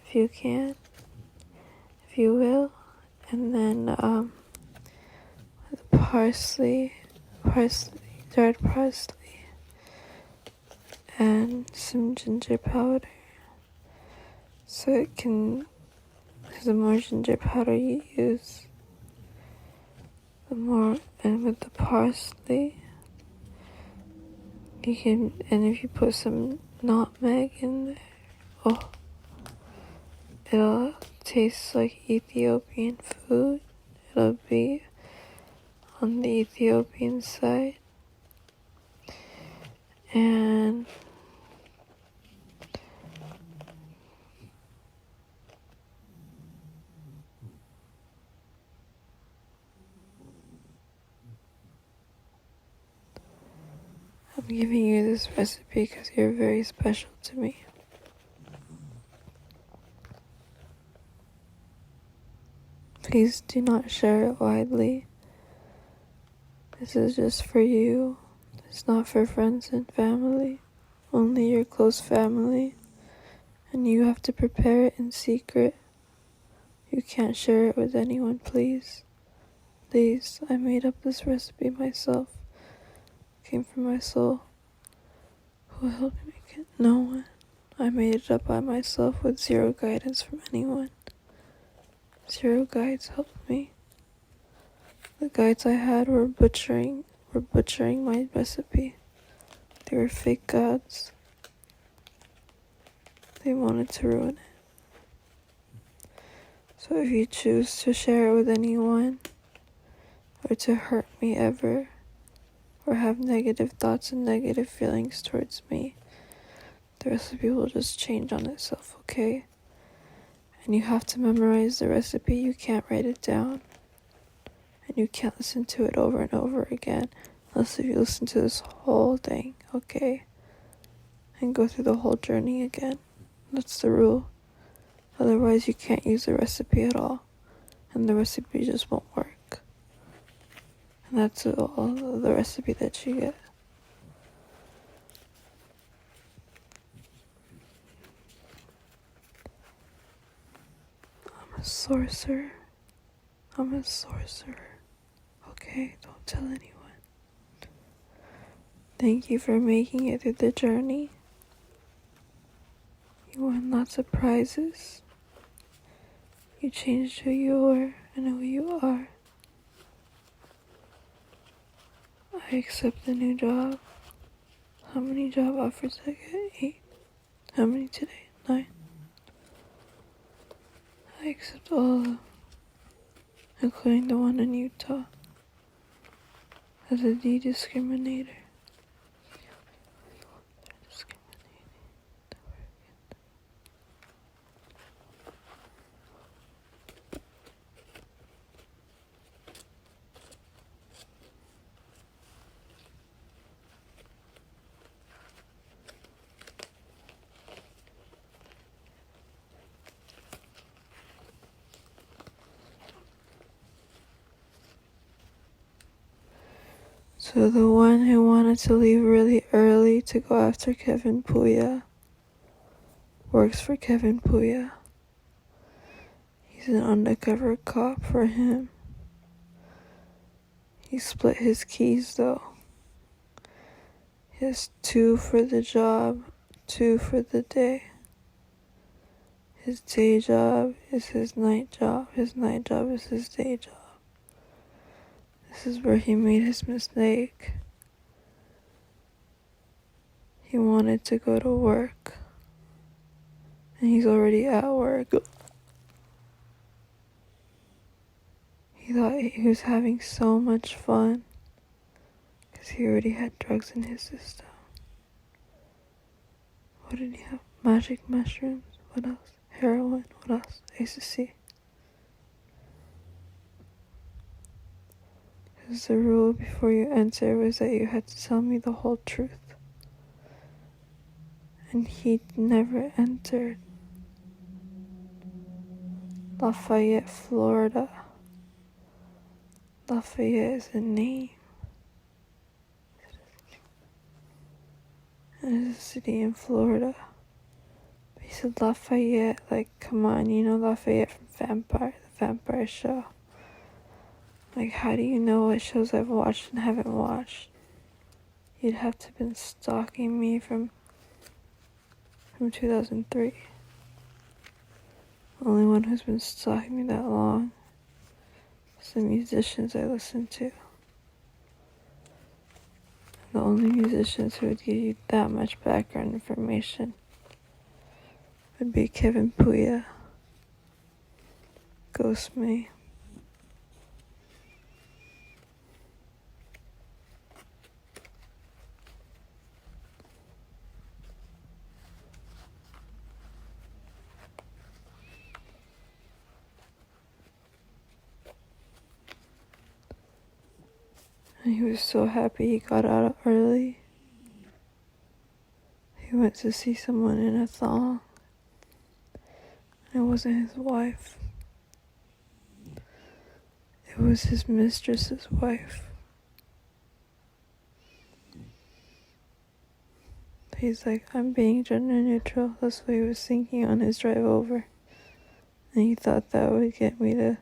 if you can, if you will, and then parsley, dried parsley, and some ginger powder. So the more ginger powder you use, the more, and with the parsley, and if you put some nutmeg in there, oh, it'll taste like Ethiopian food. It'll be on the Ethiopian side. And I'm giving you this recipe because you're very special to me. Please do not share it widely. This is just for you. It's not for friends and family. Only your close family. And you have to prepare it in secret. You can't share it with anyone, please. Please, I made up this recipe myself. It came from my soul. Who helped me make it? No one. I made it up by myself with zero guidance from anyone. Zero guides helped me. The guides I had were butchering my recipe. They were fake gods. They wanted to ruin it. So if you choose to share it with anyone, or to hurt me ever, or have negative thoughts and negative feelings towards me, the recipe will just change on itself, okay? And you have to memorize the recipe. You can't write it down. and you can't listen to it over and over again unless if you listen to this whole thing, okay? And go through the whole journey again. That's the rule. Otherwise, you can't use the recipe at all, and the recipe just won't work. And that's all the recipe that you get. I'm a sorcerer. Okay, don't tell anyone. Thank you for making it through the journey. You won lots of prizes. You changed who you were and who you are. I accept the new job. How many job offers did I get? 8. How many today? 9. I accept all of them, including the one in Utah, as a de-discriminator. So the one who wanted to leave really early to go after Kevin Puya works for Kevin Puya. He's an undercover cop for him. He split his keys though. He has 2 for the job, 2 for the day. His day job is his night job. His night job is his day job. This is where he made his mistake. He wanted to go to work, and he's already at work. He thought he was having so much fun because he already had drugs in his system. What did he have? Magic mushrooms? What else? Heroin? What else? Ecstasy. Because the rule before you enter was that you had to tell me the whole truth. And he never entered. Lafayette, Florida. Lafayette is a name. And it's a city in Florida. But he said Lafayette, like, come on, you know Lafayette from the Vampire show. Like, how do you know what shows I've watched and haven't watched? You'd have to have been stalking me from 2003. The only one who's been stalking me that long is the musicians I listen to. The only musicians who would give you that much background information would be Kevin Puya, Ghost Me. And he was so happy he got out early. He went to see someone in a thong. It wasn't his wife. It was his mistress's wife. He's like, I'm being gender neutral. That's what he was thinking on his drive over. And he thought that would get me to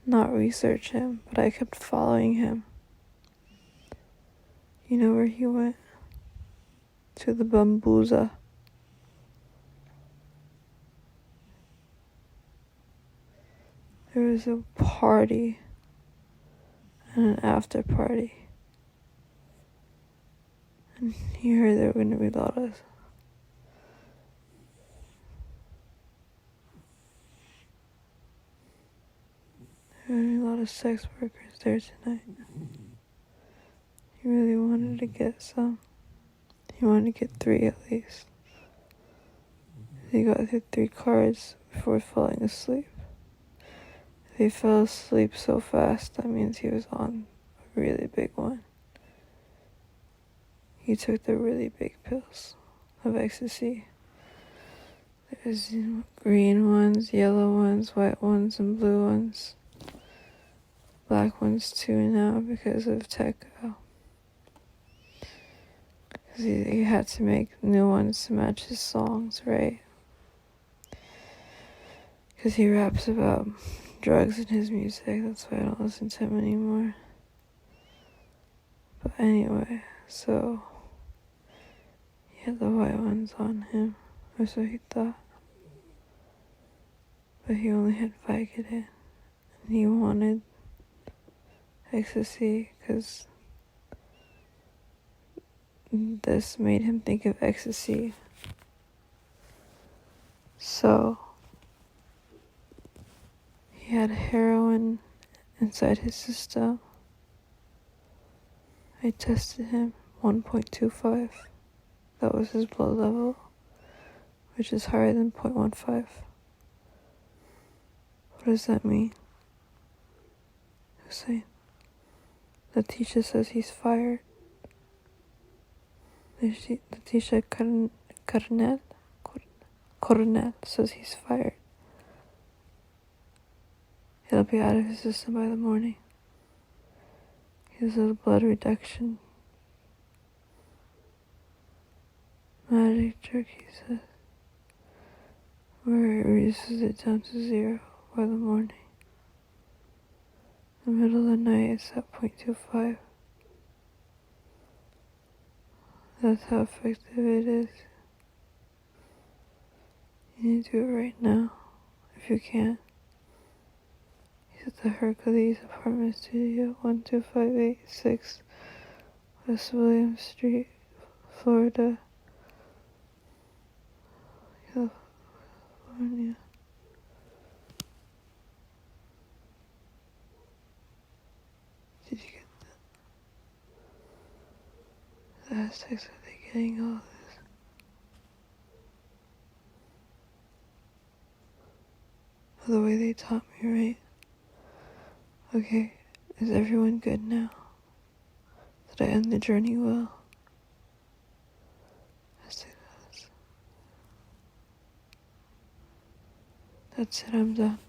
not research him, but I kept following him. You know where he went? To the Bambuza. There was a party and an after party. And he heard there were going to be a lot of sex workers there tonight. He really wanted to get some. He wanted to get 3 at least. He got through 3 cards before falling asleep. If he fell asleep so fast, that means he was on a really big one. He took the really big pills of ecstasy. There's green ones, yellow ones, white ones, and blue ones. Black ones too now because of Techo. Because he had to make new ones to match his songs, right? Because he raps about drugs in his music. That's why I don't listen to him anymore. But anyway, so he had the white ones on him, or so he thought. But he only had Vicodin, and he wanted ecstasy because this made him think of ecstasy. So he had heroin inside his system. I tested him, 1.25. That was his blood level, which is higher than 0.15. What does that mean? Hussein. The teacher says he's fired. The teacher Coronel says he's fired. He'll be out of his system by the morning. He has a blood reduction. Magic trick, he says, where it reduces it down to 0 by the morning. The middle of the night it's at 0.25. That's how effective it is. You need to do it right now, if you can. He's at the Hercules Apartment Studio, 12586 West William Street, Florida, California. Did you get that? The Aztecs, are they getting all this? The way they taught me, right? Okay, is everyone good now? Did I end the journey well? Yes, it does. That's it, I'm done.